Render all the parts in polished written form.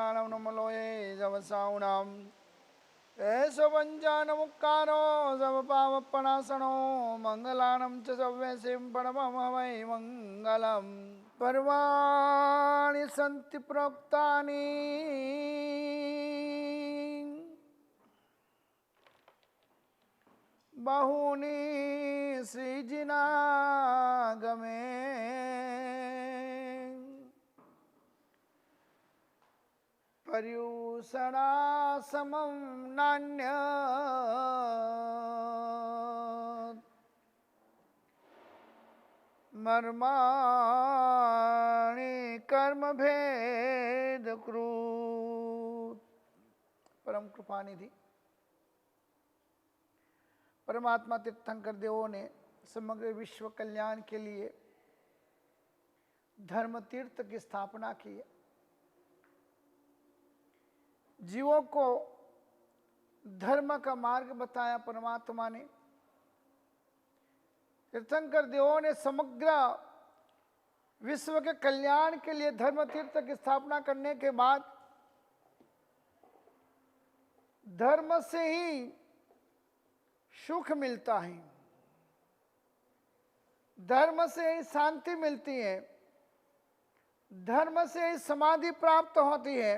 मंगलानां नमलोये जवसाउनाम् एषो पञ्चानमुक्कारो समपावपणासनो मङ्गलानं च सव्यसिं प्रणमहवै मङ्गलम् पर्वाणि सन्ति प्रोक्तानि बहूनि श्रीजिनागमे पर्युषणासमं नान्यत् मर्माणि कर्मभेदकृत्। परम कृपानिधि परमात्मा तीर्थंकर देवों ने समग्र विश्व कल्याण के लिए धर्म तीर्थ की स्थापना की है। जीवों को धर्म का मार्ग बताया परमात्मा ने। तीर्थंकर देवों ने समग्र विश्व के कल्याण के लिए धर्म तीर्थ की स्थापना करने के बाद धर्म से ही सुख मिलता है, धर्म से ही शांति मिलती है, धर्म से ही समाधि प्राप्त होती है,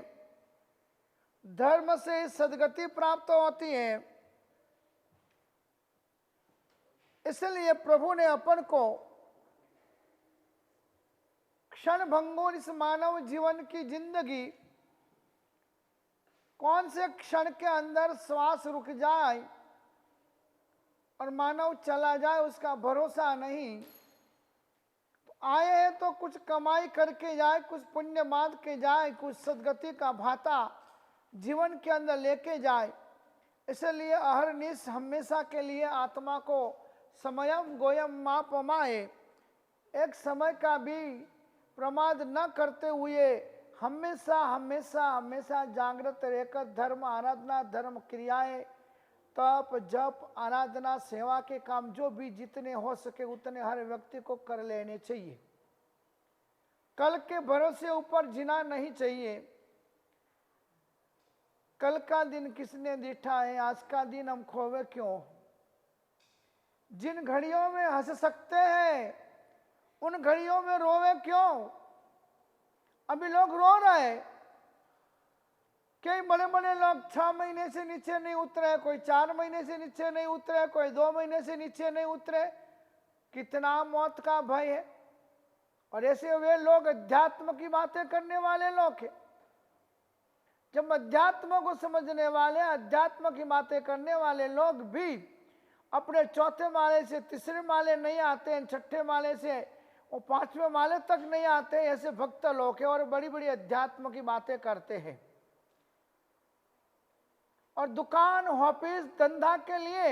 धर्म से सद्गति प्राप्त होती है। इसलिए प्रभु ने अपन को क्षण भंगुर इस मानव जीवन की जिंदगी कौन से क्षण के अंदर श्वास रुक जाए और मानव चला जाए उसका भरोसा नहीं। तो आए हैं तो कुछ कमाई करके जाए, कुछ पुण्य मार्ग के जाए, कुछ सद्गति का भाता जीवन के अंदर लेके जाए। इसलिए अहरनिश हमेशा के लिए आत्मा को समयम गोयम माँ पमाए, एक समय का भी प्रमाद न करते हुए हमेशा हमेशा हमेशा जागृत रहकर धर्म आराधना, धर्म क्रियाएं, तप जप आराधना सेवा के काम जो भी जितने हो सके उतने हर व्यक्ति को कर लेने चाहिए। कल के भरोसे ऊपर जीना नहीं चाहिए। कल का दिन किसने देखा है, आज का दिन हम खोवे क्यों। जिन घड़ियों में हंस सकते हैं उन घड़ियों में रोवे क्यों। अभी लोग रो रहे, कई बड़े बड़े लोग 6 महीने से नीचे नहीं उतरे, कोई 4 महीने से नीचे नहीं उतरे, कोई 2 महीने से नीचे नहीं उतरे। कितना मौत का भय है। और ऐसे वे लोग अध्यात्म की बातें करने वाले लोग हैं। जब अध्यात्म को समझने वाले, अध्यात्म की बातें करने वाले लोग भी अपने चौथे माले से तीसरे माले नहीं आते हैं, छठे माले से वो 5वें माले तक नहीं आते, ऐसे भक्त लोग हैं और बड़ी बड़ी अध्यात्म की बातें करते हैं। और दुकान ऑफिस धंधा के लिए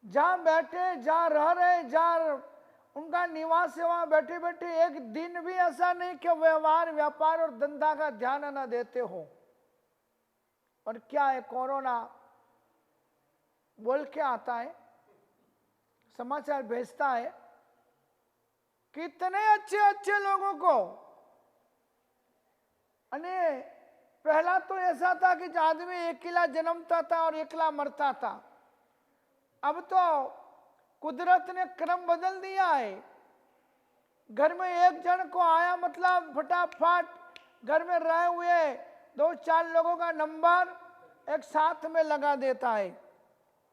जहां बैठे, जहां रह रहे, जहां उनका निवास है, वहां बैठे बैठे एक दिन भी ऐसा नहीं कि व्यवहार व्यापार और धंधा का ध्यान न देते हो। और क्या है, कोरोना बोल के आता है, समाचार भेजता है, कितने अच्छे अच्छे लोगों को। अने पहला तो ऐसा था कि आदमी अकेला जन्मता था और अकेला मरता था। अब तो कुदरत ने क्रम बदल दिया है। घर में एक जन को आया मतलब फटाफट घर में रहे हुए 2-4 लोगों का नंबर एक साथ में लगा देता है।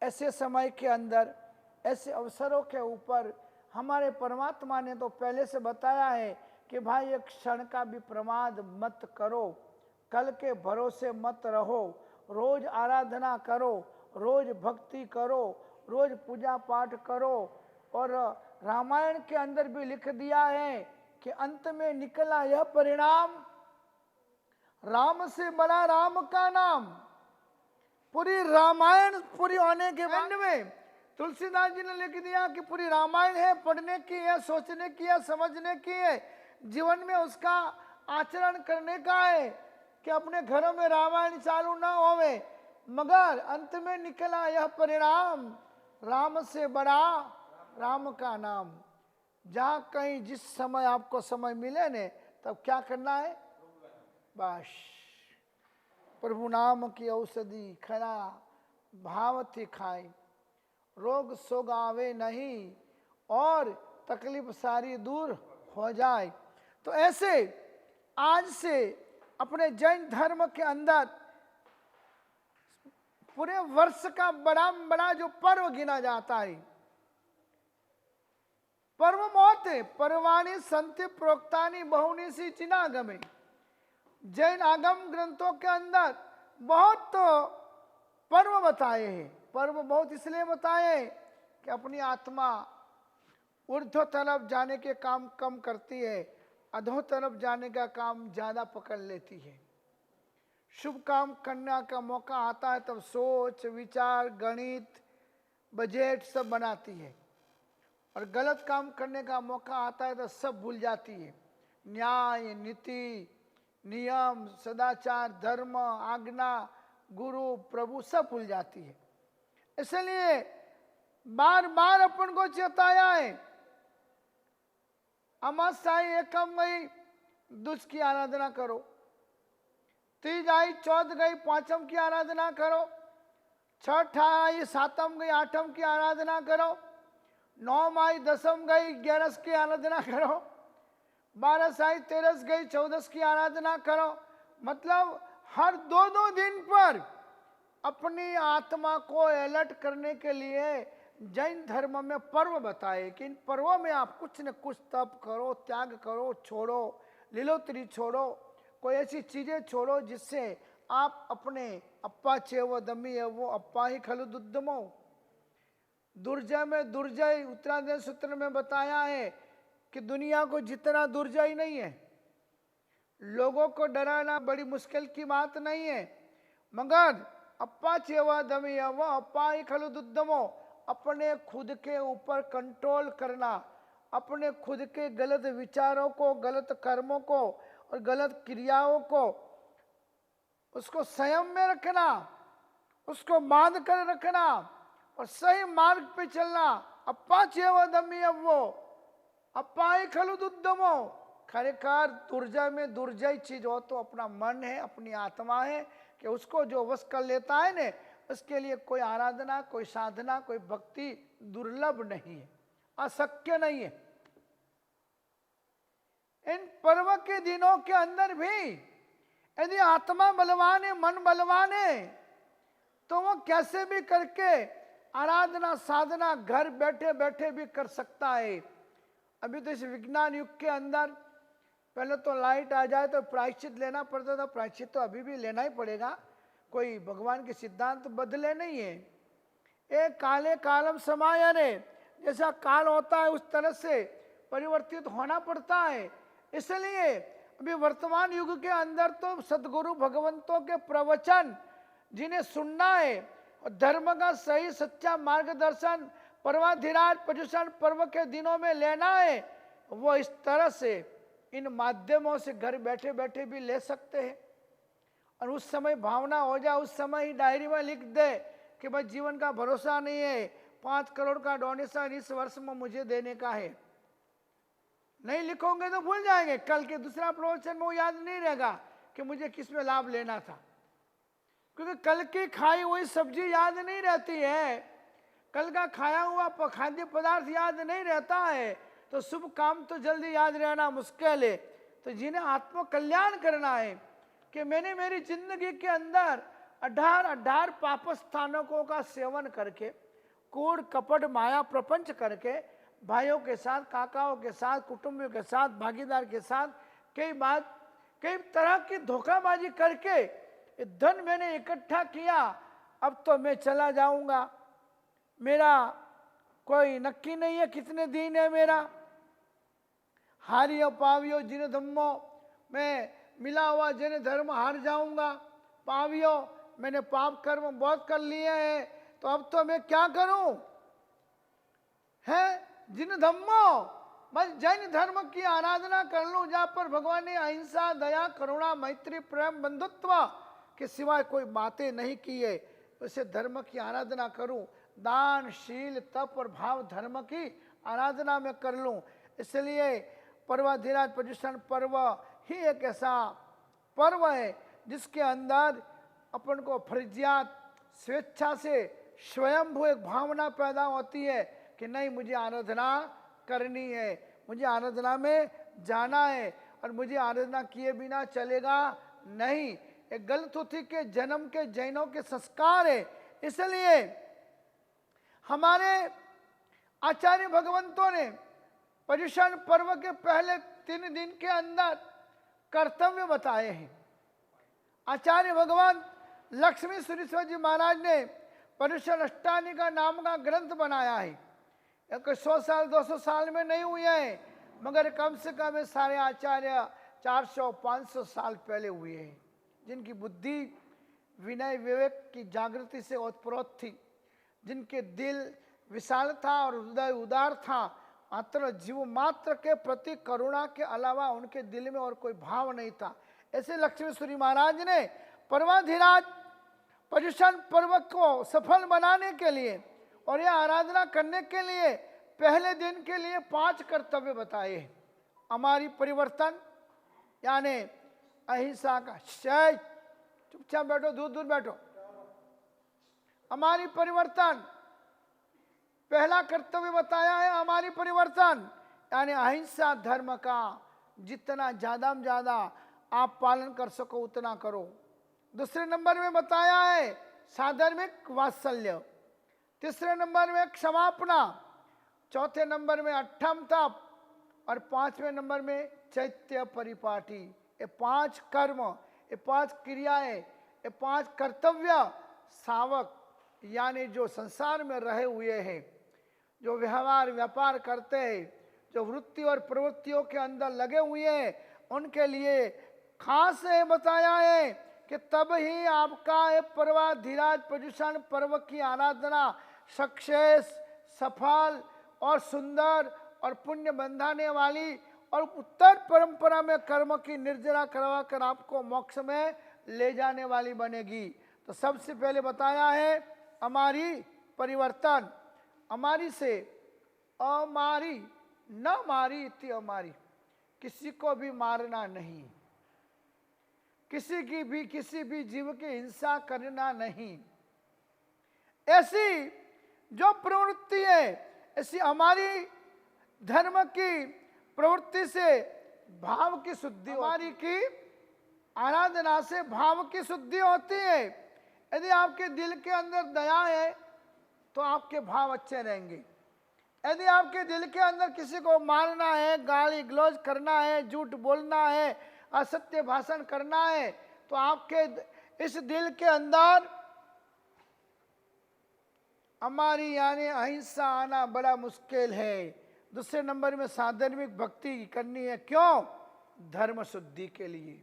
ऐसे समय के अंदर, ऐसे अवसरों के ऊपर हमारे परमात्मा ने तो पहले से बताया है कि भाई एक क्षण का भी प्रमाद मत करो, कल के भरोसे मत रहो, रोज आराधना करो, रोज भक्ति करो, रोज पूजा पाठ करो। और रामायण के अंदर भी लिख दिया है कि अंत में निकला यह परिणाम, राम से बड़ा राम का नाम। पूरी रामायण पूरी होने के बाद में तुलसीदास जी ने लिख दिया कि पूरी रामायण है, पढ़ने की है, सोचने की है, समझने की है, जीवन में उसका आचरण करने का है कि अपने घरों में रामायण चालू ना होवे। मगर अंत में निकला यह परिणाम, राम से बड़ा राम का नाम। जहां कहीं जिस समय आपको समय मिले ने, तब क्या करना है, बस प्रभु नाम की औषधि खरा भाव थी खाए, रोग सोग आवे नहीं और तकलीफ सारी दूर हो जाए। तो ऐसे आज से अपने जैन धर्म के अंदर पूरे वर्ष का बड़ा जो पर्व गिना जाता है, पर्व बहुत है। पर्वाणी संति प्रोक्तानी बहुनी सी चिनागमे, जैन आगम ग्रंथों के अंदर बहुत पर्व बताए हैं। पर्व बहुत इसलिए बताए कि अपनी आत्मा ऊर्ध्व तरफ जाने के काम कम करती है, अधो तरफ जाने का काम ज्यादा पकड़ लेती है। शुभ काम करने का मौका आता है तब सोच विचार गणित बजट सब बनाती है, और गलत काम करने का मौका आता है तो सब भूल जाती है। न्याय नीति नियम सदाचार धर्म आज्ञा गुरु प्रभु सब भूल जाती है। इसलिए बार बार अपन को चेताया है, अमावस्या एकम गई दुष्ट की आराधना करो, तीज आई चौथ गई पांचम की आराधना करो, छठ आई सातम गई आठम की आराधना करो, नौम आई दसम गई ग्यारस की आराधना करो, 12 आई 13 गई 14 की आराधना करो। मतलब हर 2-2 दिन पर अपनी आत्मा को अलर्ट करने के लिए जैन धर्म में पर्व बताए कि इन पर्वों में आप कुछ न कुछ तप करो, त्याग करो, छोड़ो, लीलोतरी छोड़ो, कोई ऐसी चीजें छोड़ो जिससे आप अपने अप्पा चेव दमी वो अप्पा ही खलु दुद्दमो। दुर्जय में दुर्जय उत्तराधि सूत्र में बताया है कि दुनिया को जितना दुर्जय नहीं है, लोगों को डराना बड़ी मुश्किल की बात नहीं है, मगर अप्पा चेवा दमी वो अप्पा ही खलु दुद्दमो, अपने खुद के ऊपर कंट्रोल करना, अपने खुद के गलत विचारों को गलत कर्मों को और गलत क्रियाओं को उसको संयम में रखना, उसको बांध कर रखना और सही मार्ग पे चलना। अप्पा चेवा दमी वो अप्पा ही खलु दुद्दमो। खरेखर दुर्जय में दुर्जय चीज हो तो अपना मन है, अपनी आत्मा है कि उसको जो वश कर लेता है ने, उसके लिए कोई आराधना कोई साधना कोई भक्ति दुर्लभ नहीं है, अशक्य नहीं है। इन पर्व के दिनों के अंदर भी यदि आत्मा बलवान है मन बलवान है तो वो कैसे भी करके आराधना साधना घर बैठे बैठे भी कर सकता है। अभी तो इस विज्ञान युग के अंदर पहले तो लाइट आ जाए तो प्रायश्चित लेना पड़ता था, प्रायश्चित तो अभी भी लेना ही पड़ेगा, कोई भगवान के सिद्धांत बदले नहीं है। एक काले कालम समाय रे, जैसा काल होता है उस तरह से परिवर्तित होना पड़ता है। इसलिए अभी वर्तमान युग के अंदर तो सदगुरु भगवंतों के प्रवचन जिन्हें सुनना है और धर्म का सही सच्चा मार्गदर्शन पर्वाधिराज पर्युषण पर्व के दिनों में लेना है, वो इस तरह से इन माध्यमों से घर बैठे बैठे भी ले सकते हैं। और उस समय भावना हो जाए, उस समय ही डायरी में लिख दे कि भाई जीवन का भरोसा नहीं है, 5 करोड़ का डोनेशन इस वर्ष में मुझे देने का है। नहीं लिखोगे तो भूल जाएंगे, कल के दूसरा प्रवचन में वो याद नहीं रहेगा कि मुझे किस में लाभ लेना था, क्योंकि कल की खाई हुई सब्जी याद नहीं रहती है, कल का खाया हुआ खाद्य पदार्थ याद नहीं रहता है, तो शुभ काम तो जल्दी याद रहना मुश्किल है। तो जिन्हें आत्म कल्याण करना है कि मैंने मेरी जिंदगी के अंदर 18 पाप स्थानकों का सेवन करके कूड़ कपट माया प्रपंच करके भाइयों के साथ काकाओं के साथ कुटुंबियों के साथ भागीदार के साथ कई तरह की धोखाबाजी करके धन मैंने इकट्ठा किया, अब तो मैं चला जाऊंगा, मेरा कोई नक्की नहीं है कितने दिन है मेरा, हारियो पावियो जिन धम्मो, मैं मिला हुआ जिन धर्म हार जाऊंगा, पावियो मैंने पाप कर्म बहुत कर लिए हैं, तो अब तो मैं क्या करूं है। जिन धम्मो बस जैन धर्म की आराधना कर लूं जहां पर भगवान ने अहिंसा दया करुणा मैत्री प्रेम बंधुत्व के सिवाय कोई बातें नहीं की है, उसे धर्म की आराधना करूं, दान शील तप और भाव धर्म की आराधना में कर लूं। इसलिए पर्वाधिराज पर्युषण पर्व ही एक ऐसा पर्व है जिसके अंदर अपन को फर्जियात स्वेच्छा से स्वयंभू एक भावना पैदा होती है कि नहीं, मुझे आराधना करनी है, मुझे आराधना में जाना है और मुझे आराधना किए बिना चलेगा नहीं। एक गलत होती के जन्म के जैनों के संस्कार है। इसलिए हमारे आचार्य भगवंतों ने पर्युषण पर्व के पहले 3 दिन के अंदर कर्तव्य बताए हैं। आचार्य भगवान लक्ष्मी सुरेश्वर जी महाराज ने पर्युषण अष्टानी का नाम का ग्रंथ बनाया है। 100 साल 200 साल में नहीं हुए हैं, मगर कम से कम ये सारे आचार्य 400-500 साल पहले हुए हैं, जिनकी बुद्धि विनय विवेक की जागृति से ओतप्रोत थी, जिनके दिल विशाल था और हृदय उदार था। मात्र जीव मात्र के प्रति करुणा के अलावा उनके दिल में और कोई भाव नहीं था। ऐसे लक्ष्मीश्वरी महाराज ने पर्वाधिराज पर्युषण पर्व को सफल बनाने के लिए और यह आराधना करने के लिए पहले दिन के लिए 5 कर्तव्य बताए। हमारी परिवर्तन यानी अहिंसा का शय, चुपचाप बैठो, दूर दूर बैठो। हमारी परिवर्तन, पहला कर्तव्य बताया है हमारी परिवर्तन, यानी अहिंसा धर्म का जितना ज्यादा में ज्यादा आप पालन कर सको उतना करो। दूसरे नंबर में बताया है साधर्मिक वात्सल्य, तीसरे नंबर में क्षमापना, चौथे नंबर में अठम तप और 5वें नंबर में चैत्य परिपाटी। ये 5 कर्म, ये 5 क्रियाएं, ये 5 कर्तव्य सावक यानी जो संसार में रहे हुए हैं, जो व्यवहार व्यापार करते हैं, जो वृत्ति और प्रवृत्तियों के अंदर लगे हुए हैं, उनके लिए खास है बताया है कि तब ही आपका ये पर्वाधिराज पर्युषण पर्व की आराधना सक्सेस, सफल और सुंदर और पुण्य बंधाने वाली और उत्तर परंपरा में कर्म की निर्जरा करवा कर आपको मोक्ष में ले जाने वाली बनेगी। तो सबसे पहले बताया है हमारी परिवर्तन, हमारी से अमारी, न मारी इति अमारी, किसी को भी मारना नहीं, किसी भी जीव की हिंसा करना नहीं। ऐसी जो प्रवृत्ति है, ऐसी हमारी धर्म की प्रवृत्ति से भाव की शुद्धि, हमारी की आराधना से भाव की शुद्धि होती है। यदि आपके दिल के अंदर दया है तो आपके भाव अच्छे रहेंगे। यदि आपके दिल के अंदर किसी को मारना है, गाली गलौज करना है, झूठ बोलना है, असत्य भाषण करना है, तो आपके इस दिल के अंदर हमारी यानी अहिंसा आना बड़ा मुश्किल है। दूसरे नंबर में साधर्मिक भक्ति करनी है। क्यों? धर्म शुद्धि के लिए।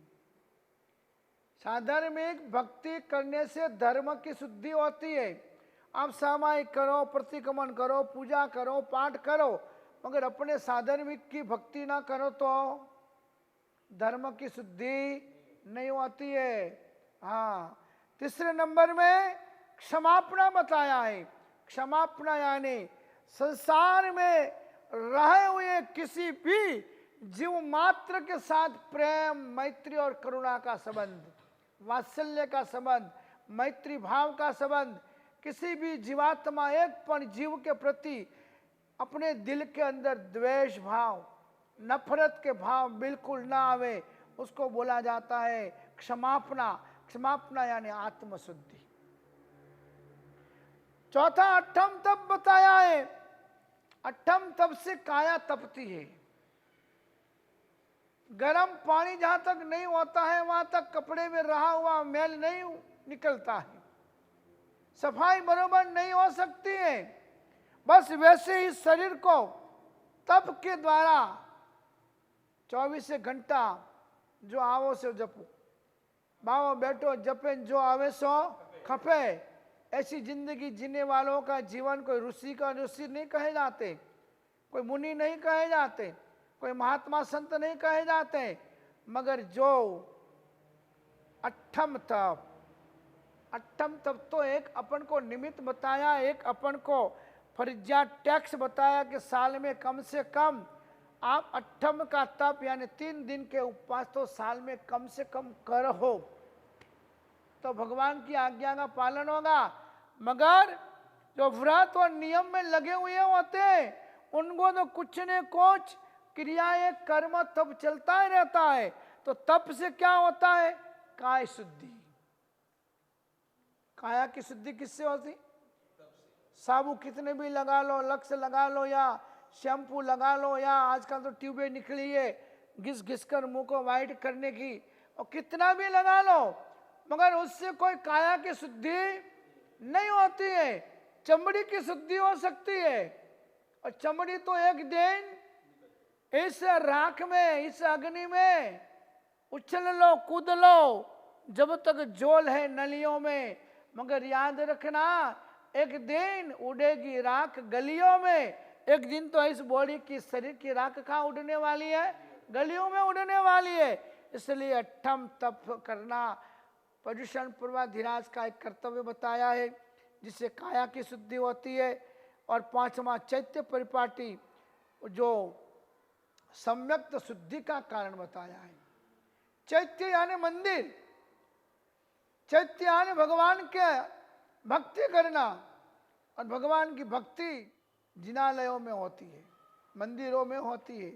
साधर्मिक भक्ति करने से धर्म की शुद्धि होती है। आप सामायिक करो, प्रतिक्रमण करो, पूजा करो, पाठ करो, मगर अपने साधर्मिक की भक्ति ना करो तो धर्म की शुद्धि नहीं होती है। हाँ, तीसरे नंबर में क्षमापना बताया है। क्षमापना यानी संसार में रहे हुए किसी भी जीव मात्र के साथ प्रेम, मैत्री और करुणा का संबंध, वात्सल्य का संबंध, मैत्री भाव का संबंध, किसी भी जीवात्मा एक जीव के प्रति अपने दिल के अंदर द्वेष भाव, नफरत के भाव बिल्कुल ना आवे, उसको बोला जाता है क्षमापना। क्षमापना यानी आत्मशुद्धि। चौथा अठम तप बताया है। अठम तप से काया तपती है। गर्म पानी जहां तक नहीं होता है वहां तक कपड़े में रहा हुआ मैल नहीं निकलता है, सफाई बरोबर नहीं हो सकती है। बस वैसे ही शरीर को तप के द्वारा 24 घंटा जो आवो से जपो, बावो बैठो जपे, जो आवे सो खपे। ऐसी जिंदगी जीने वालों का जीवन कोई ऋषि का ऋषि नहीं कहे जाते, कोई मुनि नहीं कहे जाते, कोई महात्मा संत नहीं कहे जाते, मगर जो अठम तप, अठम तप तो एक अपन को निमित्त बताया, एक अपन को फर्जिया टैक्स बताया कि साल में कम से कम आप अट्ठम का तप यानी 3 दिन के उपवास तो साल में कम से कम करो, तो भगवान की आज्ञा का पालन होगा। मगर जो व्रत और नियम में लगे हुए होते हैं उनको तो कुछ न कुछ क्रियाएं कर्म तप चलता ही रहता है। तो तप से क्या होता है? काय शुद्धि। काया की शुद्धि किससे होती? साबु कितने भी लगा लो, लक्स लगा लो या शैम्पू लगा लो, या आजकल तो ट्यूबें निकली है घिस घिस कर मुंह को वाइट करने की, और कितना भी लगा लो मगर उससे कोई काया की शुद्धि नहीं होती है। चमड़ी की शुद्धि हो सकती है, और चमड़ी तो एक दिन इस राख में, इस अग्नि में उछल लो कूद लो जब तक जोल है नलियों में, मगर याद रखना एक दिन उड़ेगी राख गलियों में। एक दिन तो इस बॉडी की, शरीर की राख कहाँ उड़ने वाली है? गलियों में उड़ने वाली है। इसलिए अट्ठम तप करना पर्युषण पूर्वाधिराज का एक कर्तव्य बताया है, जिससे काया की शुद्धि होती है। और 5वां चैत्य परिपाटी जो सम्यक्त शुद्धि का कारण बताया है। चैत्य यानी मंदिर, चैत्य यानी भगवान के भक्ति करना, और भगवान की भक्ति जिनालयों में होती है, मंदिरों में होती है।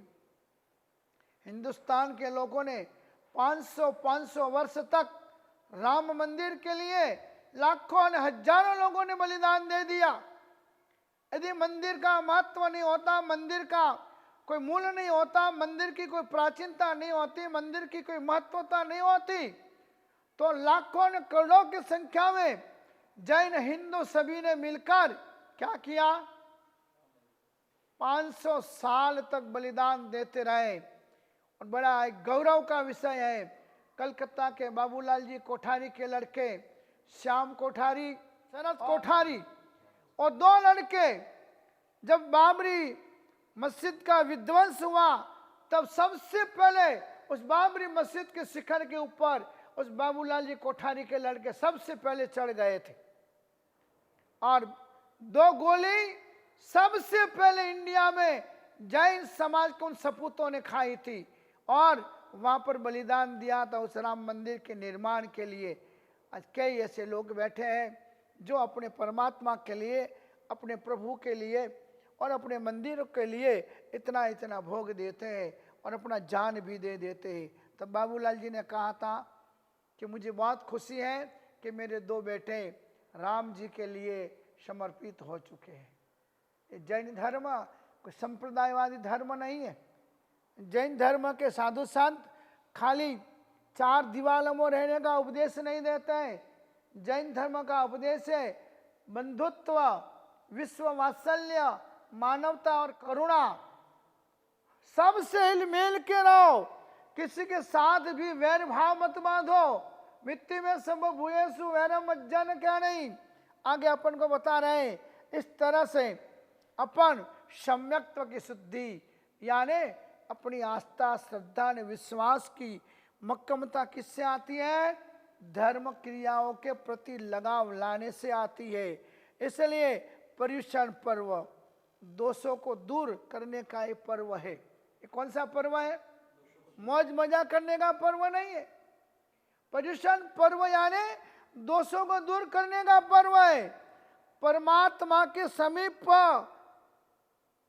हिंदुस्तान के लोगों ने 500 वर्ष तक राम मंदिर के लिए लाखों और हजारों लोगों ने बलिदान दे दिया। यदि मंदिर का महत्व नहीं होता, मंदिर का कोई मूल्य नहीं होता, मंदिर की कोई प्राचीनता नहीं होती, मंदिर की कोई महत्वता नहीं होती, तो लाखों ने करोड़ों की संख्या में जैन हिंदू सभी ने मिलकर क्या किया? 500 साल तक बलिदान देते रहे। और बड़ा एक गौरव का विषय है, कलकत्ता के बाबूलाल जी कोठारी के लड़के श्याम कोठारी, शरद कोठारी और 2 लड़के, जब बाबरी मस्जिद का विध्वंस हुआ तब सबसे पहले उस बाबरी मस्जिद के शिखर के ऊपर उस बाबूलाल जी कोठारी के लड़के सबसे पहले चढ़ गए थे, और 2 गोली सबसे पहले इंडिया में जैन समाज के उन सपूतों ने खाई थी, और वहां पर बलिदान दिया था उस राम मंदिर के निर्माण के लिए। आज कई ऐसे लोग बैठे हैं जो अपने परमात्मा के लिए, अपने प्रभु के लिए और अपने मंदिरों के लिए इतना इतना भोग देते हैं और अपना जान भी दे देते हैं। तब बाबूलाल जी ने कहा था कि मुझे बहुत खुशी है कि मेरे 2 बेटे राम जी के लिए समर्पित हो चुके हैं। ये जैन धर्म कोई संप्रदायवादी धर्म नहीं है। जैन धर्म के साधु संत खाली 4 दीवारों में रहने का उपदेश नहीं देते हैं। जैन धर्म का उपदेश है बंधुत्व, विश्व वात्सल्य, मानवता और करुणा। सबसे हिल मिल के रहो, किसी के साथ भी वैर भाव मत बांधो। मिट्टी में सब भूयेसु वैरम मज्जन क्या नहीं, आगे अपन को बता रहे हैं। इस तरह से अपन सम्यक्त्व की शुद्धि यानी अपनी आस्था, श्रद्धा ने विश्वास की मक्कमता किससे आती है? धर्म क्रियाओं के प्रति लगाव लाने से आती है। इसलिए पर्युषण पर्व दोषों को दूर करने का एक पर्व है। ये कौन सा पर्व है? मौज मजा करने का पर्व नहीं है। पर्युषण पर्व यानी दोषों को दूर करने का पर्व है। परमात्मा के समीप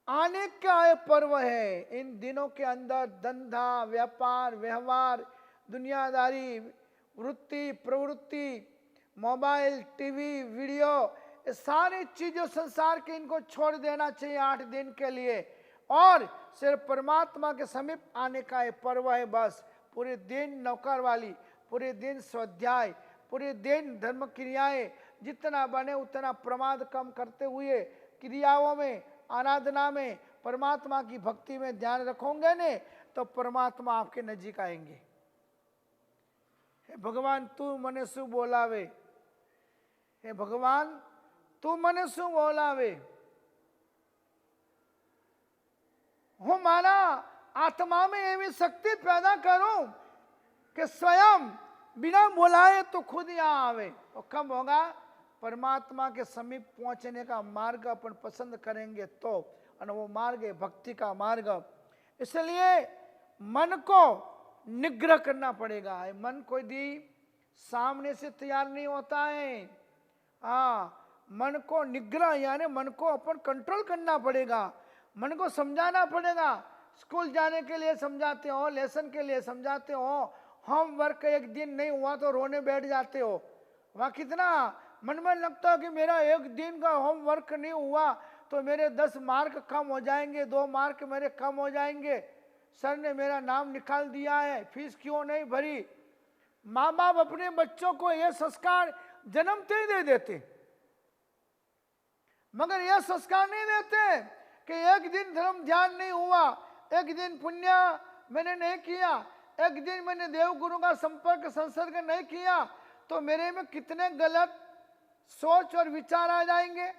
आने का ये पर्व है। इन दिनों के अंदर धंधा, व्यापार, व्यवहार, दुनियादारी, वृत्ति, प्रवृत्ति, मोबाइल, टीवी, वीडियो, ये सारी चीजों संसार के इनको छोड़ देना चाहिए 8 दिन के लिए, और सिर्फ परमात्मा के समीप आने का ये पर्व है। बस पूरे दिन नौकर वाली, पूरे दिन स्वाध्याय, पूरे दिन धर्म क्रियाएं, जितना बने उतना प्रमाद कम करते हुए क्रियाओं में, आराधना में, परमात्मा की भक्ति में ध्यान रखोगे ने तो परमात्मा आपके नजीक आएंगे। हे भगवान तू मने शु बोलावे, हे भगवान तू मने शु बोलावे। હું મારા आत्मा में एवी शक्ति पैदा करूं कि स्वयं बिना बुलाए तो खुद यहाँ आवे। तो कब होगा? परमात्मा के समीप पहुंचने का मार्ग अपन पसंद करेंगे तो, और वो मार्ग है भक्ति का मार्ग। इसलिए मन को निग्रह करना पड़ेगा। मन कोई दी सामने से तैयार नहीं होता है। हाँ, मन को निग्रह यानी मन को अपन कंट्रोल करना पड़ेगा, मन को समझाना पड़ेगा। स्कूल जाने के लिए समझाते हो, लेसन के लिए समझाते हो, होमवर्क एक दिन नहीं हुआ तो रोने बैठ जाते हो। वहाँ कितना मन में लगता है कि मेरा एक दिन का होमवर्क नहीं हुआ तो मेरे 10 मार्क कम हो जाएंगे, 2 मार्क मेरे कम हो जाएंगे, सर ने मेरा नाम निकाल दिया है, फीस क्यों नहीं भरी। माँ बाप अपने बच्चों को यह संस्कार जन्मते ही दे देते, मगर यह संस्कार नहीं देते कि एक दिन धर्म ध्यान नहीं हुआ, एक दिन पुण्य मैंने नहीं किया, एक दिन मैंने देव गुरु का संपर्क संसर्ग नहीं किया तो मेरे में कितने गलत सोच और विचार आ जाएंगे।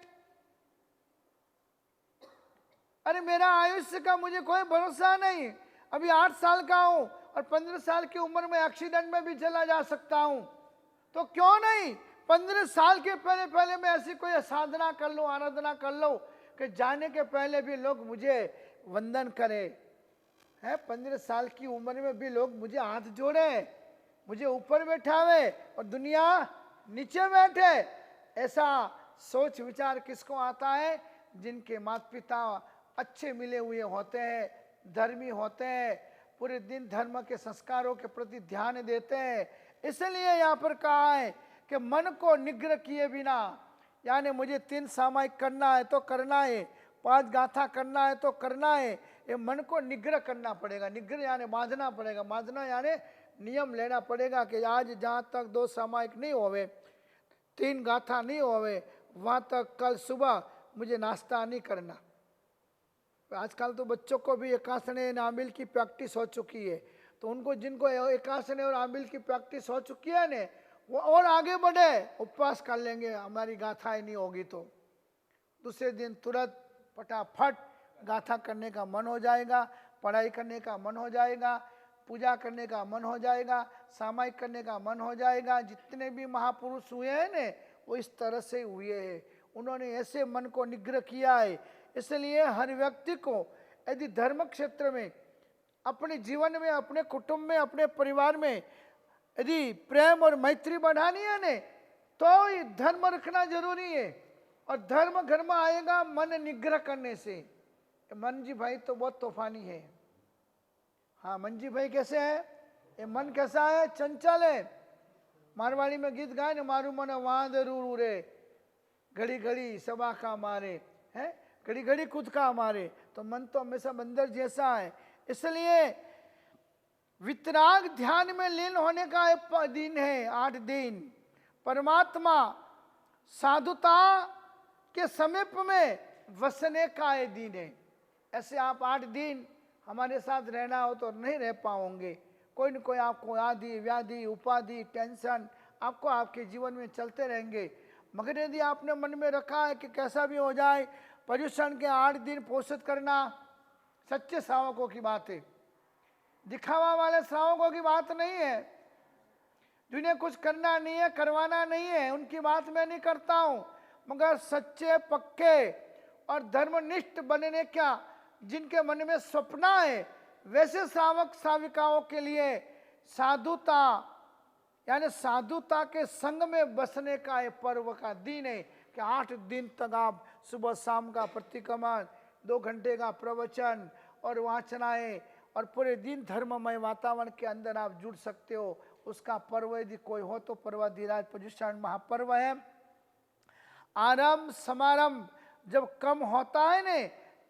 अरे मेरा आयुष्य का मुझे कोई भरोसा नहीं, अभी 8 साल का हूं और 15 साल की उम्र में एक्सीडेंट में भी चला जा सकता हूं, तो क्यों नहीं 15 साल के पहले पहले मैं ऐसी कोई साधना कर लूं, आराधना कर लूं कि जाने के पहले भी लोग मुझे वंदन करें। है 15 साल की उम्र में भी लोग मुझे हाथ जोड़े, मुझे ऊपर बैठावे और दुनिया नीचे बैठे। ऐसा सोच विचार किसको आता है? जिनके माता पिता अच्छे मिले हुए होते हैं, धर्मी होते हैं, पूरे दिन धर्म के संस्कारों के प्रति ध्यान देते हैं। इसलिए यहाँ पर कहा है कि मन को निग्रह किए बिना, यानी मुझे 3 सामायिक करना है तो करना है, 5 गाथा करना है तो करना है, ये मन को निग्रह करना पड़ेगा। निग्रह यानी बांधना पड़ेगा, बांधना यानी नियम लेना पड़ेगा कि आज जहाँ तक 2 सामायिक नहीं होवे, 3 गाथा नहीं होवे, वहाँ तक कल सुबह मुझे नाश्ता नहीं करना। आजकल तो बच्चों को भी एकासने और आमिल की प्रैक्टिस हो चुकी है, तो उनको जिनको एकासने और आमिल की प्रैक्टिस हो चुकी है ने, वो और आगे बढ़े, उपवास कर लेंगे, हमारी गाथाएं नहीं होगी तो दूसरे दिन तुरंत फटाफट गाथा करने का मन हो जाएगा, पढ़ाई करने का मन हो जाएगा, पूजा करने का मन हो जाएगा, सामायिक करने का मन हो जाएगा। जितने भी महापुरुष हुए हैं ने वो इस तरह से हुए हैं, उन्होंने ऐसे मन को निग्रह किया है। इसलिए हर व्यक्ति को यदि धर्म क्षेत्र में, अपने जीवन में, अपने कुटुंब में, अपने परिवार में यदि प्रेम और मैत्री बढ़ानी है ने तो ये धर्म रखना जरूरी है। और धर्म घर में आएगा मन निग्रह करने से। मन जी भाई तो बहुत तूफानी है। हाँ, मन जी भाई कैसे है? ये मन कैसा है? चंचल है। मारवाड़ी में गीत गाए ना, मारू मन वांदरू रे, घड़ी घड़ी सबा का मारे, है घड़ी घड़ी खुद का मारे। तो मन तो हमेशा बंदर जैसा है। इसलिए वितराग ध्यान में लीन होने का एक दिन है, 8 दिन। परमात्मा साधुता के समीप में वसने का ये दिन है। ऐसे आप 8 दिन हमारे साथ रहना हो तो नहीं रह पाओगे। कोई न कोई आपको आदि व्याधि उपाधि टेंशन आपको आपके जीवन में चलते रहेंगे। मगर यदि आपने मन में रखा है कि कैसा भी हो जाए पर्युषण के 8 दिन पोषित करना, सच्चे श्रावकों की बात है, दिखावा वाले श्रावकों की बात नहीं है। जिन्हें कुछ करना नहीं है, करवाना नहीं है, उनकी बात मैं नहीं करता हूं। मगर सच्चे पक्के और धर्मनिष्ठ बनने का जिनके मन में सपना है, वैसे श्रावक श्राविकाओं के लिए साधुता यानी साधुता के संग में बसने का ये पर्व का दिन है कि 8 दिन तक आप सुबह शाम का प्रतिक्रमण, 2 घंटे का प्रवचन और वाचनाएं और पूरे दिन धर्ममय वातावरण के अंदर आप जुड़ सकते हो। उसका पर्व यदि कोई हो तो पर्वधिराज पर्युषण महापर्व है। आरंभ समारंभ जब कम होता है ने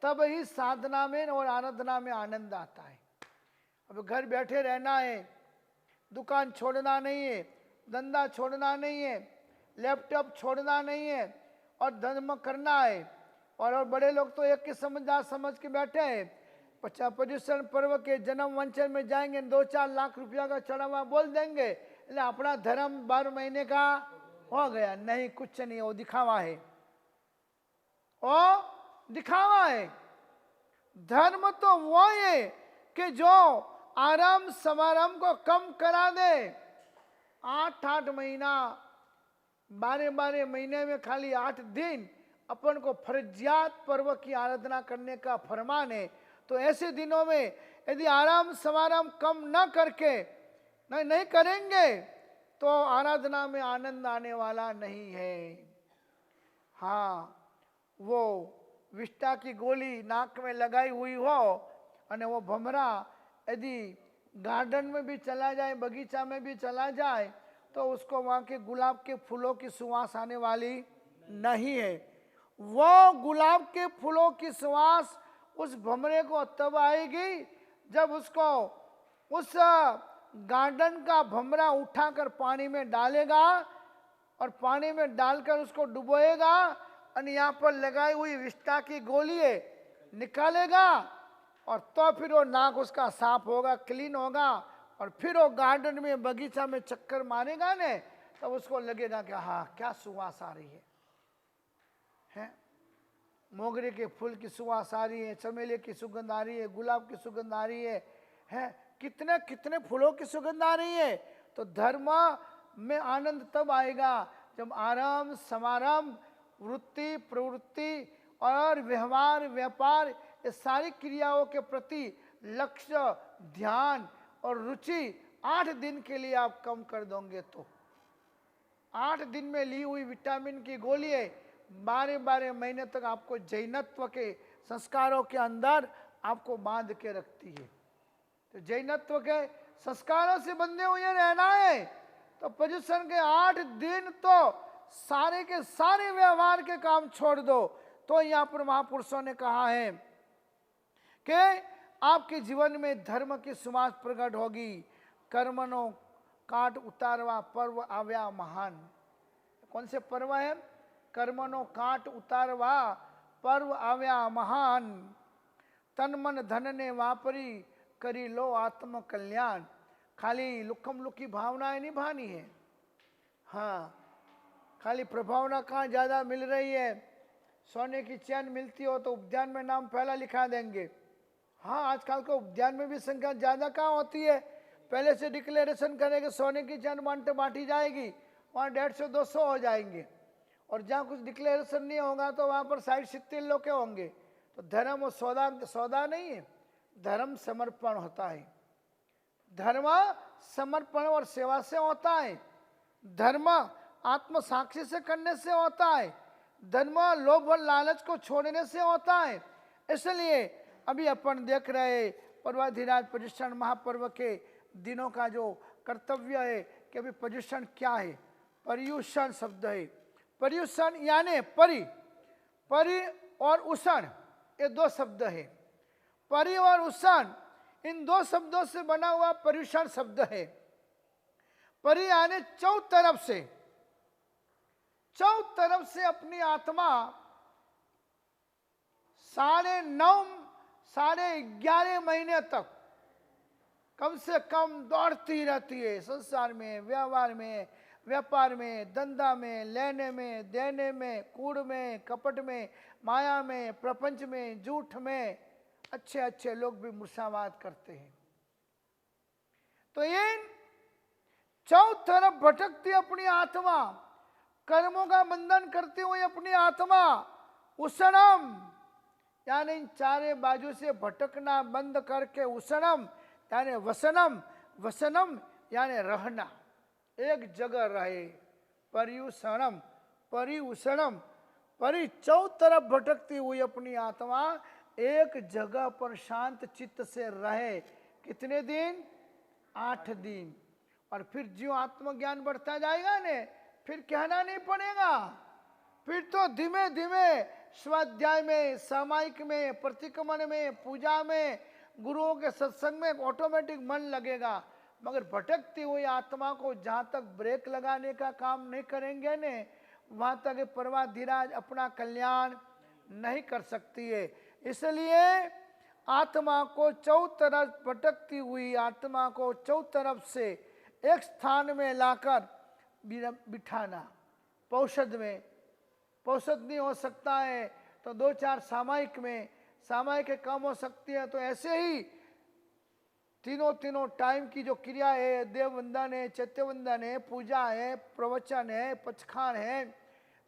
तब ही साधना में और आराधना में आनंद आता है। अब घर बैठे रहना है, दुकान छोड़ना नहीं है, धंधा छोड़ना नहीं है, लैपटॉप छोड़ना नहीं है और धर्म करना है। और बड़े लोग तो एक की समझ के बैठे हैं। पर्युषण पर्व के जन्म वंचन में जाएंगे, 2-4 लाख रुपया का चढ़ावा बोल देंगे, એટલે अपना धर्म 12 महीने का हो गया। नहीं, कुछ नहीं, वो दिखावा है, वो दिखावा है। धर्म तो वो है कि जो आराम समारंभ को कम करा दे। 8-8 महीना, 12-12 महीने में खाली 8 दिन अपन को फर्जियात पर्व की आराधना करने का फरमान है। तो ऐसे दिनों में यदि आराम समाराम कम न करके नहीं करेंगे तो आराधना में आनंद आने वाला नहीं है। हाँ, वो विष्टा की गोली नाक में लगाई हुई हो और वो भमरा यदि गार्डन में भी चला जाए, बगीचा में भी चला जाए, तो उसको वहाँ के गुलाब के फूलों की सुवास आने वाली नहीं है। वो गुलाब के फूलों की सुवास उस भमरे को तब आएगी जब उसको उस गार्डन का भमरा उठाकर पानी में डालेगा और पानी में डालकर उसको डुबोएगा और यहाँ पर लगाई हुई विष्टा की गोली निकालेगा और तो फिर वो नाक उसका साफ होगा, क्लीन होगा और फिर वो गार्डन में बगीचा में चक्कर मारेगा ने तब उसको लगेगा कि हाँ क्या सुवास आ रही है? मोगरे के फूल की सुवास आ रही है, चमेली की सुगंध आ रही है, गुलाब की सुगंध आ रही है, कितने कितने फूलों की सुगंध आ रही है। तो धर्म में आनंद तब आएगा जब आराम समारंभ, वृत्ति, प्रवृत्ति और व्यवहार, व्यापार, ये सारी क्रियाओं के प्रति लक्ष्य, ध्यान और रुचि 8 दिन के लिए आप कम कर दोगे तो 8 दिन में ली हुई विटामिन की गोली 12 महीने तक आपको जैनत्व के संस्कारों के अंदर आपको बांध के रखती है। तो जैनत्व के संस्कारों से बंधे हुए रहना है तो पर्युषण के 8 दिन तो सारे के सारे व्यवहार के काम छोड़ दो। तो यहाँ पर महापुरुषों ने कहा है कि आपके जीवन में धर्म की सुवास प्रकट होगी। कर्मनो काट उतारवा पर्व आव्या महान। कौन से पर्व है? कर्मनो काट उतारवा पर्व आव्या महान। तन मन धन ने वापरी करी लो आत्म कल्याण। खाली लुकम लुकी भावनाएं निभानी है। हाँ, खाली प्रभावना कहाँ ज्यादा मिल रही है? सोने की चैन मिलती हो तो उद्यान में नाम पहला लिखा देंगे। हाँ, आजकल को उद्यान में भी संख्या ज्यादा कहाँ होती है? पहले से डिक्लेरेशन करेंगे सोने की चैन बांटी जाएगी, वहाँ 150-200 हो जाएंगे। और जहाँ कुछ डिक्लेरेशन नहीं होगा तो वहाँ पर 60-70 लोग होंगे। तो धर्म वो सौदा नहीं है, धर्म समर्पण होता है। धर्म समर्पण और सेवा से होता है। धर्म आत्म साक्षी से करने से होता है। धर्म लोभ और लालच को छोड़ने से होता है। इसलिए अभी अपन देख रहे पर्वाधिराज पर्युषण महापर्व के दिनों का जो कर्तव्य है कि अभी पर्युषण क्या है? पर्युषण शब्द है। पर्युषण यानी परि और उषण, ये 2 शब्द है। परि और उषण, इन 2 शब्दों से बना हुआ पर्युषण शब्द है। परि यानी चौतरफ से अपनी आत्मा 9.5-11 महीने तक कम से कम दौड़ती रहती है। संसार में, व्यवहार में, व्यापार में, धंधा में, लेने में, देने में, कूड़ में, कपट में, माया में, प्रपंच में, झूठ में। अच्छे अच्छे लोग भी मुर्सावाद करते हैं। तो इन चौतरफ भटकती अपनी आत्मा, कर्मों का बंधन करती हुई अपनी आत्मा, उषणम यानी इन 4 बाजू से भटकना बंद करके उषणम यानी वसनम यानी रहना, एक जगह रहे। पर्युषणम, परिउषणम, चौतरफ भटकती हुई अपनी आत्मा एक जगह पर शांत चित्त से रहे। कितने दिन? 8 दिन। और फिर जो आत्मज्ञान बढ़ता जाएगा ने, फिर कहना नहीं पड़ेगा। फिर तो धीमे धीमे स्वाध्याय में, सामायिक में, प्रतिक्रमण में, पूजा में, गुरुओं के सत्संग में ऑटोमेटिक मन लगेगा। मगर भटकती हुई आत्मा को जहाँ तक ब्रेक लगाने का काम नहीं करेंगे ने, वहाँ तक पर्वाधिराज अपना कल्याण नहीं कर सकती है। इसलिए आत्मा को चौतरफ भटकती हुई आत्मा को चौतरफ से एक स्थान में लाकर बिठाना। पौषध में, पौषध नहीं हो सकता है तो 2-4 सामायिक में, सामायिक कम हो सकती है तो ऐसे ही तीनों टाइम की जो क्रिया है, देववंदन है, चैत्यवंदन है, पूजा है, प्रवचन है, पचखान है,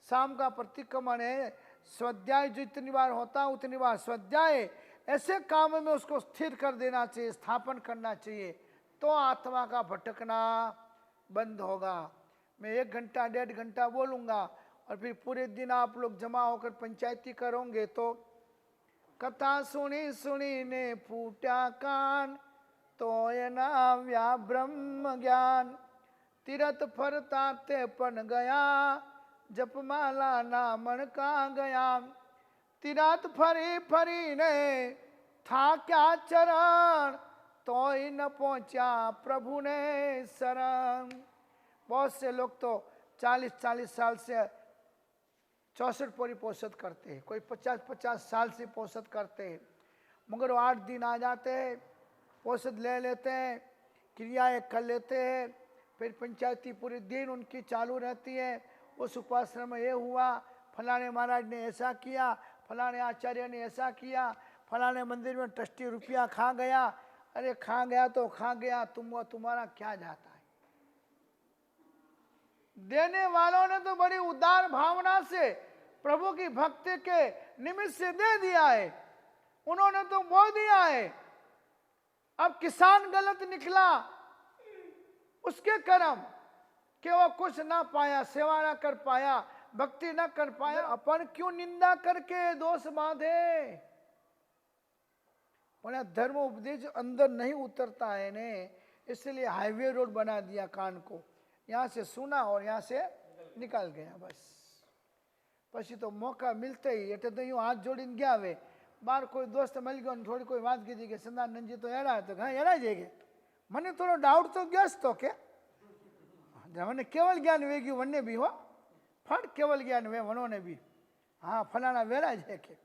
शाम का प्रतिक्रमण है, स्वाध्याय जो इतनी बार होता है उतनी बार स्वाध्याय, ऐसे काम में उसको स्थिर कर देना चाहिए, स्थापन करना चाहिए, तो आत्मा का भटकना बंद होगा। मैं 1 घंटा 1.5 घंटा बोलूंगा और फिर पूरे दिन आप लोग जमा होकर पंचायती करोगे तो कथा सुनी सुनी ने फूटा कान, तो ये ना व्या ब्रह्म ज्ञान। तीरथ फरता ते पन गया, जपमाला नामन का गया। तीरथ फरी फरी ने था क्या चरण, तो ही न पहुंचा प्रभु ने शरण। बहुत से लोग तो 40-40 साल से 64 पौड़ी पोषद करते हैं, कोई 50-50 साल से पोषद करते हैं, मगर वो 8 दिन आ जाते हैं, पोषद ले लेते हैं, क्रियाएं कर लेते हैं, फिर पंचायती पूरे दिन उनकी चालू रहती है। उस उपासना में ये हुआ, फलाने महाराज ने ऐसा किया, फलाने आचार्य ने ऐसा किया, फलाने मंदिर में ट्रस्टी रुपया खा गया। अरे खा गया तो खा गया, तुम्हारा क्या जाता है। देने वालों ने तो बड़ी उदार भावना से प्रभु की भक्ति के निमित्त से दे दिया है, उन्होंने तो बो दिया है। अब किसान गलत निकला, उसके कर्म कि वो कुछ ना पाया, सेवा ना कर पाया, भक्ति ना कर पाया, अपन क्यों निंदा करके दोष बांधे। धर्म उपदेश अंदर नहीं उतरता है ने, इसलिए हाईवे रोड बना दिया कान को, यहाँ से सुना और यहाँ से निकल गया बस। पछी तो मौका मिलते ही एटे तो यूं हाथ जोड़ी गया वे, बार कोई दोस्त मिल गयो, थोड़ी कोई बात की कि संदानंद जी तो एड़ा है, तो हाँ एड़ा जाएंगे। मने थोड़ा डाउट तो गया तो के मैंने केवल ज्ञान वे गયું वन्ने भी हो, फट केवल ज्ञान वे वनों भी, हाँ फलाना वेरा है के।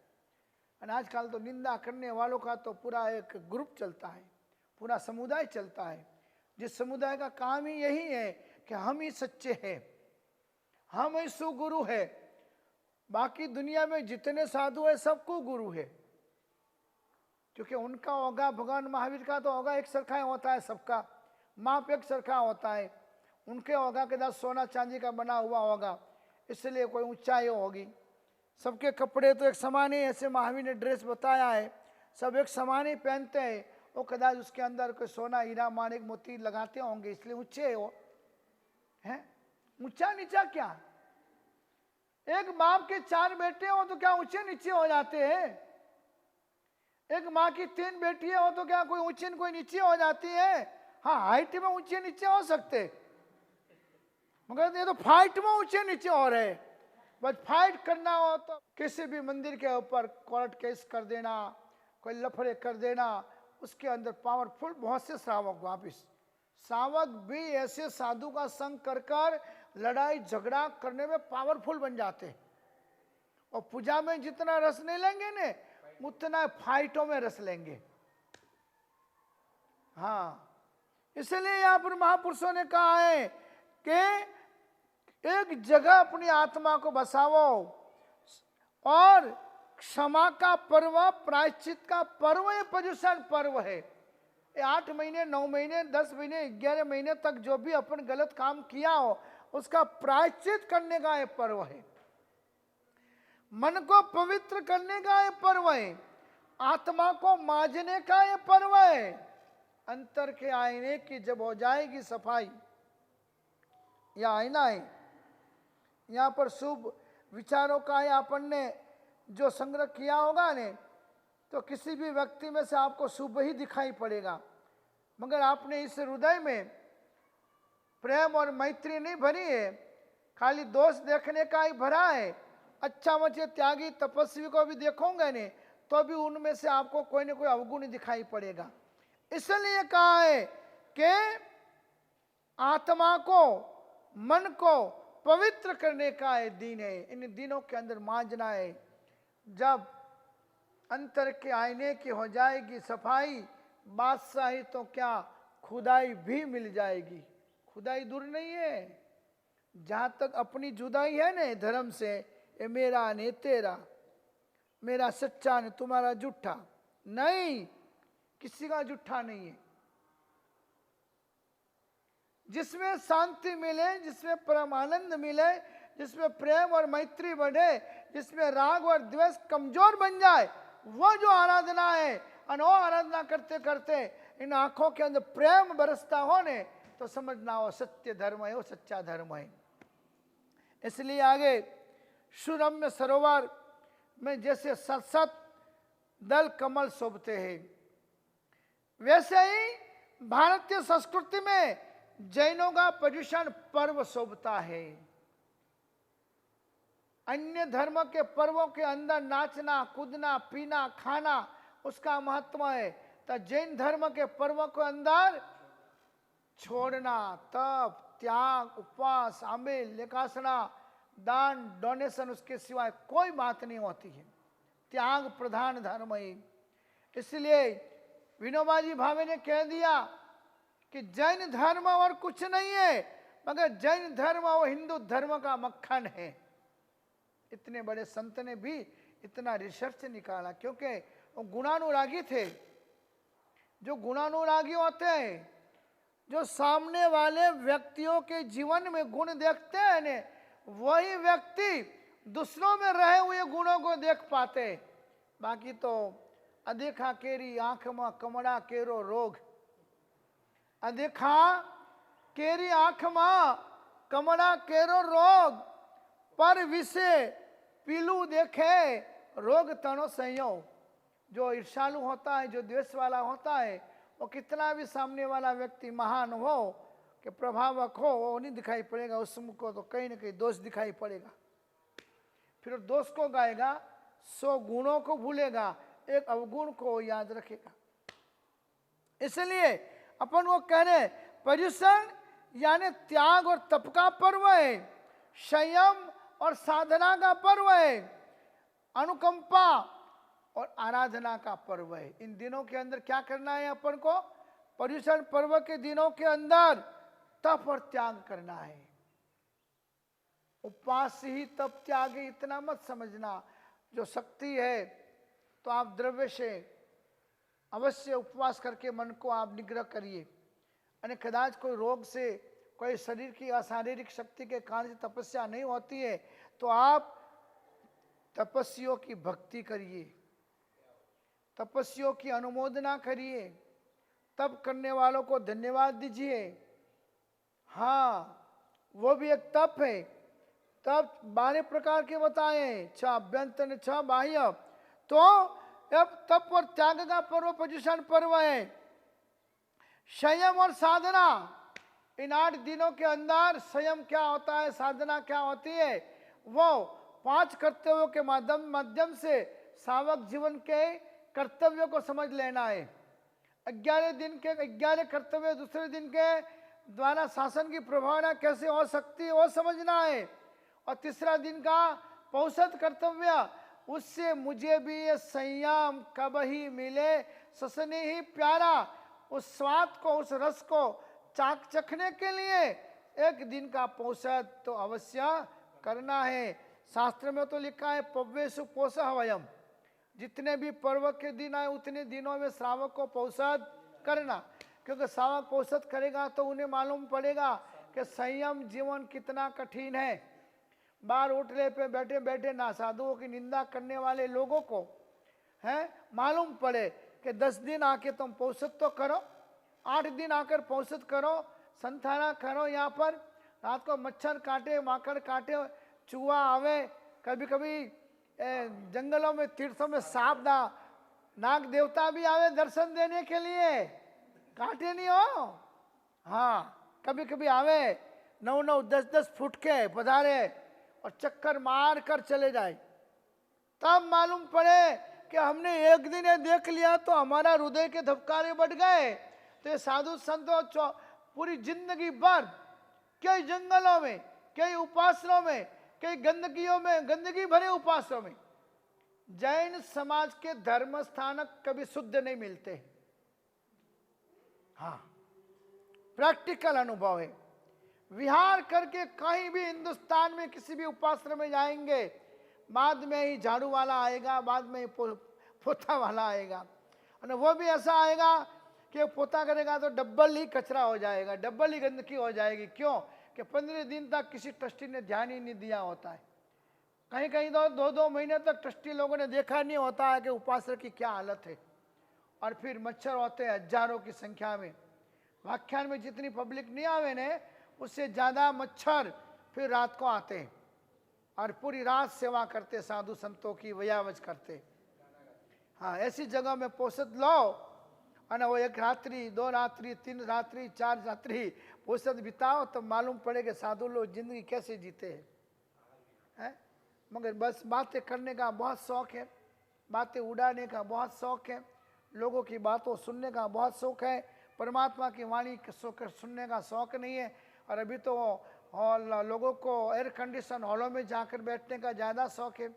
आजकल तो निंदा करने वालों का तो पूरा एक ग्रुप चलता है, पूरा समुदाय चलता है, जिस समुदाय का काम ही यही है कि हम ही सच्चे हैं, हम ही सुगुरु है, बाकी दुनिया में जितने साधु है सबको गुरु है। क्योंकि उनका होगा, भगवान महावीर का तो होगा एक सरखा होता है, सबका माप एक सरखा होता है। उनके होगा के दास सोना चांदी का बना हुआ होगा, इसलिए कोई ऊंचाई होगी। सबके कपड़े तो एक समान ही, ऐसे महावीर ने ड्रेस बताया है, सब एक समान ही पहनते हैं। वो कदाच उसके अंदर कोई सोना हीरा मानिक मोती लगाते होंगे, इसलिए ऊंचे हो हैं। ऊंचा नीचा क्या, एक बाप के 4 बेटे हो तो क्या ऊंचे नीचे हो जाते हैं। एक माँ की 3 बेटियां हो तो क्या कोई ऊंची कोई नीचे हो जाती है। हाँ हाइट में ऊंचे नीचे हो सकते, मगर ये तो फाइट में ऊंचे नीचे हो रहे। बस फाइट करना हो तो किसी भी मंदिर के ऊपर कोर्ट केस कर देना, कोई लफड़े कर देना, उसके अंदर पावरफुल बहुत से श्रावक, वापिस श्रावक भी ऐसे साधु का संग कर कर लड़ाई झगड़ा करने में पावरफुल बन जाते। और पूजा में जितना रस नहीं लेंगे ने, उतना फाइटों में रस लेंगे। हाँ इसलिए यहाँ पर महापुरुषों ने कहा है कि एक जगह अपनी आत्मा को बसाओ और क्षमा का पर्व, प्रायश्चित का पर्व, ये पर्युषण पर्व है। 8 महीने 9 महीने 10 महीने 11 महीने तक जो भी अपन गलत काम किया हो उसका प्रायश्चित करने का ये पर्व है। मन को पवित्र करने का ये पर्व है, आत्मा को मांजने का ये पर्व है। अंतर के आईने की जब हो जाएगी सफाई, यह आईना है, यहाँ पर शुभ विचारों का अपन ने जो संग्रह किया होगा ने, तो किसी भी व्यक्ति में से आपको शुभ ही दिखाई पड़ेगा। मगर आपने इस हृदय में प्रेम और मैत्री नहीं भरी है, खाली दोष देखने का ही भरा है। अच्छा मचे त्यागी तपस्वी को भी देखोगे ने तो भी उनमें से आपको कोई ना कोई अवगुण दिखाई पड़ेगा। इसलिए कहा है कि आत्मा को, मन को पवित्र करने का ये दिन है, इन दिनों के अंदर मांजना है। जब अंतर के आईने की हो जाएगी सफाई, बादशाही तो क्या खुदाई भी मिल जाएगी। खुदाई दूर नहीं है, जहां तक अपनी जुदाई है ना धर्म से, ये मेरा ने तेरा, मेरा सच्चा ने तुम्हारा झूठा, नहीं किसी का झूठा नहीं है। जिसमें शांति मिले, जिसमें परमानंद मिले, जिसमें प्रेम और मैत्री बढ़े, जिसमें राग और द्वेष कमजोर बन जाए, वो जो आराधना है, और वो आराधना करते करते इन आंखों के अंदर प्रेम बरसता हो ने, तो समझना वो सत्य धर्म है, वो सच्चा धर्म है। इसलिए आगे सुरम्य सरोवर में जैसे सत दल कमल शोभते हैं, वैसे ही भारतीय संस्कृति में जैनों का पर्युषण पर्व शोभता है। अन्य धर्म के पर्वों के अंदर नाचना, कूदना, पीना, खाना उसका महत्व है, तो जैन धर्म के पर्वों के अंदर छोड़ना, तप, त्याग, उपवास, आमिल, लेकासना, दान, डोनेशन, उसके सिवाय कोई बात नहीं होती है। त्याग प्रधान धर्म है। इसलिए विनोबा जी भावे ने कह दिया कि जैन धर्म और कुछ नहीं है, मगर जैन धर्म और हिंदू धर्म का मक्खन है। इतने बड़े संत ने भी इतना रिसर्च निकाला, क्योंकि वो गुणानुरागी थे। जो गुणानुरागी होते हैं, जो सामने वाले व्यक्तियों के जीवन में गुण देखते हैं ने, वही व्यक्ति दूसरों में रहे हुए गुणों को देख पाते। बाकी तो अदेखा केरी आंख में कमड़ा केरो रोग, अदेखा केरी आंख में कमड़ा केरो रोग, पर विषे पीलू देखे रोग तनो संयोग। जो ईर्ष्यालु होता है, जो द्वेष वाला होता है, वो कितना भी सामने वाला व्यक्ति महान हो कि प्रभावक हो, वो नहीं दिखाई पड़ेगा, उसको तो कहीं ना कहीं दोष दिखाई पड़ेगा। फिर दोष को गाएगा, 100 गुणों को भूलेगा, एक अवगुण को याद रखेगा। इसलिए अपन वो कह रहे पर्युषण यानी त्याग और तप का पर्व है, संयम और साधना का पर्व है, अनुकंपा और आराधना का पर्व है। इन दिनों के अंदर क्या करना है अपन को? पर्युषण पर्व के दिनों के अंदर तप और त्याग करना है। उपवास ही तप त्याग है, इतना मत समझना। जो शक्ति है तो आप द्रव्य से अवश्य उपवास करके मन को आप निग्रह करिए। और कदाच कोई रोग से, कोई शरीर की अशारीरिक शक्ति के कारण से तपस्या नहीं होती है, तो आप तपस्वियों की भक्ति करिए, तपस्वियों की अनुमोदना करिए, तप करने वालों को धन्यवाद दीजिए। हाँ, वो भी एक तप है। तप 12 प्रकार के बताए, 6 अभ्यंतर 6 बाह्य। तो अब तप और त्याग का पर्व पर्युषण पर्व है। संयम और साधना, इन 8 दिनों के अंदर संयम क्या होता है, साधना क्या होती है, वो 5 कर्तव्यों के माध्यम से सावक जीवन के कर्तव्यों को समझ लेना है। 11 दिन के 11 कर्तव्य दूसरे दिन के द्वारा शासन की प्रभावना कैसे हो सकती है वो समझना है। और तीसरा दिन का पौषध कर्तव्य, उससे मुझे भी ये संयम कब ही मिले, ससने ही प्यारा, उस स्वाद को, उस रस को चखने के लिए एक दिन का पौषध तो अवश्य करना है। शास्त्र में तो लिखा है पव्येषु पोषः वयम्, जितने भी पर्व के दिन आए उतने दिनों में श्रावक को पौषध करना, क्योंकि श्रावक पौषध करेगा तो उन्हें मालूम पड़ेगा कि संयम जीवन कितना कठिन है। बाहर होटले पे बैठे बैठे ना साधुओं की निंदा करने वाले लोगों को है मालूम पड़े कि 10 दिन आके तुम पौषध तो करो, 8 दिन आकर पौषध करो, संथाना करो। यहाँ पर रात को मच्छर काटे, माकड़ काटे, चूहा आवे, कभी कभी जंगलों में तीर्थों में सांप नाग देवता भी आवे दर्शन देने के लिए, काटे नहीं हो। हाँ, कभी कभी आवे 9-9, 10-10 फुट के पधारे और चक्कर मार कर चले जाए। तब मालूम पड़े कि हमने एक दिन ये देख लिया तो हमारा हृदय के धबकारे बढ़ गए। तो ये साधु संतों पूरी जिंदगी भर कई जंगलों में, कई उपासनाओं में, कई गंदगियों में, गंदगी भरे उपासनाओं में जैन समाज के धर्म स्थानक कभी शुद्ध नहीं मिलते। हाँ, प्रैक्टिकल अनुभव है। विहार करके कहीं भी हिंदुस्तान में किसी भी उपासना में जाएंगे, बाद में ही झाड़ू वाला आएगा, बाद में ही पोता वाला आएगा। और वो भी ऐसा आएगा कि पोता करेगा तो डबल ही कचरा हो जाएगा, डबल ही गंदगी हो जाएगी। क्यों? कि 15 दिन तक किसी ट्रस्टी ने ध्यान ही नहीं दिया होता है। कहीं कहीं तो 2-2 महीने तक ट्रस्टी लोगों ने देखा नहीं होता है कि उपासक की क्या हालत है। और फिर मच्छर होते हैं हजारों की संख्या में। व्याख्यान में जितनी पब्लिक नहीं आवे ने उससे ज़्यादा मच्छर फिर रात को आते हैं और पूरी रात सेवा करते, साधु संतों की वयावज करते। हाँ, ऐसी जगह में पोषद लो और वो 1 रात्रि 2 रात्रि 3 रात्रि 4 रात्रि पोषद बिताओ तो मालूम पड़े कि साधु लोग जिंदगी कैसे जीते हैं। मगर बस बातें करने का बहुत शौक है, बातें उड़ाने का बहुत शौक है, लोगों की बातों सुनने का बहुत शौक है, परमात्मा की वाणी सुनने का शौक नहीं है। और अभी तो लोगों को एयर कंडीशन हॉलों में जाकर बैठने का ज़्यादा शौक है।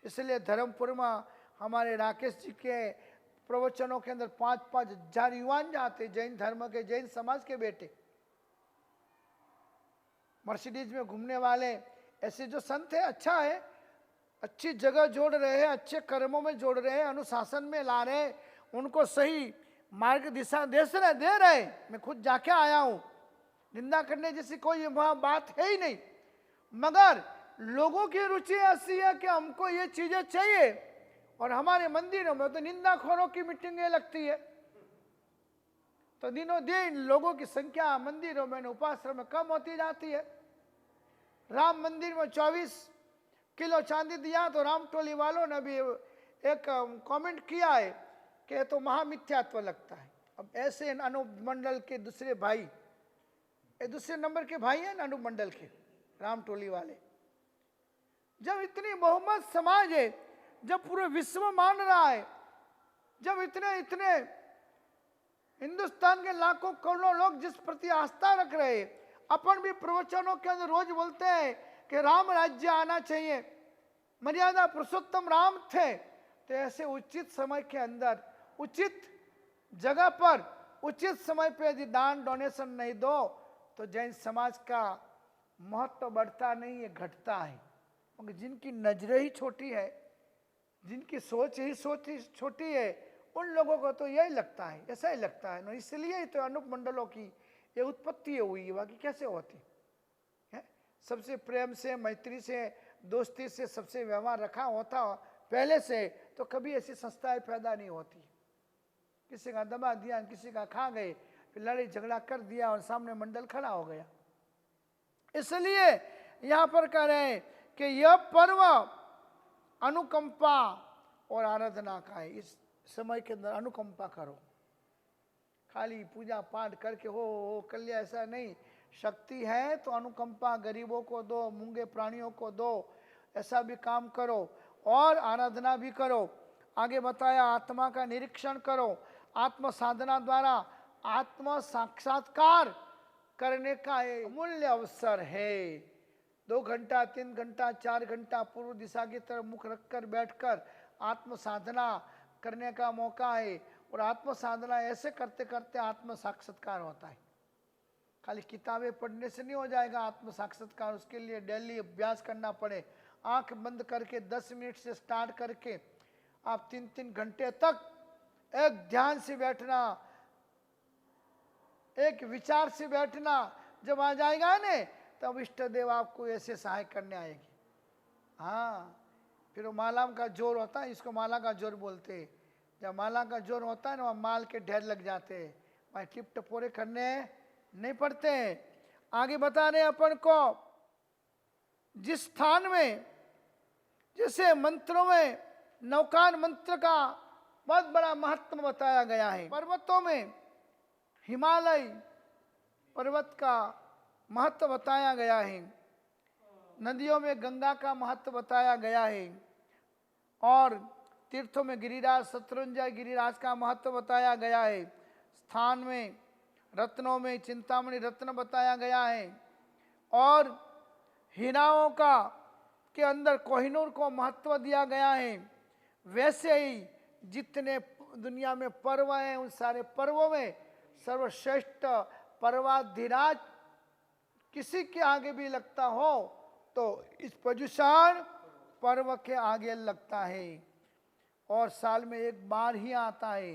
इसलिए धर्मपुर में हमारे राकेश जी के प्रवचनों के अंदर 5-5 हजार युवान जाते, जैन धर्म के, जैन समाज के बेटे। मर्सिडीज में घूमने वाले ऐसे जो संत है, अच्छा है, अच्छी जगह जोड़ रहे हैं, अच्छे कर्मों में जोड़ रहे हैं, अनुशासन में ला रहे हैं, उनको सही मार्ग दिशा दे रहे। मैं खुद जाके आया हूं, निंदा करने जैसी कोई वहां बात है ही नहीं। मगर लोगों की रुचि ऐसी है कि हमको ये चीजें चाहिए और हमारे मंदिरों में तो निंदाखोरों की मीटिंगें लगती है। तो दिनों दिन लोगों की संख्या मंदिरों में, उपासनाओं में कम होती जाती है। राम मंदिर में 24 किलो चांदी दिया तो राम टोली वालों ने भी एक कमेंट किया है कि ये तो महामिथ्यात्व लगता है। अब ऐसे अनुमंडल के दूसरे भाई, ये दूसरे नंबर के भाई हैं अनुमंडल के राम टोली वाले। जब इतनी बहुमत समाज है, जब पूरे विश्व मान रहा है, जब इतने इतने हिंदुस्तान के लाखों करोड़ों लोग जिस प्रति आस्था रख रहे हैं, अपन भी प्रवचनों के अंदर रोज बोलते हैं कि राम राज्य आना चाहिए, मर्यादा पुरुषोत्तम राम थे। तो ऐसे उचित समय के अंदर, उचित जगह पर, उचित समय पे यदि दान डोनेशन नहीं दो तो जैन समाज का महत्व बढ़ता नहीं है, घटता है। क्योंकि जिनकी नजरें ही छोटी है, जिनकी सोच ही छोटी है, उन लोगों को तो यही लगता है, ऐसा ही लगता है ना। इसलिए ही तो अनूप मंडलों की ये उत्पत्ति हुई है, बाकी कैसे होती है। सबसे प्रेम से, मैत्री से, दोस्ती से सबसे व्यवहार रखा होता पहले से तो कभी ऐसी संस्थाएं पैदा नहीं होती। किसी का दबा दिया, किसी का खा गए, फिर लड़ाई झगड़ा कर दिया और सामने मंडल खड़ा हो गया। इसलिए यहां पर कह रहे हैं कि यह पर्व अनुकंपा और आराधना का है। इस समय के अंदर अनुकंपा करो, खाली पूजा पाठ करके हो कर लिया ऐसा नहीं। शक्ति है तो अनुकंपा गरीबों को दो, मूंगे प्राणियों को दो, ऐसा भी काम करो और आराधना भी करो। आगे बताया आत्मा का निरीक्षण करो, आत्म साधना द्वारा आत्म साक्षात्कार करने का अमूल्य अवसर है। 2 घंटा 3 घंटा 4 घंटा पूर्व दिशा की तरफ मुख रखकर बैठकर आत्म साधना करने का मौका है। और आत्म साधना ऐसे करते करते आत्म साक्षात्कार होता है। खाली किताबें पढ़ने से नहीं हो जाएगा आत्म साक्षात्कार, उसके लिए डेली अभ्यास करना पड़े। आंख बंद करके 10 मिनट से स्टार्ट करके आप 3-3 घंटे तक एक ध्यान से बैठना, एक विचार से बैठना। जब आ जाएगा ने तब इष्ट देव आपको ऐसे सहाय करने आएगी। हाँ, फिर वो माला का जोर होता है, इसको माला का जोर बोलते हैं। जब माला का जोर होता है ना, वहाँ माल के ढेर लग जाते हैं, वहाँ टिप टपोरे करने नहीं पड़ते हैं। आगे बता रहे अपन को, जिस स्थान में, जैसे मंत्रों में नौकार मंत्र का बहुत बड़ा महत्व बताया गया है। पर्वतों में हिमालय पर्वत का महत्व बताया गया है, नदियों में गंगा का महत्व बताया गया है, और तीर्थों में गिरिराज शत्रुंजय गिरिराज का महत्व बताया गया है। स्थान में रत्नों में चिंतामणि रत्न बताया गया है, और हीराओं का के अंदर कोहिनूर को महत्व दिया गया है। वैसे ही जितने दुनिया में पर्व हैं, उन सारे पर्वों में सर्वश्रेष्ठ पर्वाधिराज किसी के आगे भी लगता हो तो इस पर्युषण पर्व के आगे लगता है। और साल में एक बार ही आता है।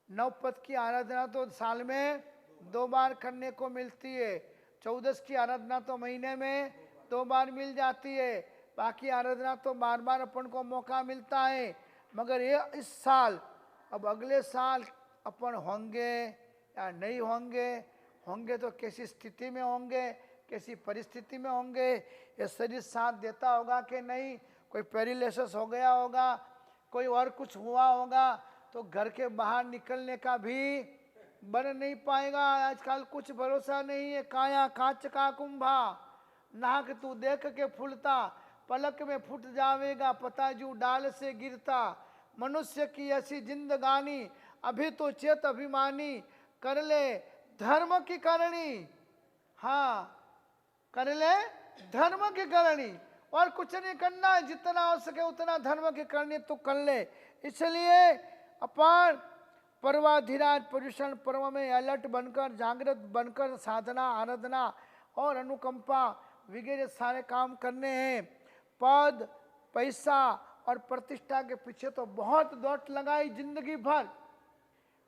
नवपद की आराधना तो साल में 2 बार करने को मिलती है। 14 की आराधना तो महीने में 2 बार मिल जाती है। बाकी आराधना तो बार बार अपन को मौका मिलता है, मगर ये इस साल, अब अगले साल अपन होंगे या नहीं होंगे, होंगे तो कैसी स्थिति में होंगे, कैसी परिस्थिति में होंगे, ये शरीर साथ देता होगा कि नहीं, कोई पैरालिसिस हो गया होगा, कोई और कुछ हुआ होगा, तो घर के बाहर निकलने का भी बन नहीं पाएगा। आजकल कुछ भरोसा नहीं है। काया कांच का कुंभा, नाक तू देख के फूलता, पलक में फूट जावेगा, पता जू डाल से गिरता। मनुष्य की ऐसी जिंदगानी, अभी तो चेत अभिमानी, कर ले धर्म की करणी। हाँ, कर ले धर्म की करणी, और कुछ नहीं करना है, जितना हो सके उतना धर्म की करनी तो कर ले। इसलिए अपन पर्वाधिराज पर्युषण पर्व में अलर्ट बनकर, जागृत बनकर साधना, आराधना और अनुकंपा वगैरह सारे काम करने हैं। पद, पैसा और प्रतिष्ठा के पीछे तो बहुत दौड़ लगाई जिंदगी भर।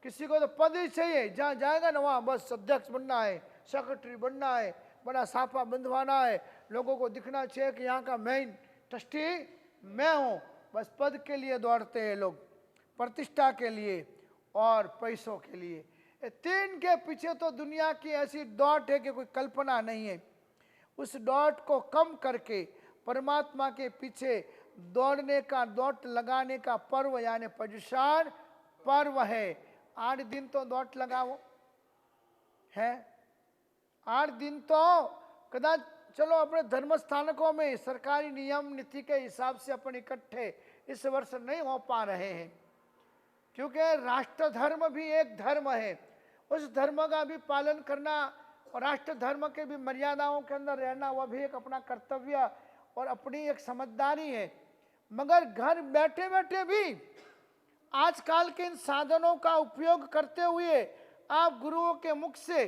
किसी को तो पद ही चाहिए, जहाँ जाएगा ना वहाँ बस अध्यक्ष बनना है, सेक्रेटरी बनना है, बड़ा साफा बंधवाना है, लोगों को दिखना चाहिए कि यहाँ का मेन ट्रस्टी मैं हूँ। बस पद के लिए दौड़ते हैं लोग, प्रतिष्ठा के लिए और पैसों के लिए। ये तीन के पीछे तो दुनिया की ऐसी दौड़ है कि कोई कल्पना नहीं है। उस दौड़ को कम करके परमात्मा के पीछे दौड़ने का, दौड़ लगाने का पर्व यानी पर्युषण पर्व है। 8 दिन तो दौड़ लगाओ है, 8 दिन तो कदाच चलो अपने धर्म स्थानकों में सरकारी नियम नीति के हिसाब से अपन इकट्ठे इस वर्ष नहीं हो पा रहे हैं, क्योंकि राष्ट्र धर्म भी एक धर्म है। उस धर्म का भी पालन करना और राष्ट्र धर्म के भी मर्यादाओं के अंदर रहना, वह भी एक अपना कर्तव्य और अपनी एक समझदारी है। मगर घर बैठे बैठे भी आजकल के इन साधनों का उपयोग करते हुए आप गुरुओं के मुख से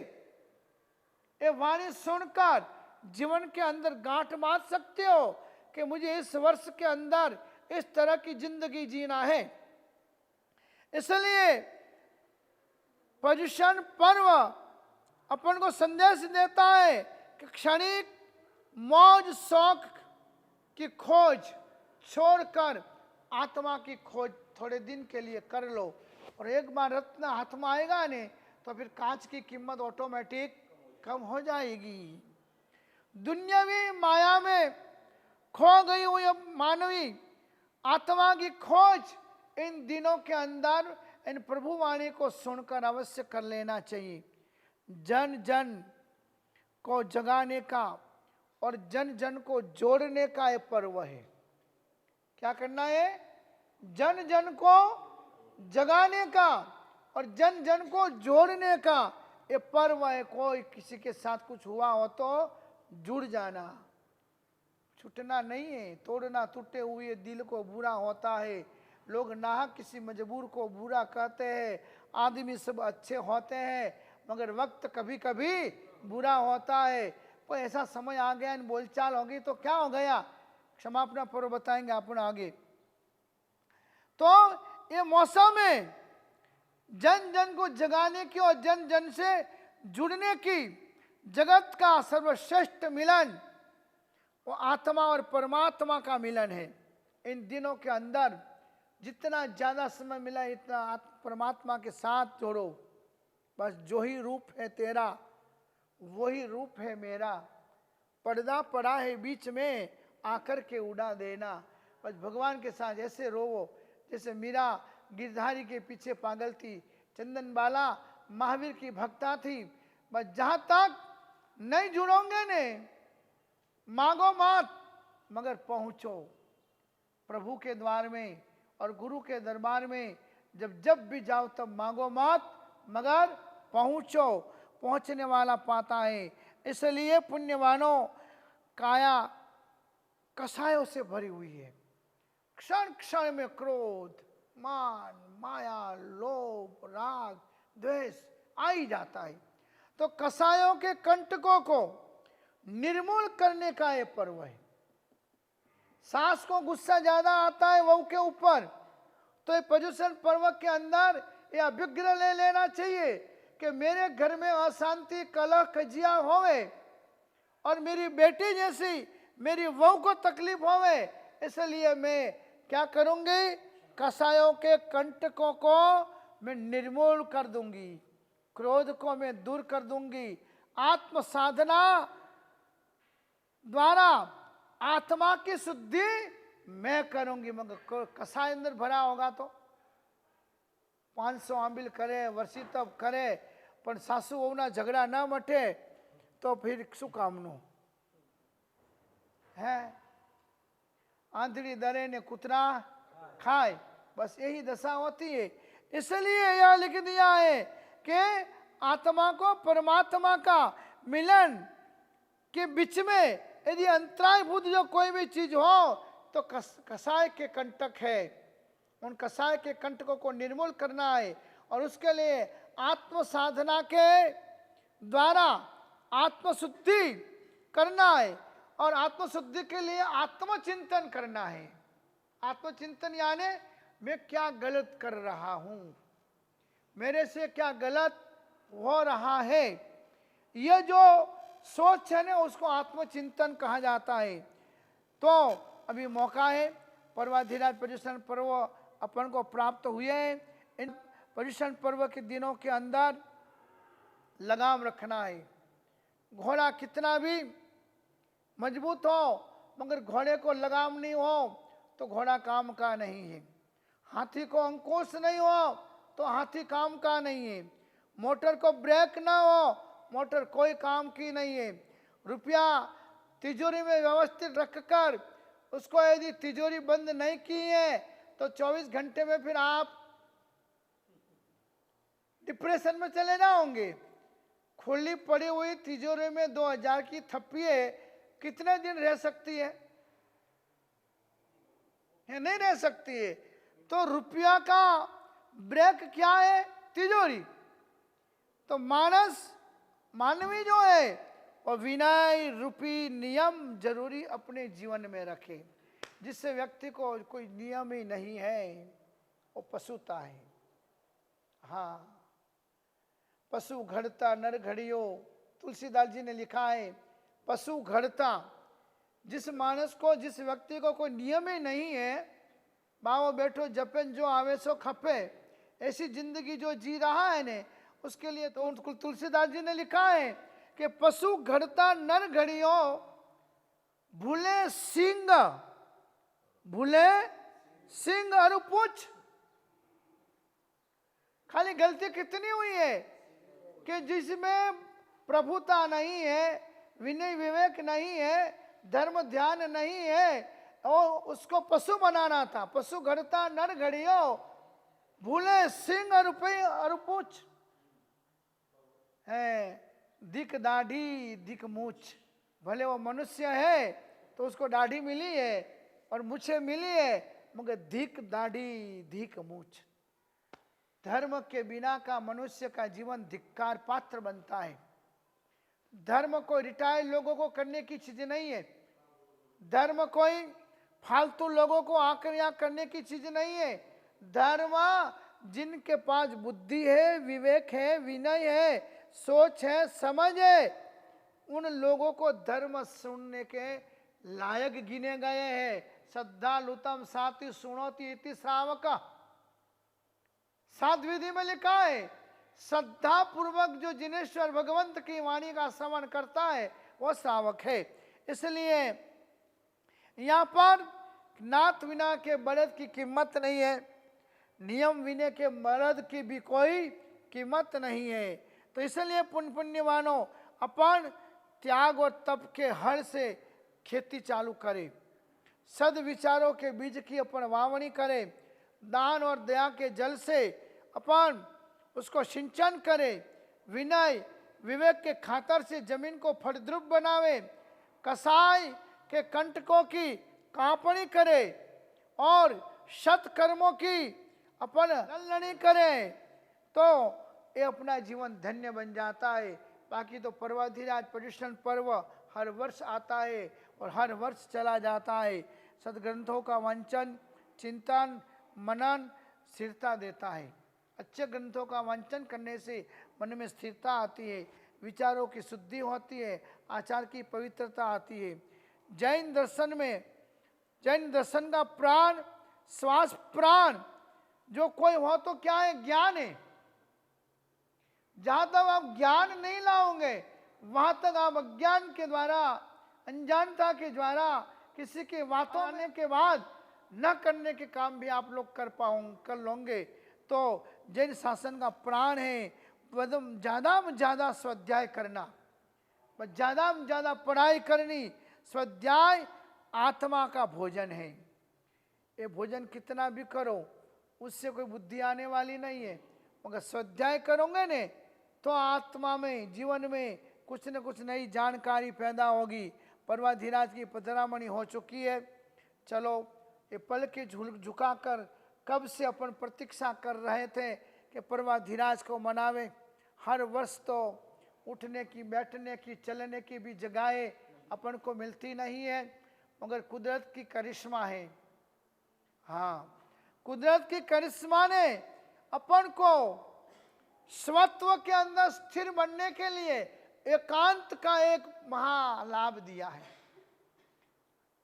ये वाणी सुनकर जीवन के अंदर गांठ मार सकते हो कि मुझे इस वर्ष के अंदर इस तरह की जिंदगी जीना है। इसलिए पर्युषण पर्व अपन को संदेश देता है कि क्षणिक मौज शौक की खोज छोड़कर आत्मा की खोज थोड़े दिन के लिए कर लो, और एक बार रत्न हाथ में आएगा ने तो फिर कांच की कीमत ऑटोमेटिक कम हो जाएगी। दुनियावी माया में खो गई हुई मानवी आत्मा की खोज इन दिनों के अंदर इन प्रभु वाणी को सुनकर अवश्य कर लेना चाहिए। जन जन को जगाने का और जन जन को जोड़ने का ये पर्व है। क्या करना है? जन जन को जगाने का और जन जन को जोड़ने का ये पर्व है। कोई किसी के साथ कुछ हुआ हो तो जुड़ जाना, छूटना नहीं है। तोड़ना टूटे हुए दिल को बुरा होता है। लोग नाहक किसी मजबूर को बुरा कहते हैं। आदमी सब अच्छे होते हैं, मगर वक्त कभी कभी बुरा होता है। कोई ऐसा समय आ गया, इन बोलचाल होगी तो क्या हो गया, क्षमापना पर्व बताएंगे अपन आगे। तो ये मौसम है जन जन को जगाने की और जन जन से जुड़ने की। जगत का सर्वश्रेष्ठ मिलन वो आत्मा और परमात्मा का मिलन है। इन दिनों के अंदर जितना ज्यादा समय मिला इतना परमात्मा के साथ जोड़ो। बस जो ही रूप है तेरा वही रूप है मेरा, पर्दा पड़ा है बीच में आकर के उड़ा देना। बस भगवान के साथ ऐसे रोवो जैसे मीरा गिरधारी के पीछे पागल थी, चंदन बाला महावीर की भक्ता थी। बस जहां तक नहीं जुड़ोगे ने मांगो मत, मगर पहुंचो प्रभु के द्वार में और गुरु के दरबार में। जब भी जाओ तब मांगो मत, मगर पहुंचो। पहुंचने वाला पाता है। इसलिए पुण्यवानों काया कसायों से भरी हुई है। क्षण क्षण में क्रोध, मान, माया, लोभ, राग, द्वेष आ ही जाता है। तो कसायों के कंटकों को निर्मूल करने का यह पर्व है। सास को गुस्सा ज्यादा आता है वहू के ऊपर, तो ये पर्युषण पर्व के अंदर ये अभिग्रह ले लेना चाहिए कि मेरे घर में अशांति, कलह, कजिया होवे और मेरी बेटी जैसी मेरी वहू को तकलीफ होवे, इसलिए मैं क्या करूंगी, कसायों के कंटकों को मैं निर्मूल कर दूंगी, क्रोध को मैं दूर कर दूंगी। आत्म साधना द्वारा आत्मा की शुद्धि मैं करूंगी। मगर कसाय अंदर भरा होगा तो 500 आंबिल करे, वर्षी तप करे, पण सासू वहुना झगड़ा ना मटे तो फिर शू कामनु है। आंधड़ी दरे ने कुतरा खाए, बस यही दशा होती है। इसलिए यह लिख दिया है कि आत्मा को परमात्मा का मिलन के बीच में यदि अंतरायभूत जो कोई भी चीज हो तो कसाय के कंटक है। उन कसाय के कंटकों को निर्मूल करना है और उसके लिए आत्म साधना के द्वारा आत्मशुद्धि करना है। और आत्मशुद्धि के लिए आत्मचिंतन करना है। आत्मचिंतन यानी मैं क्या गलत कर रहा हूं, मेरे से क्या गलत हो रहा है, यह जो सोच है ना उसको आत्मचिंतन कहा जाता है। तो अभी मौका है, पर्वाधिराज पर्युषण पर्व अपन को प्राप्त हुए हैं। इन पर्युषण पर्व के दिनों के अंदर लगाम रखना है। घोड़ा कितना भी मजबूत हो मगर घोड़े को लगाम नहीं हो तो घोड़ा काम का नहीं है। हाथी को अंकुश नहीं हो तो हाथी काम का नहीं है। मोटर को ब्रेक ना हो, मोटर कोई काम की नहीं है। रुपया तिजोरी में व्यवस्थित रखकर उसको यदि तिजोरी बंद नहीं की है तो 24 घंटे में फिर आप डिप्रेशन में चले जाओगे। खुली पड़ी हुई तिजोरी में 2000 की थप्पी कितने दिन रह सकती है? नहीं रह सकती है। तो रुपया का ब्रेक क्या है? तिजोरी। तो मानवी जो है और विनय रूपी नियम जरूरी अपने जीवन में रखे। जिससे व्यक्ति को कोई नियम ही नहीं है वो पशुता है। हाँ, पशु घड़ता नर घड़ियो, तुलसीदास जी ने लिखा है पशु घड़ता। जिस मानस को, जिस व्यक्ति को कोई नियम ही नहीं है, बावो बैठो जपन जो आवे सो खपे, ऐसी जिंदगी जो जी रहा है ने, उसके लिए तो तुलसीदास जी ने लिखा है कि पशु घड़ता नर घड़ियो, भूले सिंह और पूछ। खाली गलती कितनी हुई है कि जिसमें प्रभुता नहीं है, विनय विवेक नहीं है, धर्म ध्यान नहीं है, और उसको पशु बनाना था। पशु घड़ता नर घड़ियो, भूले सिंह और पूछ है। दिक दाढ़ी दिक मूछ। भले वो मनुष्य है तो उसको दाढ़ी मिली है और मूछें मिली है, मगर धिक दाढ़ी धिक मूछ। धर्म के बिना का मनुष्य का जीवन धिक्कार पात्र बनता है। धर्म कोई रिटायर्ड लोगों को करने की चीज नहीं है। धर्म कोई फालतू लोगों को आकर यहाँ करने की चीज नहीं है। धर्म जिनके पास बुद्धि है, विवेक है, विनय है, सोच है, समझ है, उन लोगों को धर्म सुनने के लायक गिने गए हैं। श्रद्धा लुतम साति सुनोति इति श्रावक। सात विधि में लिखा है श्रद्धा पूर्वक जो जिनेश्वर भगवंत की वाणी का श्रवण करता है वो श्रावक है। इसलिए यहाँ पर नाथ विना के बलद की कीमत नहीं है, नियम विनय के मर्द की भी कोई कीमत नहीं है। तो इसलिए पुण्यवानों अपन त्याग और तप के हर से खेती चालू करें। सद विचारों के बीज की अपन वावणी करें। दान और दया के जल से अपन उसको सिंचन करें। विनय विवेक के खातर से जमीन को फलद्रुप बनावे। कसाय के कंटकों की कांपणी करे और सत्कर्मों की अपन ललनी करें तो ये अपना जीवन धन्य बन जाता है। बाकी तो पर्वाधिराज पर्युषण पर्व हर वर्ष आता है और हर वर्ष चला जाता है। सदग्रंथों का वांचन, चिंतन, मनन स्थिरता देता है। अच्छे ग्रंथों का वांचन करने से मन में स्थिरता आती है, विचारों की शुद्धि होती है, आचार की पवित्रता आती है। जैन दर्शन में, जैन दर्शन का प्राण, श्वास प्राण जो कोई हो तो क्या है? ज्ञान है। जहां तक आप ज्ञान नहीं लाओगे वहां तक आप अज्ञान के द्वारा, अनजानता के द्वारा, किसी की बातों आने के बाद न करने के काम भी आप लोग कर लोगे। तो जैन शासन का प्राण है ज्यादा में ज्यादा स्वाध्याय करना, ज्यादा में ज्यादा पढ़ाई करनी। स्वाध्याय आत्मा का भोजन है। ये भोजन कितना भी करो उससे कोई बुद्धि आने वाली नहीं है, मगर स्वाध्याय करोगे ने तो आत्मा में, जीवन में कुछ न कुछ नई जानकारी पैदा होगी। पर्वधीराज की पधरामणि हो चुकी है। चलो ये पल के झुकाकर कब से अपन प्रतीक्षा कर रहे थे कि पर्वधीराज को मनावे। हर वर्ष तो उठने की, बैठने की, चलने की भी जगहें अपन को मिलती नहीं है, मगर कुदरत की करिश्मा है। हाँ, कुदरत की करिश्मा ने अपन को स्वत्व के अंदर स्थिर बनने के लिए एकांत का एक महालाभ दिया है।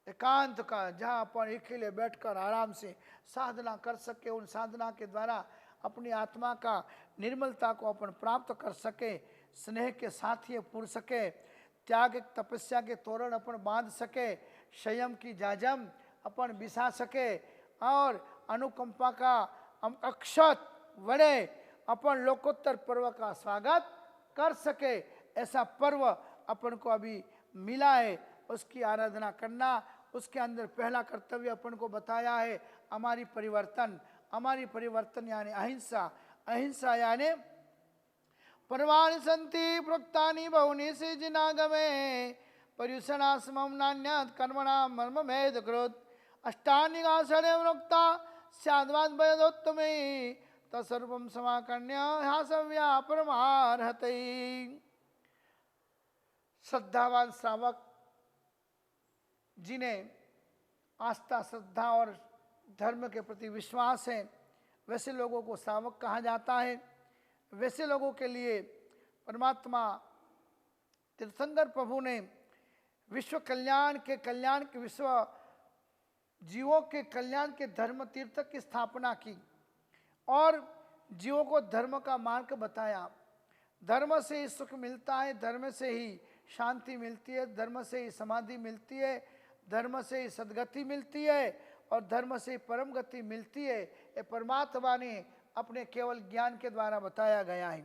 एकांत का, जहां अपन अकेले बैठकर आराम से साधना कर सके, उन साधना के द्वारा अपनी आत्मा का निर्मलता को अपन प्राप्त कर सके, स्नेह के साथी पूर सके, त्याग तपस्या के तोरण अपन बांध सके, संयम की जाजम अपन बिछा सके और अनुकंपा का अक्षत वड़े अपन लोकोत्तर पर्व का स्वागत कर सके। ऐसा पर्व अपन को अभी मिला है, उसकी आराधना करना। उसके अंदर पहला कर्तव्य अपन को बताया है हमारी परिवर्तन। हमारी परिवर्तन यानी अहिंसा। अहिंसा यानी पर्वाणि सन्ति प्रोक्तानि बहुनि सृजनागमे पर्युषणास्मं नान्यत् कर्मणां मर्ममेध कृत् अष्टानि आषाढे प्रोक्ता स्याद्वाद वयदोत्तमे तत्सर्वं समाकर्ण्य ह्यासव्या परमार्हते। श्रद्धावान श्रावक जिन्हें आस्था, श्रद्धा और धर्म के प्रति विश्वास है, वैसे लोगों को श्रावक कहा जाता है। वैसे लोगों के लिए परमात्मा तीर्थंकर प्रभु ने विश्व कल्याण के विश्व जीवों के कल्याण के धर्म तीर्थ की स्थापना की और जीवों को धर्म का मार्ग बताया। धर्म से ही सुख मिलता है, धर्म से ही शांति मिलती है, धर्म से ही समाधि मिलती है, धर्म से ही सद्गति मिलती है और धर्म से ही परम गति मिलती है। ये परमात्मा ने अपने केवल ज्ञान के द्वारा बताया गया है।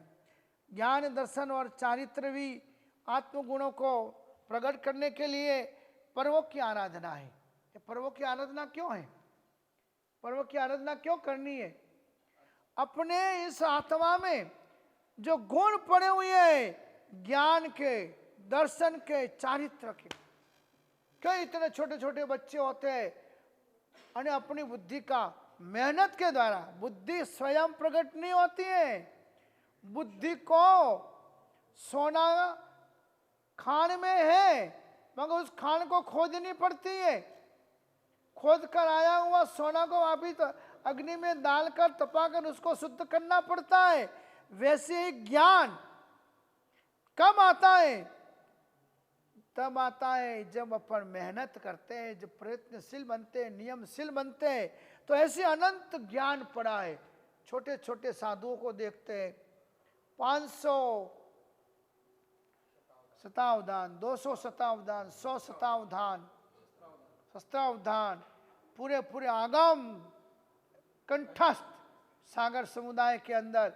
ज्ञान, दर्शन और चारित्र भी आत्मगुणों को प्रकट करने के लिए पर्वों की आराधना है। ये पर्वों की आराधना क्यों है? पर्वों की आराधना क्यों करनी है? अपने इस आत्मा में जो गुण पड़े हुए हैं, ज्ञान के, दर्शन के, चारित्र के। कई इतने छोटे छोटे बच्चे होते हैं और अपनी बुद्धि का मेहनत के द्वारा, बुद्धि स्वयं प्रकट नहीं होती है। बुद्धि को सोना खान में है, मगर उस खान को खोदनी पड़ती है। खोद कर आया हुआ सोना को वापिस अग्नि में डालकर तपाकर उसको शुद्ध करना पड़ता है। वैसे ही ज्ञान कब आता है? तब आता है जब अपन मेहनत करते हैं, जब प्रयत्नशील बनते हैं, नियमशील बनते हैं। तो ऐसे अनंत ज्ञान पड़ा है। छोटे छोटे साधुओं को देखते हैं, 500 शतावधान, 200 शतावधान, 100 शतावधान, शस्त्रावधान, पूरे पूरे आगम कंठस्थ सागर समुदाय के अंदर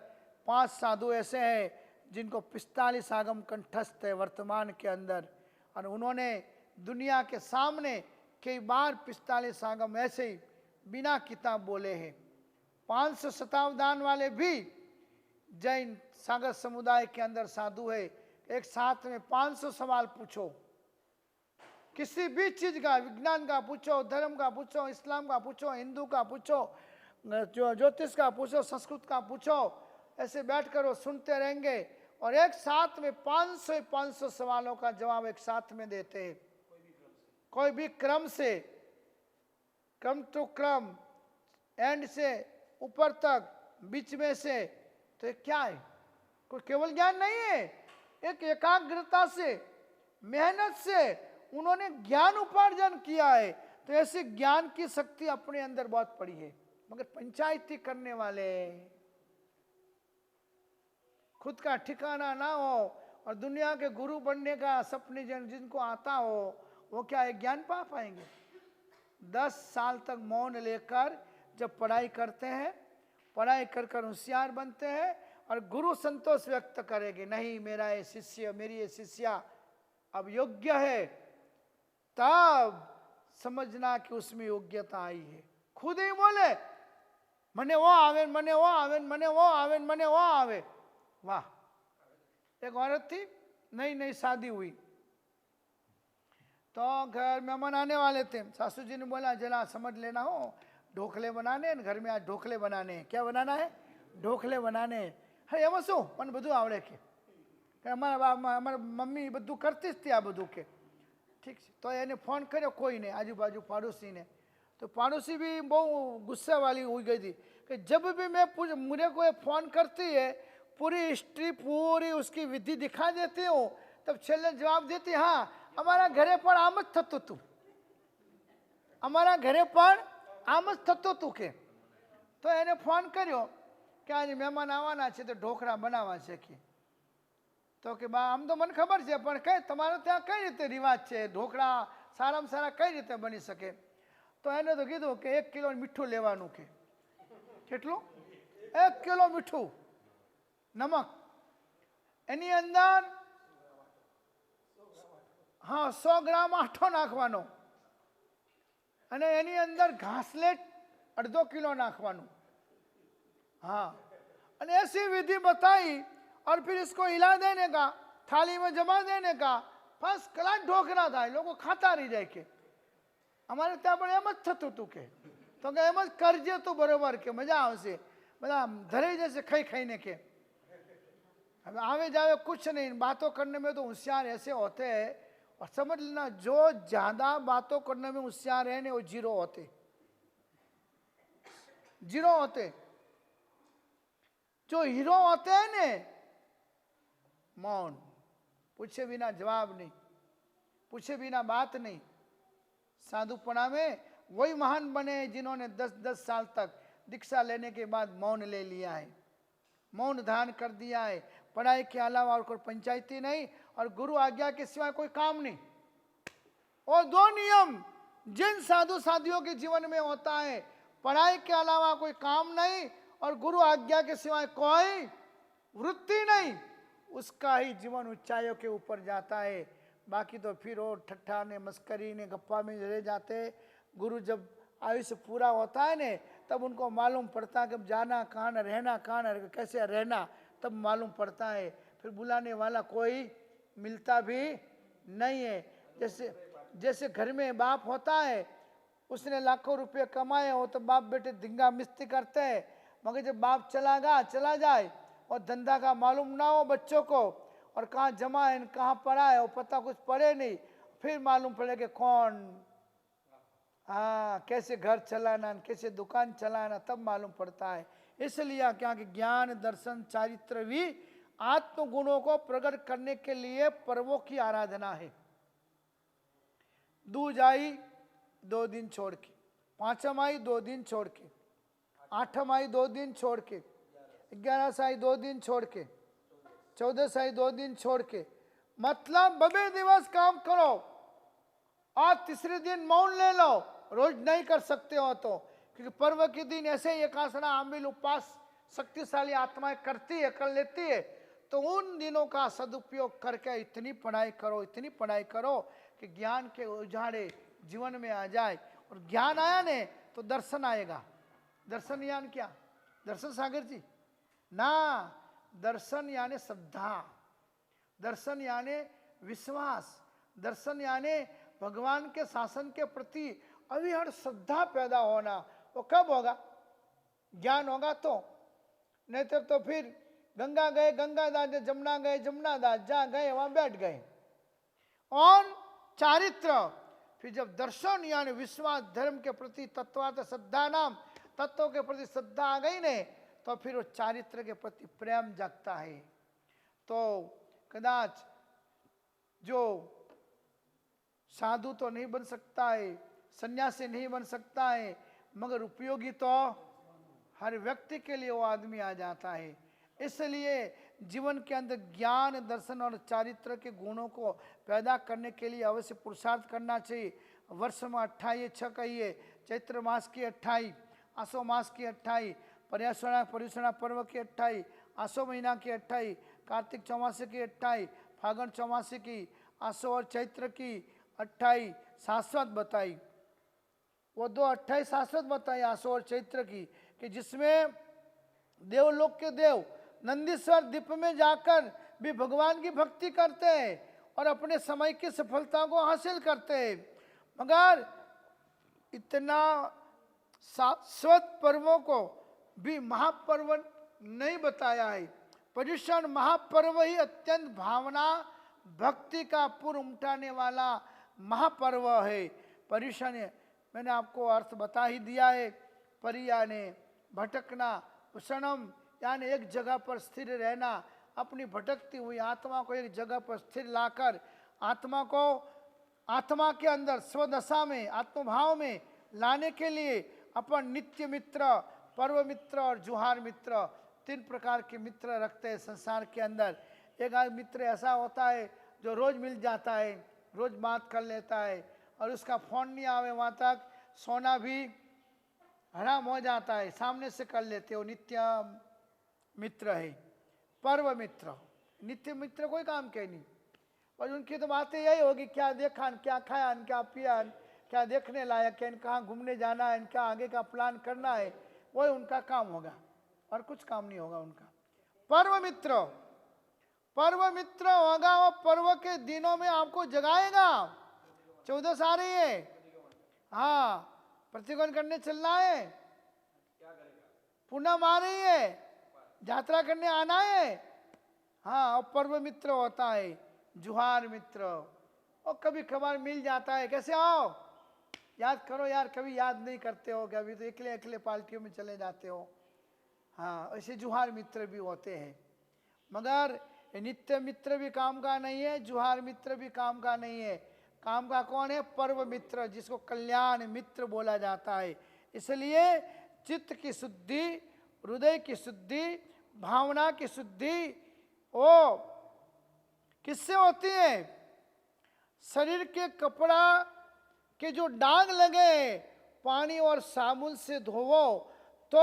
5 साधु ऐसे हैं जिनको 45 आगम कंठस्थ है वर्तमान के अंदर। और उन्होंने दुनिया के सामने कई बार 45 आगम ऐसे ही बिना किताब बोले हैं। 500 शतावधान वाले भी जैन सागर समुदाय के अंदर साधु है। एक साथ में 500 सवाल पूछो, किसी भी चीज का, विज्ञान का पूछो, धर्म का पूछो, इस्लाम का पूछो, हिंदू का पूछो, ज्योतिष का पूछो, संस्कृत का पूछो, ऐसे बैठकर वो सुनते रहेंगे और एक साथ में 500 सवालों का जवाब एक साथ में देते हैं। कोई भी क्रम से, क्रम टू क्रम, एंड से ऊपर तक, बीच में से। तो क्या है? कोई केवल ज्ञान नहीं है। एक एकाग्रता से, मेहनत से उन्होंने ज्ञान उपार्जन किया है, तो ऐसे ज्ञान की शक्ति अपने अंदर बहुत पड़ी है। मगर पंचायती करने वाले, खुद का ठिकाना ना हो और दुनिया के गुरु बनने का सपने जिनको आता हो, वो क्या है ज्ञान पा पाएंगे? 10 साल तक मौन लेकर जब पढ़ाई करते हैं, पढ़ाई कर कर होशियार बनते हैं और गुरु संतोष व्यक्त करेंगे, नहीं मेरा ये शिष्य, मेरी ये शिष्या अब योग्य है, तब समझना कि उसमें योग्यता आई है। खुद ही बोले मने वो आवे, मने वो आवे, मने वो आवे, मने वो आवे। वाह! एक औरत थी, नई नई शादी हुई, तो घर मेहमान आने वाले थे। सासू जी ने बोला जरा समझ लेना हो, ढोकले बनाने हैं घर में, आज ढोकले बनाने हैं। क्या बनाना है? ढोकले बनाने हैं। अरे एम शू મને બધું આવડે કે અમારા મમ્મી બધું કરતી જ હતી આ બધું કે ઠીક છે। તો એને ફોન કર્યો કોઈને, આજુબાજુ પાડોશીને, तो पाड़ोसी भी बहुत गुस्से वाली हो गई थी कि जब भी मैं मुझे कोई फोन करती है, पूरी हिस्ट्री पूरी उसकी विधि दिखा देती हूँ, तब छेल्ले जवाब देती हाँ अमारा घरे पर आम ज थतुं तुं, अमारा घरे पर आम ज थतुं तुं के। तो એને फोन કર્યો કે આજે મહેમાન આવવાના છે તો ઢોકળા બનાવવા છે કે। તો કે બા આમ તો મને ખબર છે, પણ કઈ તમારે ત્યાં કઈ રીતે રિવાજ છે, ઢોકળા સારામાં સારા કઈ રીતે બની શકે? તો એને તો કીધું કે 1 કિલો મીઠું લેવાનું કે। કેટલું? 1 કિલો મીઠું, નમક, એની અંદર હા 100 ગ્રામ આઠો નાખવાનો, અને એની અંદર ઘાસલેટ अर्धो किलो नाखवानू। हाँ, और ऐसी विधि बताई और फिर इसको हिला देने का, थाली में जमा देने का, फर्स्ट क्लास ढोकना था, लोगों खाता रही जाए के। हमारे ત્યાં પણ એમ જ થતું હતું કે, તો કે એમ જ કરજે તો બરોબર કે મજા આવશે, બધા ધરાઈ જશે ખાઈ ખાઈને કે। अब आवे जावे कुछ नहीं, बातों करने में तो होशियार ऐसे होते हैं, और समझ लेना जो ज्यादा बातों करने में होशियार है ना वो जीरो होते, जीरो होते। जो हीरो होते हैं ने मौन, पूछे बिना जवाब नहीं, पूछे बिना बात नहीं। साधुपना में वही महान बने जिन्होंने 10-10 साल तक दीक्षा लेने के बाद मौन ले लिया है, मौन धारण कर दिया है। पढ़ाई के अलावा और कोई पंचायती नहीं और गुरु आज्ञा के सिवाय कोई काम नहीं। और 2 नियम जिन साधु साधियों के जीवन में होता है, पढ़ाई के अलावा कोई काम नहीं और गुरु आज्ञा के सिवाय कोई वृत्ति नहीं, उसका ही जीवन ऊंचाइयों के ऊपर जाता है। बाकी तो फिर और ठट्ठा ने मस्करी ने गप्पा में रह जाते। गुरु जब आयुष्य पूरा होता है ने तब उनको मालूम पड़ता है कि जाना कहाँ न रहना कहाँ न कैसे रहना, तब मालूम पड़ता है। फिर बुलाने वाला कोई मिलता भी नहीं है। जैसे जैसे घर में बाप होता है, उसने लाखों रुपये कमाए हो तो बाप बेटे धिंगा मिस्ती करते हैं, मगर जब बाप चला जाए और धंधा का मालूम ना हो बच्चों को, और कहाँ जमा है कहाँ पड़ा है वो पता कुछ पड़े नहीं, फिर मालूम पड़े कि कौन, हाँ कैसे घर चलाना कैसे दुकान चलाना, तब मालूम पड़ता है। इसलिए क्या कि ज्ञान दर्शन चारित्र भी आत्म गुणों को प्रकट करने के लिए पर्वों की आराधना है। दूज आई 2 दिन छोड़ के, 5म आई 2 दिन छोड़ के, 8म आई 2 दिन छोड़ के, 11 आई 2 दिन छोड़ के, 14 आई 2 दिन छोड़ के, मतलब 2 दिवस काम करो और तीसरे दिन मौन ले लो। रोज नहीं कर सकते हो तो, क्योंकि पर्व के दिन ऐसे ही एकासना आमिल उपवास शक्तिशाली आत्माएं करती है, कर लेती है, तो उन दिनों का सदुपयोग करके इतनी पढ़ाई करो कि ज्ञान के उजाड़े जीवन में आ जाए। और ज्ञान आया ने तो दर्शन आएगा। दर्शन यानी क्या? दर्शन सागर जी ना, दर्शन यानी श्रद्धा, दर्शन यानी विश्वास, दर्शन यानी भगवान के शासन के प्रति अविहर श्रद्धा पैदा होना। वो कब होगा? ज्ञान होगा तो, नहीं तो फिर गंगा गए गंगादास, जमुना गए जमुनादास, जहाँ गए वहां बैठ गए। और चारित्र, फिर जब दर्शन यानी विश्वास, धर्म के प्रति तत्वार्थ श्रद्धा नाम तत्वों के प्रति श्रद्धा आ गई ने, तो फिर वो चारित्र के प्रति प्रेम जगता है। तो कदाच जो साधु तो नहीं बन सकता है, सन्यासी नहीं बन सकता है, मगर उपयोगी तो हर व्यक्ति के लिए वो आदमी आ जाता है। इसलिए जीवन के अंदर ज्ञान, दर्शन और चारित्र के गुणों को पैदा करने के लिए अवश्य पुरुषार्थ करना चाहिए। वर्ष में 28 कहिए, चैत्र मास की 28, आसो मास की 28, पर्युषणा पर्व की 28, आसो महीना की 28, कार्तिक चौमासी की 28, फागुन चौमासी की, आसो और चैत्र की 28 शाश्वत बताई। वो 2 28 शाश्वत बताई आसो और चैत्र की, कि जिसमें देवलोक के देव नंदीश्वर द्वीप में जाकर भी भगवान की भक्ति करते हैं और अपने समय की सफलता को हासिल करते हैं। मगर इतना शाश्वत पर्वों को भी महापर्व नहीं बताया है। पर्युषण महापर्व ही अत्यंत भावना भक्ति का पूर्व उमटाने वाला महापर्व है। पर्युषण मैंने आपको अर्थ बता ही दिया है। परिया ने भटकना, उषणम यानी एक जगह पर स्थिर रहना, अपनी भटकती हुई आत्मा को एक जगह पर स्थिर लाकर आत्मा को आत्मा के अंदर स्वदशा में, आत्मभाव में लाने के लिए अपन नित्य मित्र, पर्व मित्र और जुहार मित्र 3 प्रकार के मित्र रखते हैं संसार के अंदर। एक मित्र ऐसा होता है जो रोज मिल जाता है, रोज बात कर लेता है और उसका फोन नहीं आवे वहाँ तक सोना भी हराम हो जाता है, सामने से कर लेते हो, नित्य मित्र है। पर्व मित्र, नित्य मित्र कोई काम के नहीं, और उनकी तो बातें यही होगी, क्या देखा, क्या खाया, क्या पिया, क्या देखने लायक है, कहाँ घूमने जाना है, क्या आगे का प्लान करना है, वही उनका काम होगा और कुछ काम नहीं होगा उनका। पर्व मित्र, पर्व मित्र होगा, वो पर्व के दिनों में आपको जगाएगा। 14 आ रही है, हाँ, प्रतिगमन करने चलना है, पूनम आ रही है, यात्रा करने आना है, हाँ। और पर्व मित्र होता है, जुहार मित्र, और कभी कभार मिल जाता है, कैसे आओ, याद करो यार, कभी याद नहीं करते हो, कभी तो अकेले अकेले पार्टियों में चले जाते हो, हाँ। ऐसे जुहार मित्र भी होते हैं। मगर नित्य मित्र भी काम का नहीं है, जुहार मित्र भी काम का नहीं है। काम का कौन है? पर्व मित्र, जिसको कल्याण मित्र बोला जाता है। इसलिए चित्त की शुद्धि, हृदय की शुद्धि, भावना की शुद्धि वो किससे होती है? शरीर के कपड़ा के जो दाग लगे, पानी और साबुन से धोवो तो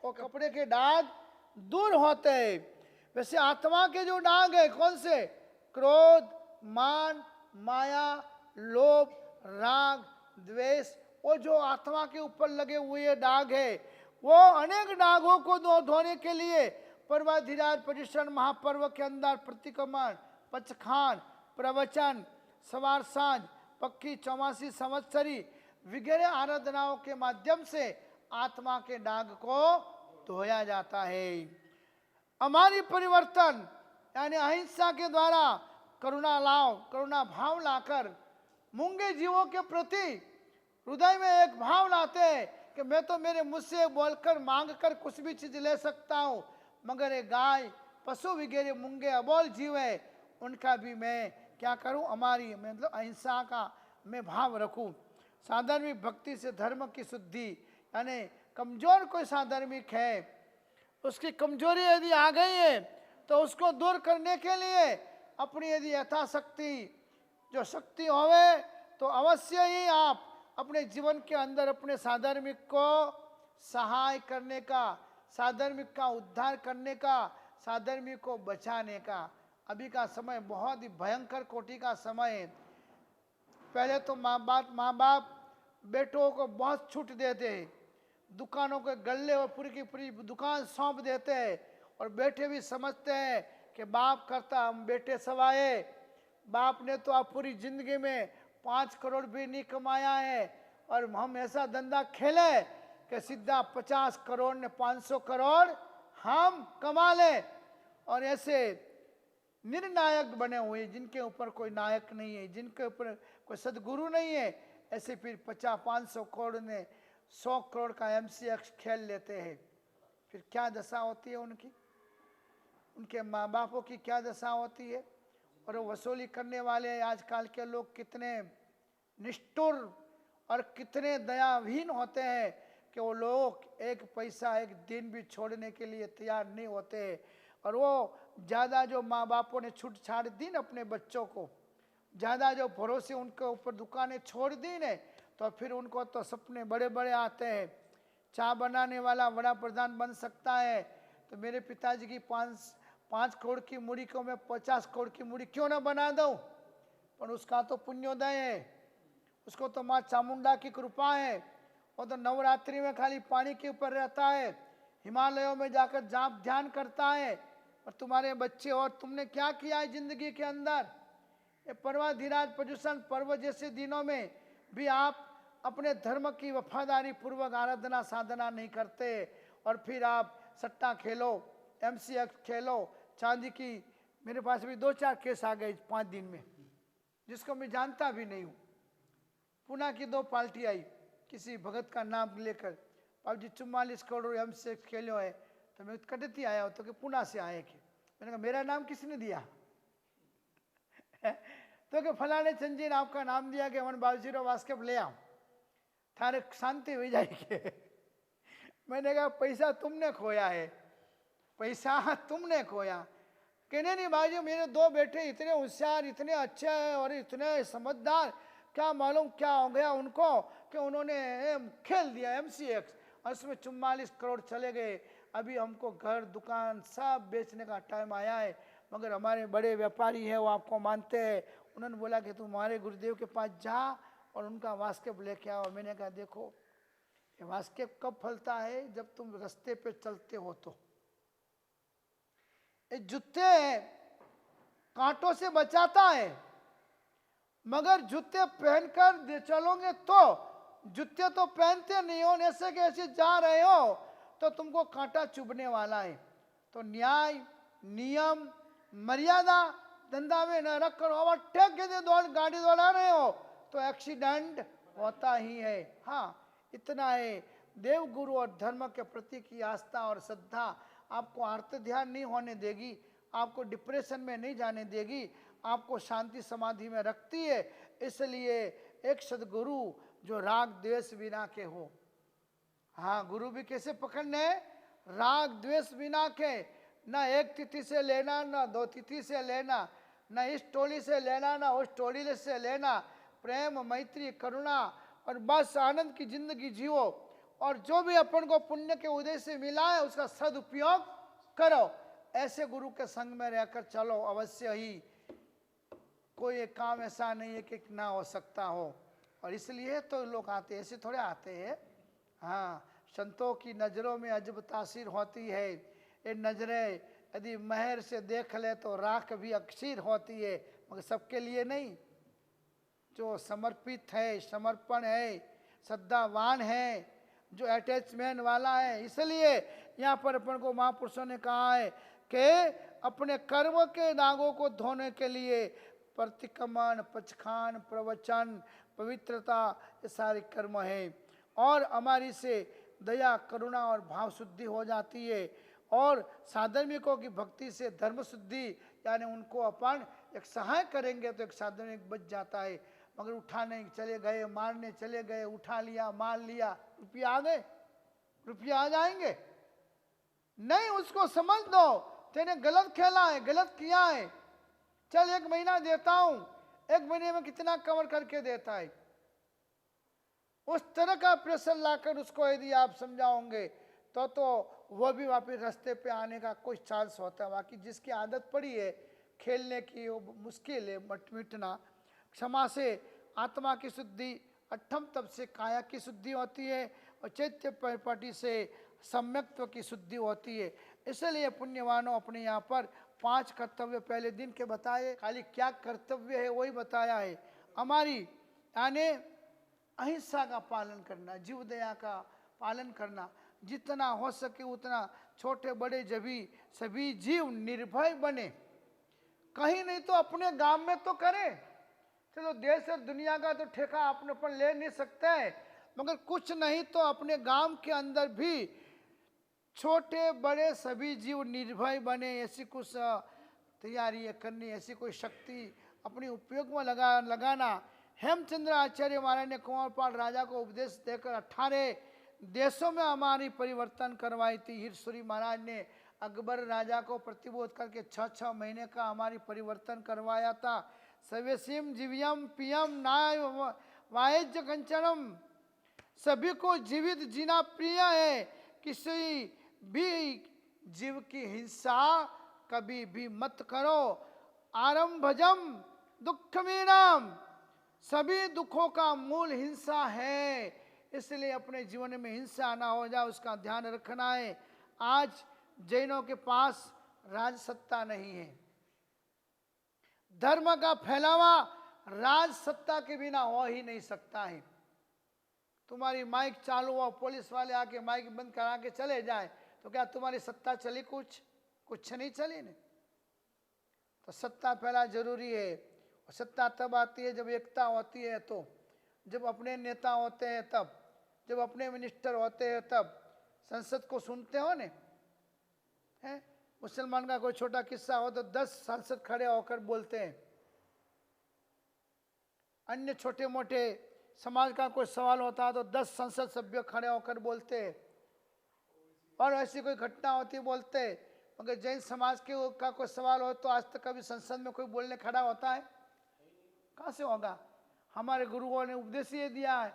वो कपड़े के दाग दूर होते हैं। वैसे आत्मा के जो दाग है, कौन से? क्रोध, मान, माया, लोभ, राग, द्वेष, वो जो आत्मा के ऊपर लगे हुए दाग है, वो अनेक दागों को धोने के लिए पर्वाधिराज पर्युषण महापर्व के अंदर प्रतिक्रमण, पचखान, प्रवचन, सवार सांझ, पक्की, चौमासी, संवत्सरी वगैरह आराधनाओं के माध्यम से आत्मा के दाग को धोया जाता है। हमारी परिवर्तन यानी अहिंसा के द्वारा करुणा भाव लाकर मूंगे जीवों के प्रति हृदय में एक भाव लाते हैं कि मैं तो मेरे मुँह से बोलकर मांग कर कुछ भी चीज ले सकता हूँ, मगर ये गाय, पशु वगैरह मूंगे अबोल जीव है, उनका भी मैं क्या करूं, हमारी मतलब अहिंसा का मैं भाव रखूं। साधर्मिक भक्ति से धर्म की शुद्धि, यानी कमजोर कोई साधर्मिक है, उसकी कमजोरी यदि आ गई है तो उसको दूर करने के लिए अपनी यदि यथाशक्ति जो शक्ति होवे तो अवश्य ही आप अपने जीवन के अंदर अपने साधर्मिक को सहाय करने का, साधर्मिक का उद्धार करने का, साधर्मिक को बचाने का। अभी का समय बहुत ही भयंकर कोटि का समय है। पहले तो माँ बाप बेटों को बहुत छूट देते हैं, दुकानों के गल्ले और पूरी की पूरी दुकान सौंप देते हैं, और बेटे भी समझते हैं कि बाप करता हम बेटे सवाए। बाप ने तो आप पूरी जिंदगी में 5 करोड़ भी नहीं कमाया है, और हम ऐसा धंधा खेले कि सीधा 50 करोड़ ने 500 करोड़ हम कमा ले। और ऐसे निर्नायक बने हुए, जिनके ऊपर कोई नायक नहीं है, जिनके ऊपर कोई सदगुरु नहीं है, ऐसे फिर 50-500 करोड़ ने 100 करोड़ का MCX खेल लेते हैं। फिर क्या दशा होती है उनकी, उनके माँ बापों की क्या दशा होती है। और वो वसूली करने वाले आजकल के लोग कितने निष्ठुर और कितने दयाहीन होते हैं कि वो लोग एक पैसा एक दिन भी छोड़ने के लिए तैयार नहीं होते। और वो ज़्यादा जो माँ बापों ने छूट छाड़ दी ना अपने बच्चों को, ज़्यादा जो भरोसे उनके ऊपर दुकानें छोड़ दी ने, तो फिर उनको तो सपने बड़े बड़े आते हैं। चाय बनाने वाला बड़ा प्रधान बन सकता है, तो मेरे पिताजी की 5 करोड़ की मूड़ी को मैं 50 करोड़ की मूड़ी क्यों ना बना दूं। पर उसका तो पुण्योदय है, उसको तो माँ चामुंडा की कृपा है। वो तो नवरात्रि में खाली पानी के ऊपर रहता है, हिमालयों में जाकर जाप ध्यान करता है। और तुम्हारे बच्चे और तुमने क्या किया है जिंदगी के अंदर? ये पर्वाधिराज पर्युषण पर्व जैसे दिनों में भी आप अपने धर्म की वफादारी पूर्वक आराधना साधना नहीं करते, और फिर आप सट्टा खेलो, MCX खेलो, चांदी की। मेरे पास भी 2-4 केस आ गए 5 दिन में, जिसको मैं जानता भी नहीं हूँ। पुणे की 2 पार्टी आई किसी भगत का नाम लेकर, बाबू जी 44 करोड़ MCX खेलो है। तो मैं कटती आया हो तो कि पुणे से आए कि। मैंने कहा मेरा नाम किसने दिया? तो कि फलाने चंद जी ने आपका नाम दिया कि मन बाबूजीरो वास्केप ले आओ, थारे शांति हो जाएगी। मैंने कहा पैसा तुमने खोया है, पैसा तुमने खोया। कहने नहीं बाबूजी मेरे 2 बेटे इतने होशियार, इतने अच्छे हैं और इतने समझदार, क्या मालूम क्या हो गया उनको कि उन्होंने खेल दिया MCX और उसमें 44 करोड़ चले गए। अभी हमको घर दुकान सब बेचने का टाइम आया है, मगर हमारे बड़े व्यापारी हैं वो आपको मानते हैं। उन्होंने बोला कि तुम्हारे गुरुदेव के पास जा और उनका वास्केप लेके आओ। मैंने कहा देखो ये वास्केप कब फलता है? जब तुम रास्ते पे चलते हो। तो ये जूते कांटों से बचाता है, मगर जूते पहनकर चलोगे तो, जूते तो पहनते नहीं हो, ऐसे कैसे जा रहे हो तो तुमको कांटा चुभने वाला है। तो न्याय नियम मर्यादा धंधा में न रख कर ओवरटेक के गाड़ी दौड़ा रहे हो तो एक्सीडेंट होता ही है। हाँ इतना है, देव गुरु और धर्म के प्रति की आस्था और श्रद्धा आपको आर्त ध्यान नहीं होने देगी, आपको डिप्रेशन में नहीं जाने देगी, आपको शांति समाधि में रखती है। इसलिए एक सदगुरु जो राग द्वेष बिना के हो। हाँ गुरु भी कैसे पकड़ने? राग द्वेष बिना के, ना एक तिथि से लेना ना 2 तिथि से लेना, ना इस टोली से लेना ना उस टोली से लेना, प्रेम मैत्री करुणा और बस आनंद की जिंदगी जियो। और जो भी अपन को पुण्य के उदय से मिला है उसका सदुपयोग करो। ऐसे गुरु के संग में रहकर चलो, अवश्य ही कोई एक काम ऐसा नहीं है कि ना हो सकता हो। और इसलिए तो लोग आते हैं, ऐसे थोड़े आते हैं। हाँ संतों की नज़रों में अजब तासीर होती है। ये नज़रें यदि महर से देख ले तो राख भी अक्षीर होती है, मगर सबके लिए नहीं। जो समर्पित है, समर्पण है, श्रद्धावान है, जो अटैचमेंट वाला है। इसलिए यहाँ पर अपन को महापुरुषों ने कहा है कि अपने कर्म के दागों को धोने के लिए प्रतिक्रमण, पचखान, प्रवचन, पवित्रता ये सारे कर्म है। और हमारी से दया करुणा और भाव शुद्धि हो जाती है। और साधर्मिकों की भक्ति से धर्म शुद्धि, यानी उनको अपन एक सहाय करेंगे तो एक साधर्मिक बच जाता है। मगर उठाने चले गए, मारने चले गए, उठा लिया मार लिया, रुपया आ गए, रुपया आ जाएंगे नहीं। उसको समझ दो तेने गलत खेला है, गलत किया है, चल 1 महीना देता हूं, 1 महीने में कितना कवर करके देता है। उस तरह का प्रेशर लाकर उसको यदि आप समझाओगे तो वह भी वापस रास्ते पे आने का कुछ चांस होता है। बाकी जिसकी आदत पड़ी है खेलने की वो मुश्किल है मिटना। क्षमा से आत्मा की शुद्धि, अठम तप से काया की शुद्धि होती है, और चैत्य परिपाटी से सम्यक्त्व की शुद्धि होती है। इसलिए पुण्यवानों अपने यहाँ पर 5 कर्तव्य पहले दिन के बताए, खाली क्या कर्तव्य है वही बताया है। हमारी यानी अहिंसा का पालन करना, जीव दया का पालन करना, जितना हो सके उतना छोटे बड़े सभी जीव निर्भय बने। कहीं नहीं तो अपने गांव में तो करें। चलो देश और दुनिया का तो ठेका अपने पर ले नहीं सकते हैं, मगर कुछ नहीं तो अपने गांव के अंदर भी छोटे बड़े सभी जीव निर्भय बने। ऐसी कुछ तैयारी करनी, ऐसी कोई शक्ति अपने उपयोग में लगाना हेमचंद्र आचार्य महाराज ने कुंवरपाल राजा को उपदेश देकर 18 देशों में हमारी परिवर्तन करवाई थी। हीरसूरी महाराज ने अकबर राजा को प्रतिबोध करके 6-6 महीने का हमारी परिवर्तन करवाया था। सवेसिम जीवियम पियम नाय वायज कंचनम, सभी को जीवित जीना प्रिय है, किसी भी जीव की हिंसा कभी भी मत करो। आरंभजम दुखमीनाम, सभी दुखों का मूल हिंसा है, इसलिए अपने जीवन में हिंसा ना हो जाए उसका ध्यान रखना है। आज जैनों के पास राज सत्ता नहीं है। धर्म का फैलावा राज सत्ता के बिना हो ही नहीं सकता है। तुम्हारी माइक चालू हो, पुलिस वाले आके माइक बंद करा के चले जाए तो क्या तुम्हारी सत्ता चली? कुछ नहीं चली ने। तो सत्ता फैला जरूरी है। और सत्ता तब आती है जब एकता होती है, तो जब अपने नेता होते हैं तब, जब अपने मिनिस्टर होते हैं तब। संसद को सुनते हो ने, हैं? मुसलमान का कोई छोटा किस्सा हो तो 10 सांसद खड़े होकर बोलते हैं। अन्य छोटे मोटे समाज का कोई सवाल होता है तो 10 संसद सभ्य खड़े होकर बोलते हैं। और ऐसी कोई घटना होती बोलते हैं। मगर जैन समाज के का कोई सवाल हो तो आज तक कभी संसद में कोई बोलने खड़ा होता है? कहाँ से होगा? हमारे गुरुओं ने उपदेश ये दिया है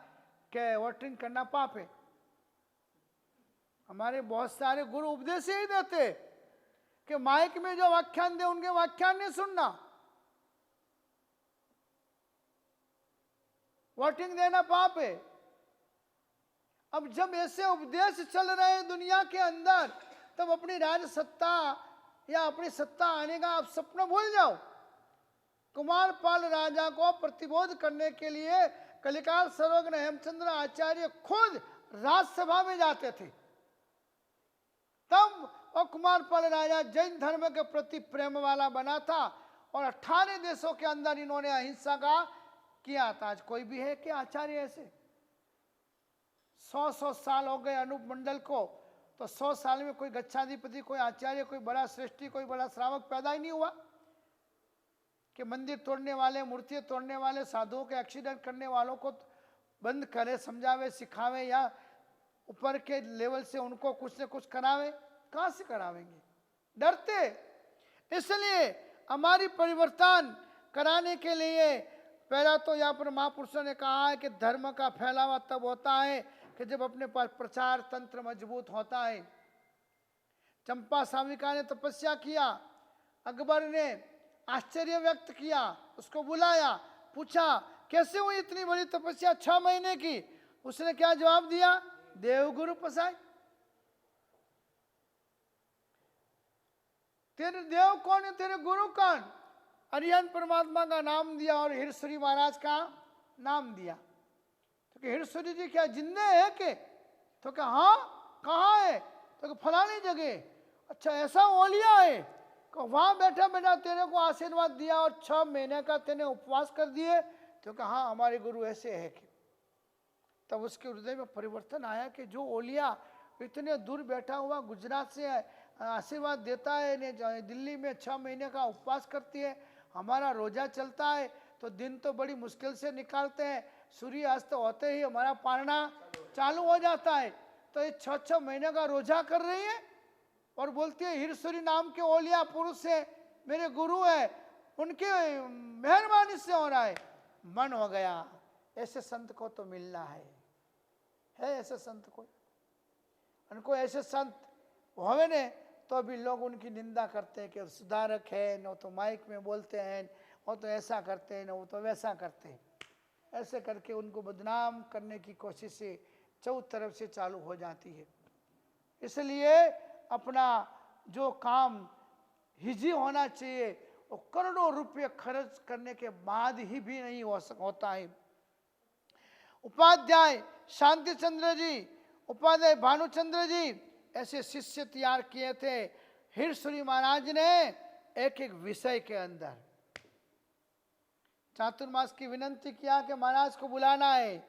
कि वोटिंग करना पाप है। हमारे बहुत सारे गुरु उपदेश ही देते कि माइक में जो व्याख्यान दे उनके व्याख्यान नहीं सुनना, वोटिंग देना पाप है। अब जब ऐसे उपदेश चल रहे हैं दुनिया के अंदर, तब अपनी राज सत्ता या अपनी सत्ता आने का आप सपना भूल जाओ। कुमारपाल राजा को प्रतिबोध करने के लिए कलिकाल सर्वज्ञ हेमचंद्र आचार्य खुद राज्यसभा में जाते थे। तब और कुमारपाल राजा जैन धर्म के प्रति प्रेम वाला बना था और 18 देशों के अंदर इन्होंने अहिंसा का किया था। आज कोई भी है कि आचार्य ऐसे? 100 साल हो गए अनूप मंडल को, तो 100 साल में कोई गच्छाधिपति, कोई आचार्य, कोई बड़ा श्रेष्ठी, कोई बड़ा श्रावक पैदा ही नहीं हुआ कि मंदिर तोड़ने वाले, मूर्तियां तोड़ने वाले, साधुओं के एक्सीडेंट करने वालों को बंद करे, समझावे, सिखावे या ऊपर के लेवल से उनको कुछ न कुछ करावे। कहां से करावेंगे? डरते। इसलिए हमारी परिवर्तन कराने के लिए पहला तो यहाँ पर महापुरुषों ने कहा है कि धर्म का फैलावा तब होता है कि जब अपने पास प्रचार तंत्र मजबूत होता है। चंपा साविका ने तपस्या किया, अकबर ने आश्चर्य व्यक्त किया, उसको बुलाया, पूछा कैसे हुई इतनी बड़ी तपस्या 6 महीने की? उसने क्या जवाब दिया? देवगुरु पसाय। तेरे देव कौन है, तेरे गुरु कौन? अरिहंत परमात्मा का नाम दिया और हीरसूरी महाराज का नाम दिया। तो हीरसूरी जी क्या जिंदे है के? तो क्या हाँ, कहाँ है? तो फलानी जगह। अच्छा ऐसा ओलिया है? तो वहां बैठा बैठा तेरे को आशीर्वाद दिया और 6 महीने का तेने उपवास कर दिए। तो क्या हाँ, हमारे गुरु ऐसे है कि? तब उसके हृदय में परिवर्तन आया कि जो ओलिया इतने दूर बैठा हुआ गुजरात से आशीर्वाद देता है, ने दिल्ली में 6 महीने का उपवास करती है, हमारा रोजा चलता है तो दिन तो बड़ी मुश्किल से निकालते हैं, सूर्य अस्त होते ही हमारा पारना चालू हो जाता है, तो ये 6-6 महीने का रोजा कर रही है और बोलती है हीरसूरी नाम के ओलिया पुरुष है, मेरे गुरु है, उनके मेहरबानी से हो रहा है। मन हो गया ऐसे संत को तो मिलना है ऐसे संत को। उनको ऐसे संत होवे ने तो भी लोग उनकी निंदा करते हैं कि सुधारक है, न तो माइक में बोलते हैं, वो तो ऐसा करते हैं, न वो तो वैसा करते हैं। ऐसे करके उनको बदनाम करने की कोशिश से चौथ तरफ से चालू हो जाती है। इसलिए अपना जो काम हिजी होना चाहिए वो करोड़ों रुपये खर्च करने के बाद ही भी नहीं होता है। उपाध्याय शांति चंद्र जी, उपाध्याय भानुचंद्र जी ऐसे शिष्य तैयार किए थे हीरसूरी महाराज ने एक एक विषय के अंदर। चातुर्मास की विनंती किया कि महाराज को बुलाना है,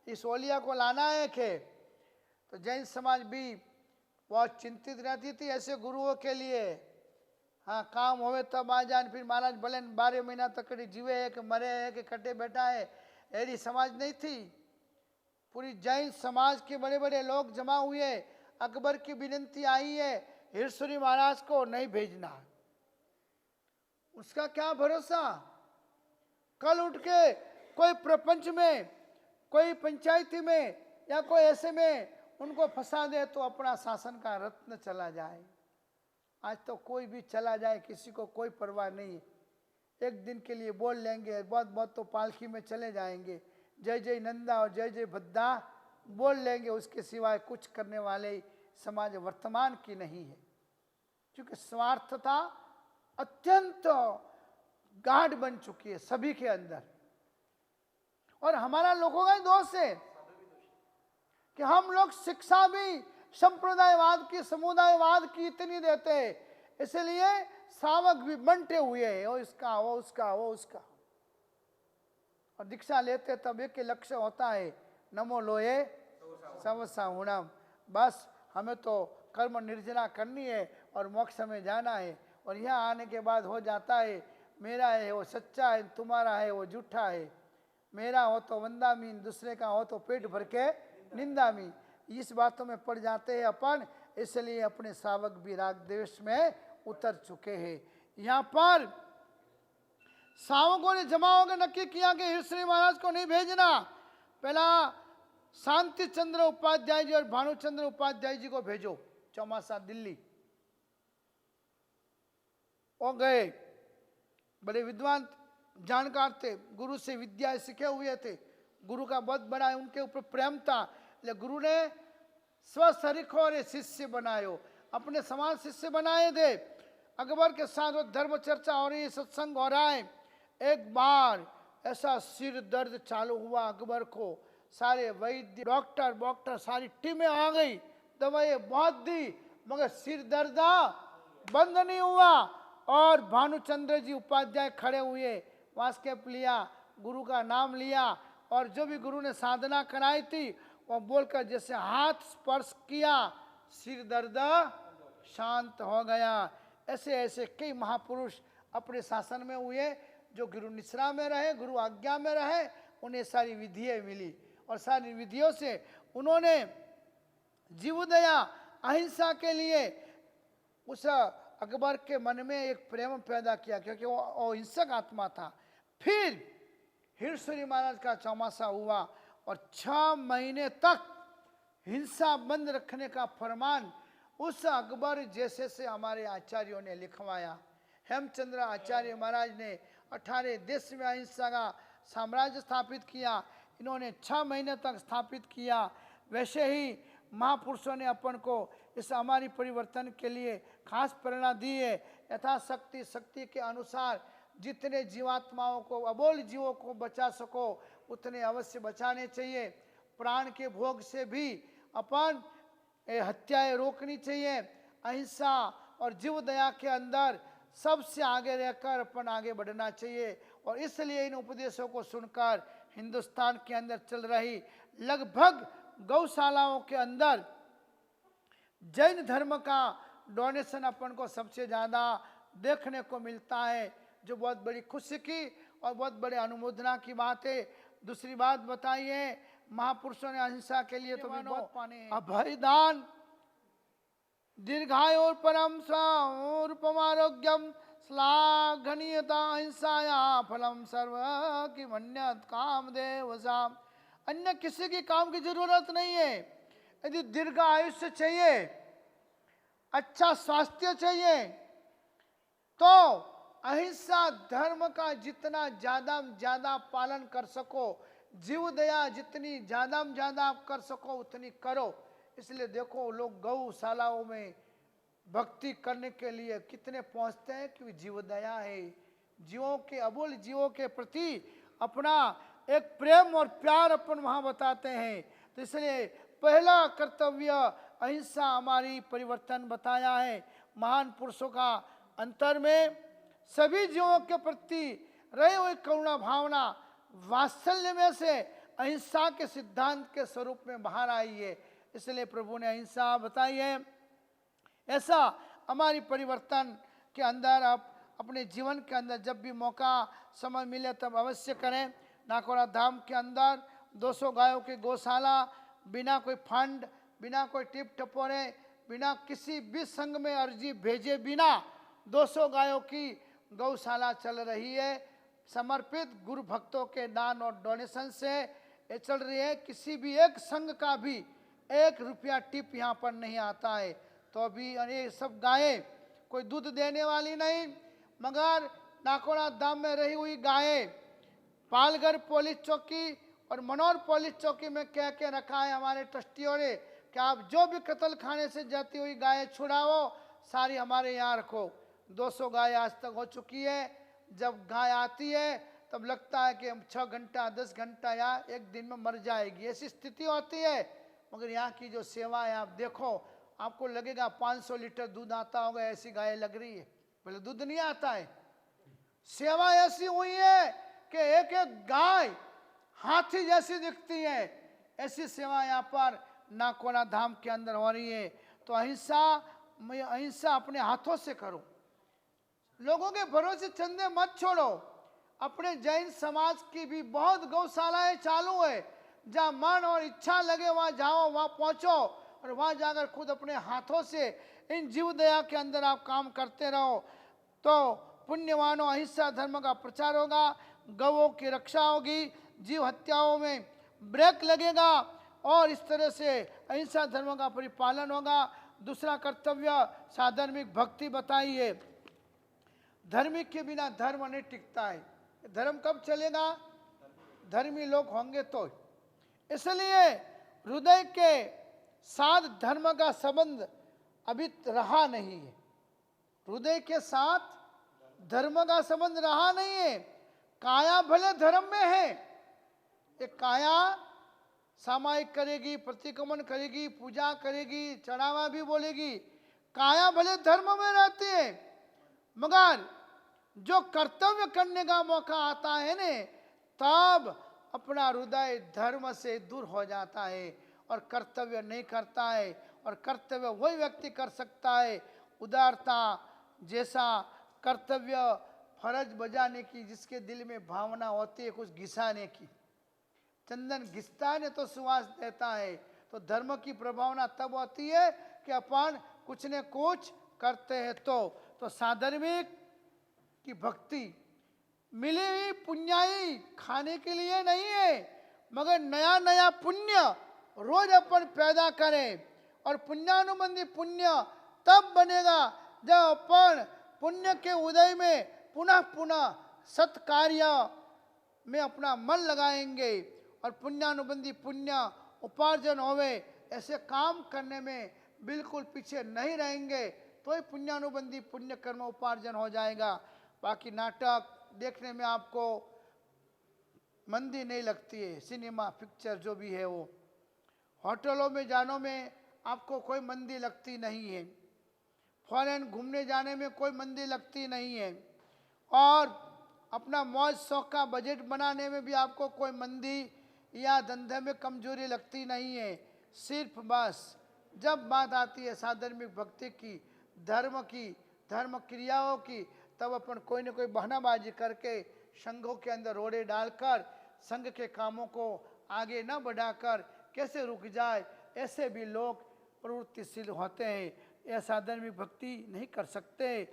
इस ओलिया को लाना है के। तो जैन समाज भी बहुत चिंतित रहती थी ऐसे गुरुओं के लिए। हाँ काम होवे तब आ जाए, फिर महाराज भले 12 महीना तक जीवे है कि मरे है कि कटे बैठा है, एरी समाज नहीं थी, पूरी जैन समाज के बड़े बड़े लोग जमा हुए। अकबर की विनती आई है हिरसूरी महाराज को नहीं भेजना। उसका क्या भरोसा, कल उठ के कोई प्रपंच में, कोई पंचायती में या कोई ऐसे में उनको फंसा दे तो अपना शासन का रत्न चला जाए। आज तो कोई भी चला जाए, किसी को कोई परवाह नहीं। एक दिन के लिए बोल लेंगे, बहुत बहुत तो पालकी में चले जाएंगे, जय जय नंदा और जय जय भद्दा बोल लेंगे, उसके सिवाय कुछ करने वाले समाज वर्तमान की नहीं है। क्योंकि स्वार्थता अत्यंत गाढ़ बन चुकी है सभी के अंदर। और हमारा लोगों का ही दोष है कि हम लोग शिक्षा भी संप्रदायवाद की, समुदायवाद की इतनी देते हैं, इसलिए सावक भी बनते हुए है, वो इसका वो उसका वो उसका। और दीक्षा लेते तब एक लक्ष्य होता है, नमो लोये समसा हुणम, बस हमें तो कर्म निर्जना करनी है और मोक्ष में जाना है। और यहाँ आने के बाद हो जाता है, मेरा है वो सच्चा है, तुम्हारा है वो झूठा है, मेरा हो तो वंदामी, दूसरे का हो तो पेट भर के निंदामी। इस बातों में पड़ जाते हैं अपन, इसलिए अपने सावक भी राग द्वेष में उतर चुके हैं। यहाँ पर सावकों ने जमा होकर नक्की किया कि हिरसूरी महाराज को नहीं भेजना। पहला शांति चंद्र उपाध्याय जी और भानुचंद्र उपाध्याय जी को भेजो, चौमासा दिल्ली। वो गए, बड़े विद्वान जानकार थे, गुरु से विद्या सीखे हुए थे, गुरु का बहुत बड़ा उनके ऊपर प्रेम था, इसलिए गुरु ने स्वसरिखोरे शिष्य बनायो, अपने समान शिष्य बनाए थे। अकबर के साथ वो धर्म चर्चा हो रही है, सत्संग हो रहा है। एक बार ऐसा सिर दर्द चालू हुआ अकबर को, सारे वैद्य डॉक्टर सारी टीमें आ गई, दवाएं बहुत दी, मगर सिर दर्द बंद नहीं हुआ। और भानुचंद्र जी उपाध्याय खड़े हुए, वास्केप लिया, गुरु का नाम लिया, और जो भी गुरु ने साधना कराई थी वो बोलकर जैसे हाथ स्पर्श किया, सिर दर्द शांत हो गया। ऐसे ऐसे कई महापुरुष अपने शासन में हुए जो गुरु निश्रा में रहे, गुरु आज्ञा में रहे, उन्हें सारी विधियाँ मिली और सारी विधियों से उन्होंने जीवदया अहिंसा के लिए उस अकबर के मन में एक प्रेम पैदा किया, क्योंकि वो हिंसक आत्मा था। फिर हिरसूरी महाराज का चौमासा हुआ और 6 महीने तक हिंसा बंद रखने का फरमान उस अकबर जैसे से हमारे आचार्यों ने लिखवाया। हेमचंद्र आचार्य महाराज ने 18 देश में अहिंसा का साम्राज्य स्थापित किया, इन्होंने 6 महीने तक स्थापित किया। वैसे ही महापुरुषों ने अपन को इस हमारी परिवर्तन के लिए खास प्रेरणा दी है। यथाशक्ति शक्ति के अनुसार जितने जीवात्माओं को, अबोल जीवों को बचा सको उतने अवश्य बचाने चाहिए। प्राण के भोग से भी अपन हत्याएं रोकनी चाहिए। अहिंसा और जीव दया के अंदर सबसे आगे रहकर अपन आगे बढ़ना चाहिए। और इसलिए इन उपदेशों को सुनकर हिंदुस्तान के अंदर चल रही लगभग गौशालाओं के अंदर जैन धर्म का डोनेशन अपन को सबसे ज़्यादा देखने को मिलता है, जो बहुत बड़ी खुशी की और बहुत बड़े अनुमोदना की बात है। दूसरी बात बताइए, महापुरुषों ने अहिंसा के लिए तो भी बहुत पाने हैं। अभयदान, दीर्घायु परम स्वरूपमारोग्यम श्लाघनीयता अहिंसाया फलम सर्व की मन्यत कामदेव साम। अन्य किसी की काम की जरूरत नहीं है। यदि दीर्घ आयुष्य चाहिए, अच्छा स्वास्थ्य चाहिए, तो अहिंसा धर्म का जितना ज्यादा पालन कर सको, जीव दया जितनी ज्यादा आप कर सको उतनी करो। इसलिए देखो लोग गौशालाओं में भक्ति करने के लिए कितने पहुंचते हैं, क्योंकि जीव दया है। जीवों के, अबोल जीवों के प्रति अपना एक प्रेम और प्यार अपन वहां बताते हैं। तो इसलिए पहला कर्तव्य अहिंसा हमारी परिवर्तन बताया है। महान पुरुषों का अंतर में सभी जीवों के प्रति रही हुई करुणा भावना, वात्सल्य में से अहिंसा के सिद्धांत के स्वरूप में बाहर आई है। इसलिए प्रभु ने अहिंसा बताई है। ऐसा हमारी परिवर्तन के अंदर आप अपने जीवन के अंदर जब भी मौका समय मिले तब अवश्य करें। नाकोड़ा धाम के अंदर 200 गायों की गौशाला, बिना कोई फंड, बिना कोई टिप टपोरे, बिना किसी भी संघ में अर्जी भेजे बिना 200 गायों की गौशाला चल रही है। समर्पित गुरु भक्तों के दान और डोनेशन से ये चल रही है। किसी भी एक संघ का भी 1 रुपया टिप यहाँ पर नहीं आता है। तो अभी ये सब गायें कोई दूध देने वाली नहीं, मगर नाकोड़ा धाम में रही हुई गायें पालगढ़ पुलिस चौकी और मनोर पुलिस चौकी में कह के रखा है हमारे ट्रस्टियों ने कि आप जो भी कत्ल खाने से जाती हुई गायें छुड़ाओ, सारी हमारे यहाँ रखो। 200 गाय आज तक हो चुकी है। जब गाय आती है तब लगता है कि 6 घंटा 10 घंटा या 1 दिन में मर जाएगी, ऐसी स्थिति होती है। मगर यहाँ की जो सेवा है आप देखो, आपको लगेगा 500 लीटर दूध आता होगा, ऐसी गाय लग रही है। पहले दूध नहीं आता है। सेवा ऐसी हुई है कि एक एक गाय हाथी जैसी दिखती है। ऐसी सेवा यहाँ पर नाकोड़ा धाम के अंदर हो रही है। तो अहिंसा अपने हाथों से करो, लोगों के भरोसे चंदे मत छोड़ो। अपने जैन समाज की भी बहुत गौशालाएं चालू है, जहाँ मन और इच्छा लगे वहाँ जाओ, वहाँ पहुँचो और वहाँ जाकर खुद अपने हाथों से इन जीव दया के अंदर आप काम करते रहो, तो पुण्यवानों अहिंसा धर्म का प्रचार होगा, गौओं की रक्षा होगी, जीव हत्याओं में ब्रेक लगेगा और इस तरह से अहिंसा धर्म का परिपालन होगा। दूसरा कर्तव्य साधर्मिक भक्ति बताई है। धर्मिक के बिना धर्म नहीं टिकता है। धर्म कब चलेगा? धर्मी लोग होंगे तो। इसलिए हृदय के साथ धर्म का संबंध अभी रहा नहीं है। हृदय के साथ धर्म का संबंध रहा नहीं है। काया भले धर्म में है, ये काया सामायिक करेगी, प्रतिक्रमण करेगी, पूजा करेगी, चढ़ावा भी बोलेगी, काया भले धर्म में रहती है, मगर जो कर्तव्य करने का मौका आता है ने, तब अपना हृदय धर्म से दूर हो जाता है और कर्तव्य नहीं करता है। और कर्तव्य वही व्यक्ति कर सकता है उदारता जैसा कर्तव्य, फर्ज बजाने की, जिसके दिल में भावना होती है कुछ घिसाने की। चंदन घिसता है तो सुवास देता है। तो धर्म की प्रभावना तब होती है कि अपन कुछ न कुछ करते हैं। तो साधर्मिक की भक्ति मिली हुई पुण्याई खाने के लिए नहीं है, मगर नया नया पुण्य रोज अपन पैदा करें। और पुण्यानुबंधी पुण्य तब बनेगा जब अपन पुण्य के उदय में पुनः पुनः सत्कार्य में अपना मन लगाएंगे और पुण्यानुबंधी पुण्य उपार्जन होवे, ऐसे काम करने में बिल्कुल पीछे नहीं रहेंगे, तो ही पुण्यानुबंधी पुण्य कर्म उपार्जन हो जाएगा। बाकी नाटक देखने में आपको मंदी नहीं लगती है, सिनेमा पिक्चर जो भी है वो, होटलों में जाने में आपको कोई मंदी लगती नहीं है, फॉरेन घूमने जाने में कोई मंदी लगती नहीं है, और अपना मौज शौक का बजट बनाने में भी आपको कोई मंदी या धंधे में कमजोरी लगती नहीं है। सिर्फ बस जब बात आती है साधर्मिक भक्ति की, धर्म की, धर्म क्रियाओं की, तब अपन कोई न कोई बहानाबाजी करके संघों के अंदर रोड़े डालकर संघ के कामों को आगे न बढ़ाकर कैसे रुक जाए, ऐसे भी लोग प्रवृत्तिशील होते हैं। यह साधर्मिक भक्ति नहीं कर सकते।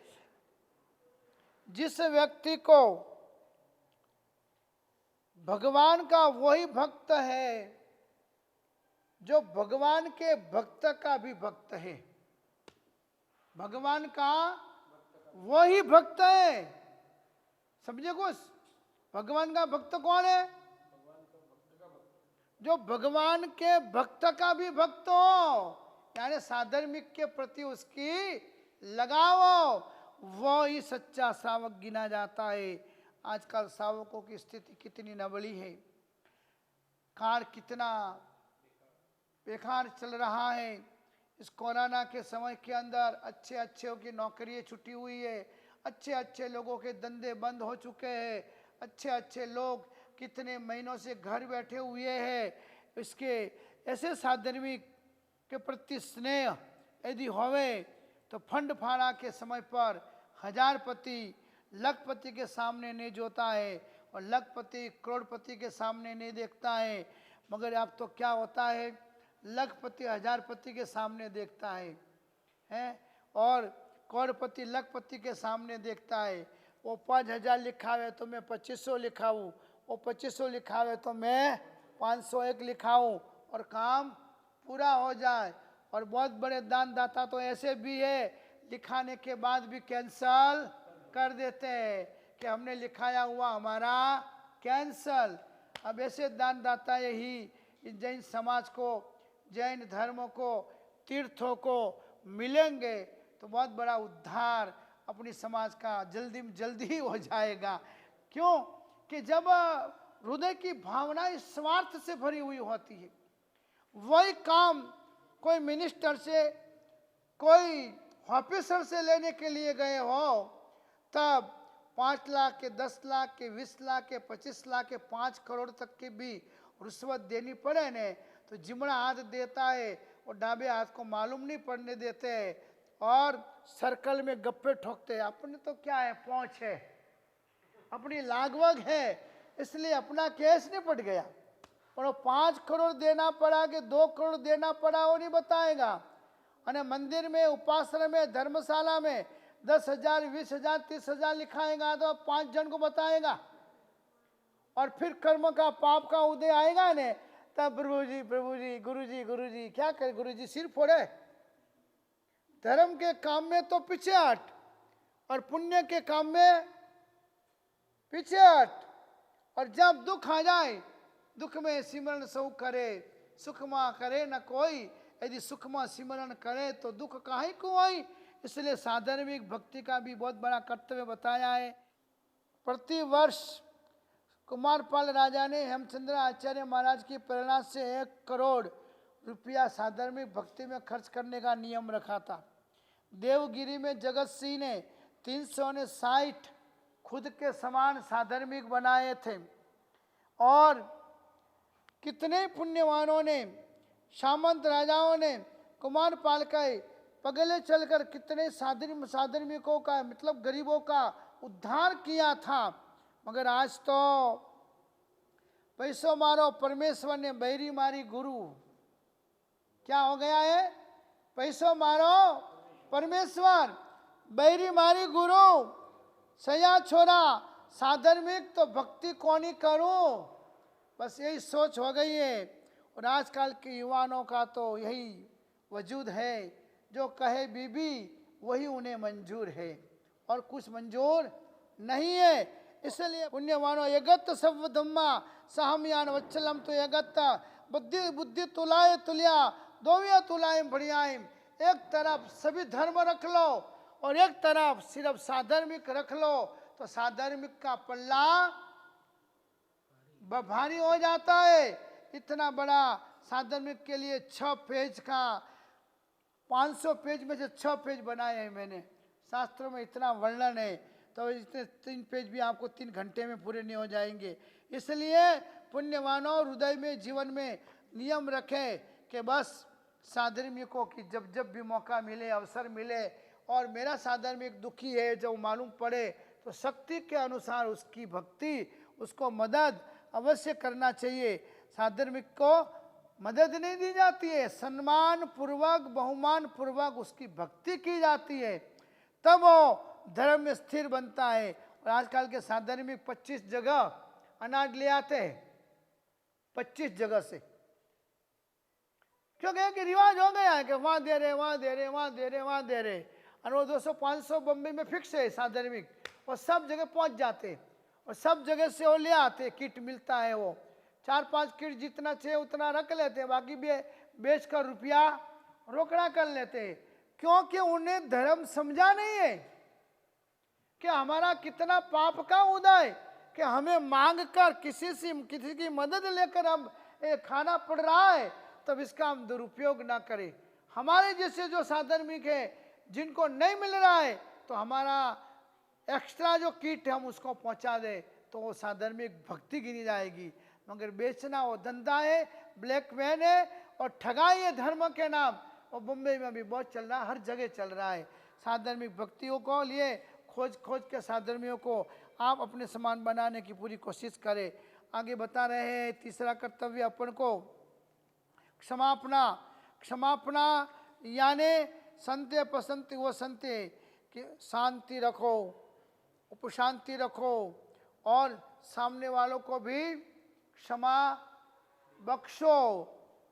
जिस व्यक्ति को भगवान का वही भक्त है जो भगवान के भक्त का भी भक्त है, भगवान का वही भक्त है। समझे कुछ? भगवान का भक्त कौन है? जो भगवान के भक्त का भी भक्त हो, यानी साधर्मिक के प्रति उसकी लगाओ, वो ही सच्चा सावक गिना जाता है। आजकल सावकों की स्थिति कितनी नबली है, काल कितना बेकार चल रहा है। इस कोरोना के समय के अंदर अच्छे अच्छे की नौकरियां छुट्टी हुई है, अच्छे अच्छे लोगों के धंधे बंद हो चुके हैं, अच्छे अच्छे लोग कितने महीनों से घर बैठे हुए हैं। इसके ऐसे साधर्मिक के प्रति स्नेह यदि होवे तो फंड फाड़ा के समय पर हजारपति लखपति के सामने नहीं जोता है, और लखपति करोड़पति के सामने नहीं देखता है, मगर अब तो क्या होता है, लखपति हजारपति के सामने देखता है, हैं? और करोड़पति लखपति के सामने देखता है। वो 5,000 लिखावे तो मैं 2500 लिखाऊँ, वो 2500 लिखावे तो मैं 501 लिखाऊँ, और काम पूरा हो जाए। और बहुत बड़े दान दाता तो ऐसे भी है, लिखाने के बाद भी कैंसल कर देते हैं कि हमने लिखाया हुआ हमारा कैंसल। अब ऐसे दान दाता यही जैन समाज को, जैन धर्म को, तीर्थों को मिलेंगे तो बहुत बड़ा उद्धार अपनी समाज का जल्दी में जल्दी हो जाएगा। क्यों कि जब हृदय की भावनाएं स्वार्थ से भरी हुई होती है, वही काम कोई मिनिस्टर से, कोई ऑफिसर से लेने के लिए गए हो, तब 5 लाख के, 10 लाख के, 20 लाख के, 25 लाख के, 5 करोड़ तक की भी रिश्वत देनी पड़े ने तो जिमड़ा हाथ देता है और डाबे हाथ को मालूम नहीं पड़ने देते, और सर्कल में गप्पे ठोकते हैं। अपने तो क्या है, पहुंच है, अपनी लागवग है, इसलिए अपना केस नहीं पट गया। और 5 करोड़ देना पड़ा कि 2 करोड़ देना पड़ा वो नहीं बताएगा। और मंदिर में, उपासना में, धर्मशाला में 10,000, 20,000, 30,000 लिखाएगा तो 5 जन को बताएगा। और फिर कर्म का, पाप का उदय आएगा ने, तब प्रभु जी, प्रभु जी, गुरु जी, गुरु जी, क्या करे गुरु जी, सिर फोड़े। धर्म के काम में तो पीछे हट, और पुण्य के काम में पीछे हट। और जब दुख आ जाए, दुख में सिमरण सौ करे, सुख में करे न कोई, यदि सुख में सिमरण करे तो दुख काहे को आई। इसलिए साधर्मिक भक्ति का भी बहुत बड़ा कर्तव्य बताया है। प्रतिवर्ष कुमारपाल राजा ने हेमचंद्र आचार्य महाराज की प्रेरणा से 1 करोड़ रुपया साधर्मिक भक्ति में खर्च करने का नियम रखा था। देवगिरी में जगत सिंह ने 360 खुद के समान साधर्मिक बनाए थे। और कितने पुण्यवानों ने, सामंत राजाओं ने कुमारपाल के पगले चलकर कितने साधर्मिकों का, मतलब गरीबों का उद्धार किया था। मगर आज तो पैसों मारो परमेश्वर ने बैरी मारी गुरु। क्या हो गया है, पैसों मारो परमेश्वर, बैरी मारी गुरु। सया छोरा, साधर्मिक तो भक्ति कौन ही करूं, बस यही सोच हो गई है। और आजकल के युवाओं का तो यही वजूद है, जो कहे बीबी वही उन्हें मंजूर है, और कुछ मंजूर नहीं है। इसलिए पुण्यवानों, यगत सब धम्मा सहमयान वच्चलम तो यगत बुद्धि बुद्धि तुलाए तुलिया दोविया तुलाए बढ़ियाए। एक तरफ सभी धर्म रख लो और एक तरफ सिर्फ साधर्मिक रख लो, तो साधर्मिक का पल्ला भारी हो जाता है। इतना बड़ा साधर्मिक के लिए 6 पेज का, 500 पेज में से 6 पेज बनाए हैं मैंने। शास्त्रों में इतना वर्णन है, तो इतने 3 पेज भी आपको 3 घंटे में पूरे नहीं हो जाएंगे। इसलिए पुण्यवानों, हृदय में, जीवन में नियम रखें कि बस साधर्मिकों की जब जब भी मौका मिले, अवसर मिले, और मेरा साधर्मिक दुखी है जब मालूम पड़े, तो शक्ति के अनुसार उसकी भक्ति, उसको मदद अवश्य करना चाहिए। साधर्मिक को मदद नहीं दी जाती है, सम्मान पूर्वक, बहुमान पूर्वक उसकी भक्ति की जाती है, तब वो धर्म में स्थिर बनता है। और आजकल के साधर्मिक 25 जगह अनाज ले आते हैं, 25 जगह से, क्योंकि एक रिवाज हो गया है कि वहां दे रहे, वहां दे रहे, वहां दे रहे, वहां दे रहे। और वो 200-500 बम्बे में फिक्स है साधर्मिक, और सब जगह पहुंच जाते, और सब जगह से वो ले आते, किट मिलता है, वो 4-5 किट जितना चाहिए उतना रख लेते, बाकी भी बेच कर रुपया रोकड़ा कर लेते, क्योंकि उन्हें धर्म समझा नहीं है कि हमारा कितना पाप का उदय, कि हमें मांग कर किसी की मदद लेकर हम खाना पड़ रहा है, तब इसका हम दुरुपयोग ना करें। हमारे जैसे जो साधर्मिक है, जिनको नहीं मिल रहा है, तो हमारा एक्स्ट्रा जो किट है हम उसको पहुंचा दे, तो वो साधर्मिक भक्ति गिनी जाएगी। मगर बेचना वो धंधा है, ब्लैकमेल है, और ठगाई है धर्म के नाम, और मुंबई में भी बहुत चल रहा है, हर जगह चल रहा है। साधर्मिक भक्तियों को लिए खोज खोज के साधर्मियों को आप अपने समान बनाने की पूरी कोशिश करें। आगे बता रहे हैं तीसरा कर्तव्य अपन को क्षमापना। क्षमापना यानी संते पसंते वो संते कि शांति रखो, उपशांति रखो और सामने वालों को भी क्षमा बख्शो।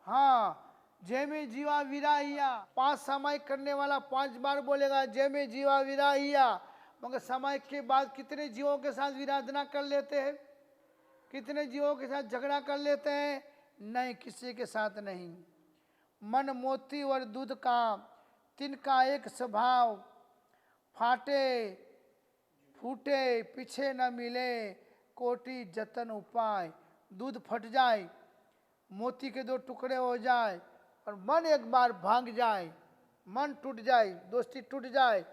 हाँ, जय में जीवा विराहिया, 5 सामायिक करने वाला 5 बार बोलेगा जय में जीवा विराहिया, मगर सामायिक के बाद कितने जीवों के साथ विराधना कर लेते हैं, कितने जीवों के साथ झगड़ा कर लेते हैं? नहीं, किसी के साथ नहीं। मन मोती और दूध का तिनका एक स्वभाव, फाटे फूटे पीछे न मिले कोटि जतन उपाय। दूध फट जाए, मोती के 2 टुकड़े हो जाए और मन एक बार भांग जाए, मन टूट जाए, दोस्ती टूट जाए,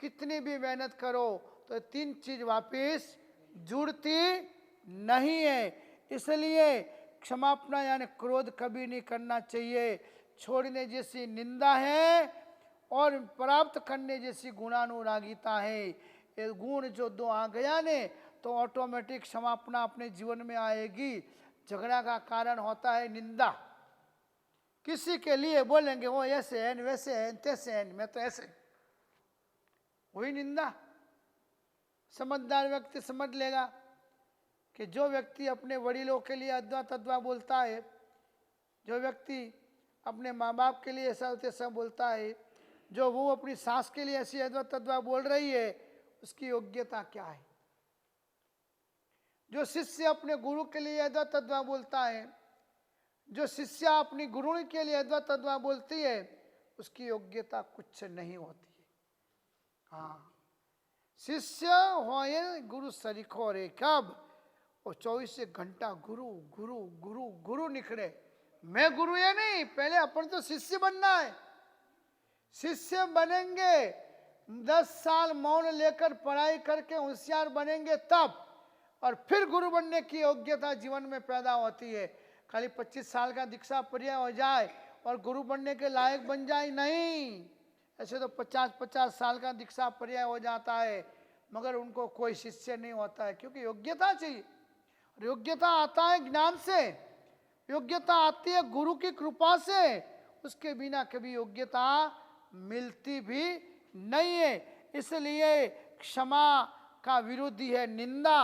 कितनी भी मेहनत करो तो 3 चीज वापिस जुड़ती नहीं है। इसलिए क्षमापना यानी क्रोध कभी नहीं करना चाहिए। छोड़ने जैसी निंदा है और प्राप्त करने जैसी गुणानुरागिता है। ये गुण जो 2 आ गया ने तो ऑटोमेटिक क्षमापना अपने जीवन में आएगी। झगड़ा का कारण होता है निंदा। किसी के लिए बोलेंगे वो ऐसे है, वैसे है, तैसे है, मैं तो ऐसे, वही निंदा। समझदार व्यक्ति समझ लेगा कि जो व्यक्ति अपने वडीलों के लिए अद्वा तद्वा बोलता है, जो व्यक्ति अपने माँ बाप के लिए ऐसा तैसा बोलता है, जो वो अपनी सास के लिए ऐसी अद्वा तद्वा बोल रही है, उसकी योग्यता क्या है। जो शिष्य अपने गुरु के लिए अद्वा तद्वा बोलता है, जो शिष्य अपनी गुरु के लिए अद्वा तद्वा बोलती है, उसकी योग्यता कुछ नहीं होती है। हाँ, शिष्य होए गुरु सरीखो रे, कब वो 24 घंटा गुरु गुरु गुरु गुरु निकले। मैं गुरु या नहीं, पहले अपन तो शिष्य बनना है। शिष्य बनेंगे, 10 साल मौन लेकर पढ़ाई करके होशियार बनेंगे तब, और फिर गुरु बनने की योग्यता जीवन में पैदा होती है। खाली 25 साल का दीक्षा पर्याय हो जाए और गुरु बनने के लायक बन जाए, नहीं। ऐसे तो 50-50 साल का दीक्षा पर्याय हो जाता है, मगर उनको कोई शिष्य नहीं होता है, क्योंकि योग्यता चाहिए। योग्यता आता है ज्ञान से, योग्यता आती है गुरु की कृपा से, उसके बिना कभी योग्यता मिलती भी नहीं है। इसलिए क्षमा का विरोधी है निंदा,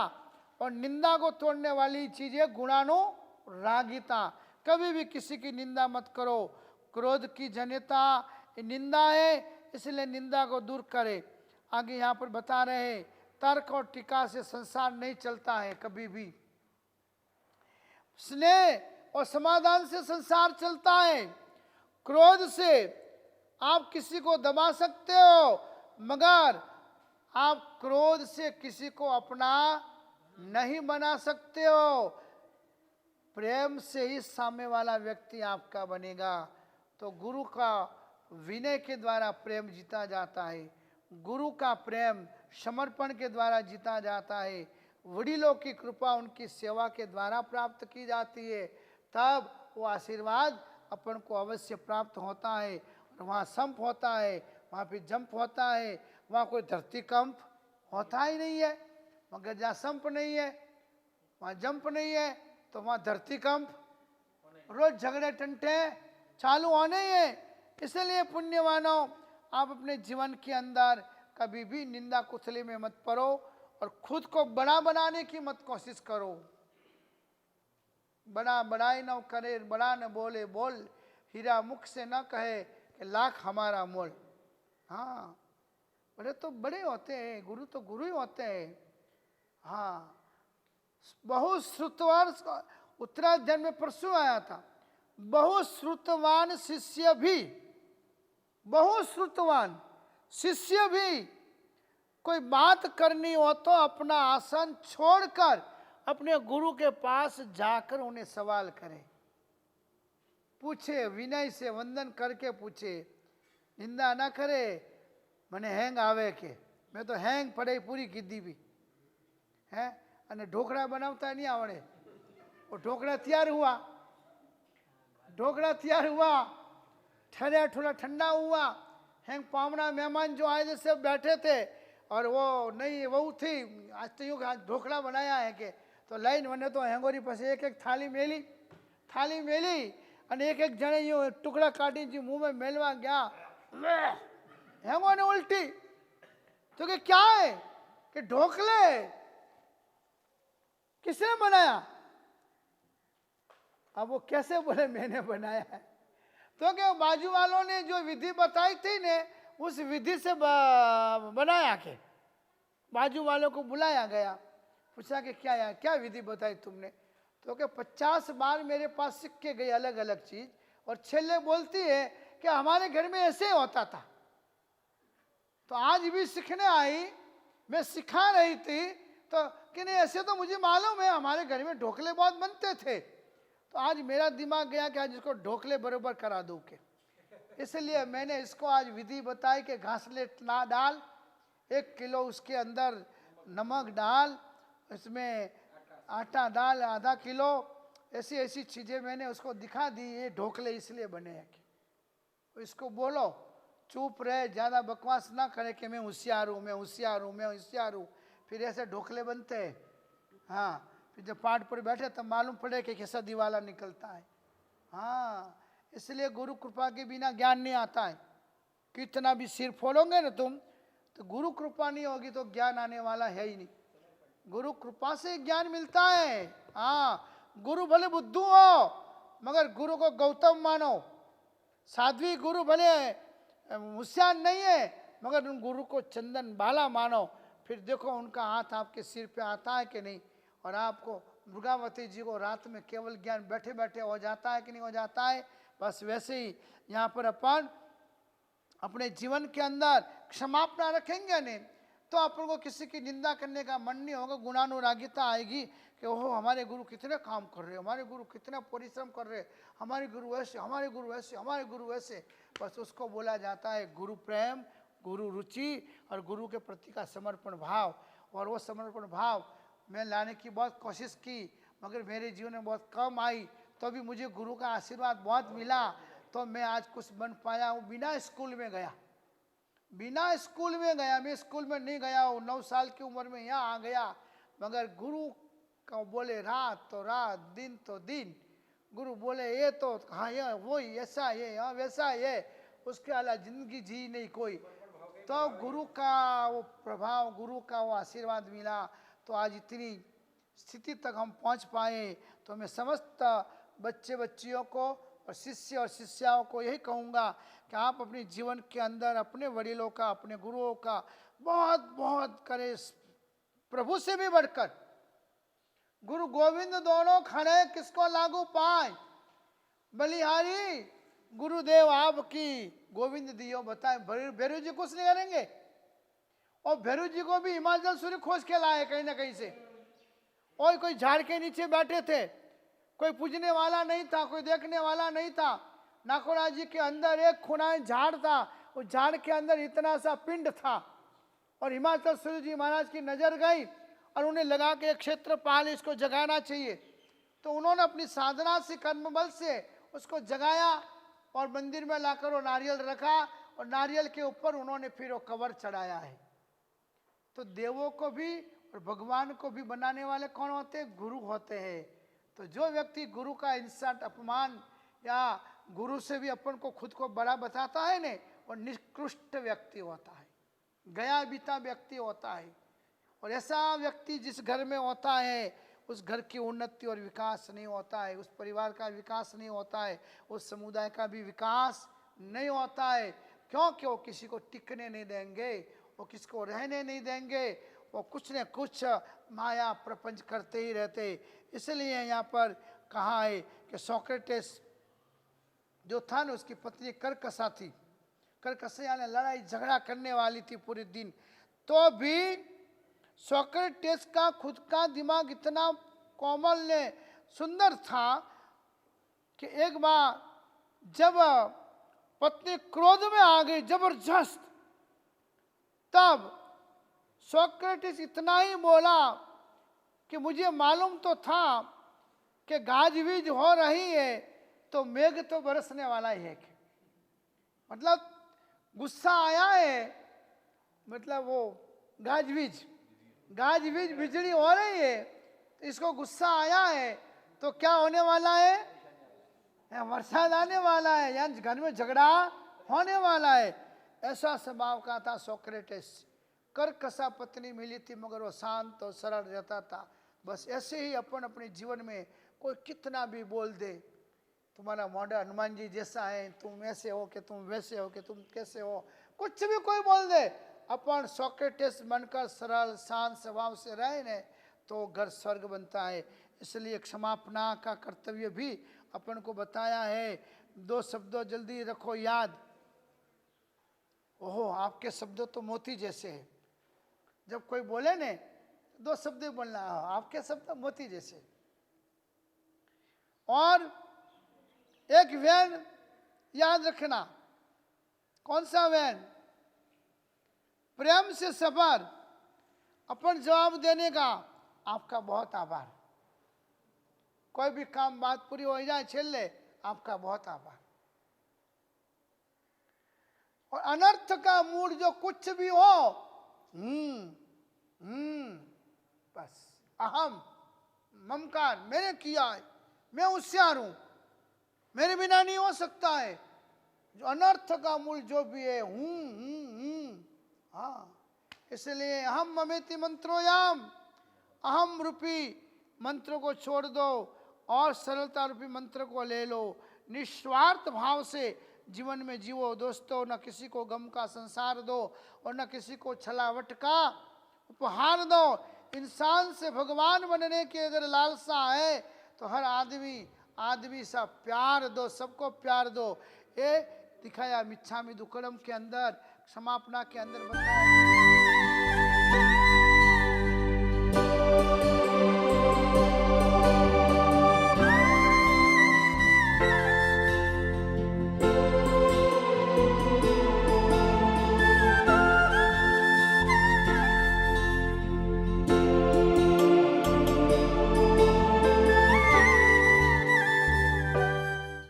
और निंदा को तोड़ने वाली चीज है गुणानुरागिता। कभी भी किसी की निंदा मत करो। क्रोध की जनिता निंदा है, इसलिए निंदा को दूर करे। आगे यहाँ पर बता रहे हैं, तर्क और टीका से संसार नहीं चलता है कभी भी। स्नेह और समाधान से संसार चलता है। क्रोध से आप किसी को दबा सकते हो, मगर आप क्रोध से किसी को अपना नहीं बना सकते हो। प्रेम से ही सामने वाला व्यक्ति आपका बनेगा। तो गुरु का विनय के द्वारा प्रेम जीता जाता है, गुरु का प्रेम समर्पण के द्वारा जीता जाता है, वडीलों की कृपा उनकी सेवा के द्वारा प्राप्त की जाती है। तब वो आशीर्वाद अपन को अवश्य प्राप्त होता है। और वहाँ संप होता है, वहाँ पे जंप होता है। वहाँ कोई धरतीकंप होता ही नहीं है, मगर जहाँ संप नहीं है, वहाँ जंप नहीं है, तो वहाँ धरतीकंप, रोज झगड़े टंटे चालू होने ही है। इसलिए पुण्यवानों, आप अपने जीवन के अंदर कभी भी निंदा कुचली में मत पड़ो और खुद को बड़ा बनाने की मत कोशिश करो। बड़ा बड़ाई न करे, बड़ा न बोले बोल, हीरा मुख से न कहे कि लाख हमारा मोल। हाँ, बड़े तो बड़े होते हैं, गुरु तो गुरु ही होते हैं। हाँ, बहुत श्रुतवान, उत्तराध्याय में परसों आया था, बहुत श्रुतवान शिष्य भी, बहुत श्रुतवान शिष्य भी कोई बात करनी हो तो अपना आसन छोड़कर अपने गुरु के पास जाकर उन्हें सवाल करे, पूछे, विनय से वंदन करके पूछे, निंदा ना करे। मने हैंग आवे के मैं तो हैंग पड़े पूरी कीधी भी है, अने ढोकड़ा बनावता नहीं आवड़े। वो ढोकड़ा तैयार हुआ, ढोकड़ा तैयार हुआ, ठहरे थोड़ा ठंडा हुआ, हैंग पावना मेहमान जो आए थे सब बैठे थे, और वो नहीं वहू थी आज तो यूँ ढोकला बनाया है के तो लाइन મને તો હેંગોરી પાસે એક એક થાળી મેલી અને એક એક જણે यूँ टुकड़ा काटी जी मुंह में मेलवा गया हेंगो ने उल्टी तो कि क्या है कि ढोकले किसने बनाया अब वो कैसे बोले मैंने बनाया है तो क्या बाजू वालों ने जो विधि बताई थी ने उस विधि से बनाया के बाजू वालों को बुलाया गया पूछा कि क्या विधि बताई तुमने तो क्या 50 बार मेरे पास सीख के गई अलग अलग चीज और छेले बोलती है कि हमारे घर में ऐसे होता था तो आज भी सीखने आई मैं सिखा रही थी तो कि नहीं ऐसे तो मुझे मालूम है हमारे घर में ढोकले बहुत बनते थे तो आज मेरा दिमाग गया कि आज इसको ढोकले बरोबर करा दूं के इसलिए मैंने इसको आज विधि बताई कि घासलेट ना डाल 1 किलो उसके अंदर नमक डाल इसमें आटा डाल आधा किलो ऐसी ऐसी चीज़ें मैंने उसको दिखा दी ये ढोकले इसलिए बने हैं तो इसको बोलो चुप रहे ज़्यादा बकवास ना करे कि मैं होशियार हूँ फिर ऐसे ढोकले बनते हैं हाँ फिर जब पाठ पर बैठे तब मालूम पड़े कि कैसा दिवाला निकलता है हाँ इसलिए गुरु कृपा के बिना ज्ञान नहीं आता है कितना भी सिर फोड़ोगे ना तुम तो गुरु कृपा नहीं होगी तो ज्ञान आने वाला है ही नहीं गुरु कृपा से ज्ञान मिलता है हाँ गुरु भले बुद्धू हो मगर गुरु को गौतम मानो साध्वी गुरु भले होशियार नहीं है मगर उन गुरु को चंदन बाला मानो फिर देखो उनका हाथ आपके सिर पे आता है कि नहीं और आपको दुर्गावती जी को रात में केवल ज्ञान बैठे बैठे हो जाता है कि नहीं हो जाता है बस वैसे ही यहाँ पर अपन अपने जीवन के अंदर क्षमापना रखेंगे नहीं तो अपन को किसी की निंदा करने का मन नहीं होगा गुणानुरागिता आएगी कि ओहो हमारे गुरु कितने काम कर रहे हमारे गुरु कितना परिश्रम कर रहे हमारे गुरु ऐसे हमारे गुरु ऐसे बस उसको बोला जाता है गुरु प्रेम गुरु रुचि और गुरु के प्रति का समर्पण भाव और वो समर्पण भाव मैं लाने की बहुत कोशिश की मगर मेरे जीवन में बहुत कम आई तो भी मुझे गुरु का आशीर्वाद बहुत मिला तो मैं आज कुछ बन पाया हूँ बिना स्कूल में गया मैं स्कूल में नहीं गया हूँ 9 साल की उम्र में यहाँ आ गया मगर गुरु का बोले रात तो रात दिन तो दिन गुरु बोले ये तो हाँ ये वही ऐसा ये हाँ वैसा ये उसके अलावा जिंदगी जी नहीं कोई तो गुरु का वो प्रभाव गुरु का वो आशीर्वाद मिला तो आज इतनी स्थिति तक हम पहुंच पाए तो मैं समस्त बच्चियों को और शिष्य और शिष्याओं को यही कहूँगा कि आप अपने जीवन के अंदर अपने वडीलों का अपने गुरुओं का बहुत बहुत करें प्रभु से भी बढ़कर गुरु गोविंद दोनों खड़े किसको लागू पाए बलिहारी गुरुदेव आपकी गोविंद दियो बताए भैरव जी कुछ नहीं करेंगे और भैरव जी को भी हिमाचल सूर्य खोज के लाए कहीं ना कहीं से और कोई झाड़ के नीचे बैठे थे कोई पूजने वाला नहीं था कोई देखने वाला नहीं था नाकोड़ा जी के अंदर एक खुनाई झाड़ था उस झाड़ के अंदर इतना सा पिंड था और हिमाचल सूर्य जी महाराज की नजर गई और उन्हें लगा कि एक क्षेत्रपाल इसको जगाना चाहिए तो उन्होंने अपनी साधना से कर्म बल से उसको जगाया और मंदिर में लाकर वो नारियल रखा और नारियल के ऊपर उन्होंने फिर वो कवर चढ़ाया है तो देवों को भी और भगवान को भी बनाने वाले कौन होते हैं गुरु होते हैं तो जो व्यक्ति गुरु का इंसल्ट अपमान या गुरु से भी अपन को खुद को बड़ा बताता है ने वो निकृष्ट व्यक्ति होता है गया बीता व्यक्ति होता है और ऐसा व्यक्ति जिस घर में होता है उस घर की उन्नति और विकास नहीं होता है उस परिवार का विकास नहीं होता है उस समुदाय का भी विकास नहीं होता है क्योंकि वो किसी को टिकने नहीं देंगे वो किसी को रहने नहीं देंगे वो कुछ न कुछ माया प्रपंच करते ही रहते इसलिए यहाँ पर कहा है कि सोक्रेटिस जो था ना उसकी पत्नी करकसा थी करकसा यानी लड़ाई झगड़ा करने वाली थी पूरे दिन तो भी सोक्रेटिस का खुद का दिमाग इतना कोमल ने सुंदर था कि एक बार जब पत्नी क्रोध में आ गई जबरदस्त तब सोक्रेटिस इतना ही बोला कि मुझे मालूम तो था कि गाजवीज हो रही है तो मेघ तो बरसने वाला ही है मतलब गुस्सा आया है मतलब वो गाजवीज, गाजवीज बिजली हो रही है, तो इसको गुस्सा आया है, तो क्या होने वाला है? बरसात आने वाला है, या घर में झगड़ा होने वाला है। ऐसा स्वभाव का था सोक्रेटिस। कर कसा पत्नी मिली थी मगर वो शांत और सरल रहता था। बस ऐसे ही अपन अपने जीवन में कोई कितना भी बोल दे, तुम्हारा मॉडल हनुमान जी जैसा है, तुम ऐसे हो कि तुम वैसे हो कि तुम कैसे हो, कुछ भी कोई बोल दे, अपन सोक्रेटिस बनकर सरल शांत स्वभाव से रहे न, तो घर स्वर्ग बनता है। इसलिए क्षमापना का कर्तव्य भी अपन को बताया है। 2 शब्दों जल्दी रखो याद। ओहो, आपके शब्द तो मोती जैसे हैं। जब कोई बोले ने 2 शब्द बोलना, आपके शब्द मोती जैसे। और एक वैन याद रखना। कौन सा वैन? प्रेम से सफर। अपन जवाब देने का, आपका बहुत आभार। कोई भी काम बात पूरी हो जाए, छेले आपका बहुत आभार। और अनर्थ का मूड जो कुछ भी हो, बस अहम ममकार, मैंने किया है, मैं होशियार हूं, मेरे बिना नहीं हो सकता है, जो अनर्थ का मूल जो भी है, हाँ। इसलिए अहम ममेति मंत्रोयाम, अहम रूपी मंत्र को छोड़ दो और सरलता रूपी मंत्र को ले लो। निस्वार्थ भाव से जीवन में जीवो दोस्तों। न किसी को गम का संसार दो और न किसी को छलावट का उपहार दो। इंसान से भगवान बनने की अगर लालसा है तो हर आदमी सा प्यार दो, सबको प्यार दो। ये दिखाया मिच्छामि दुक्कडम के अंदर, क्षमापना के अंदर बताया।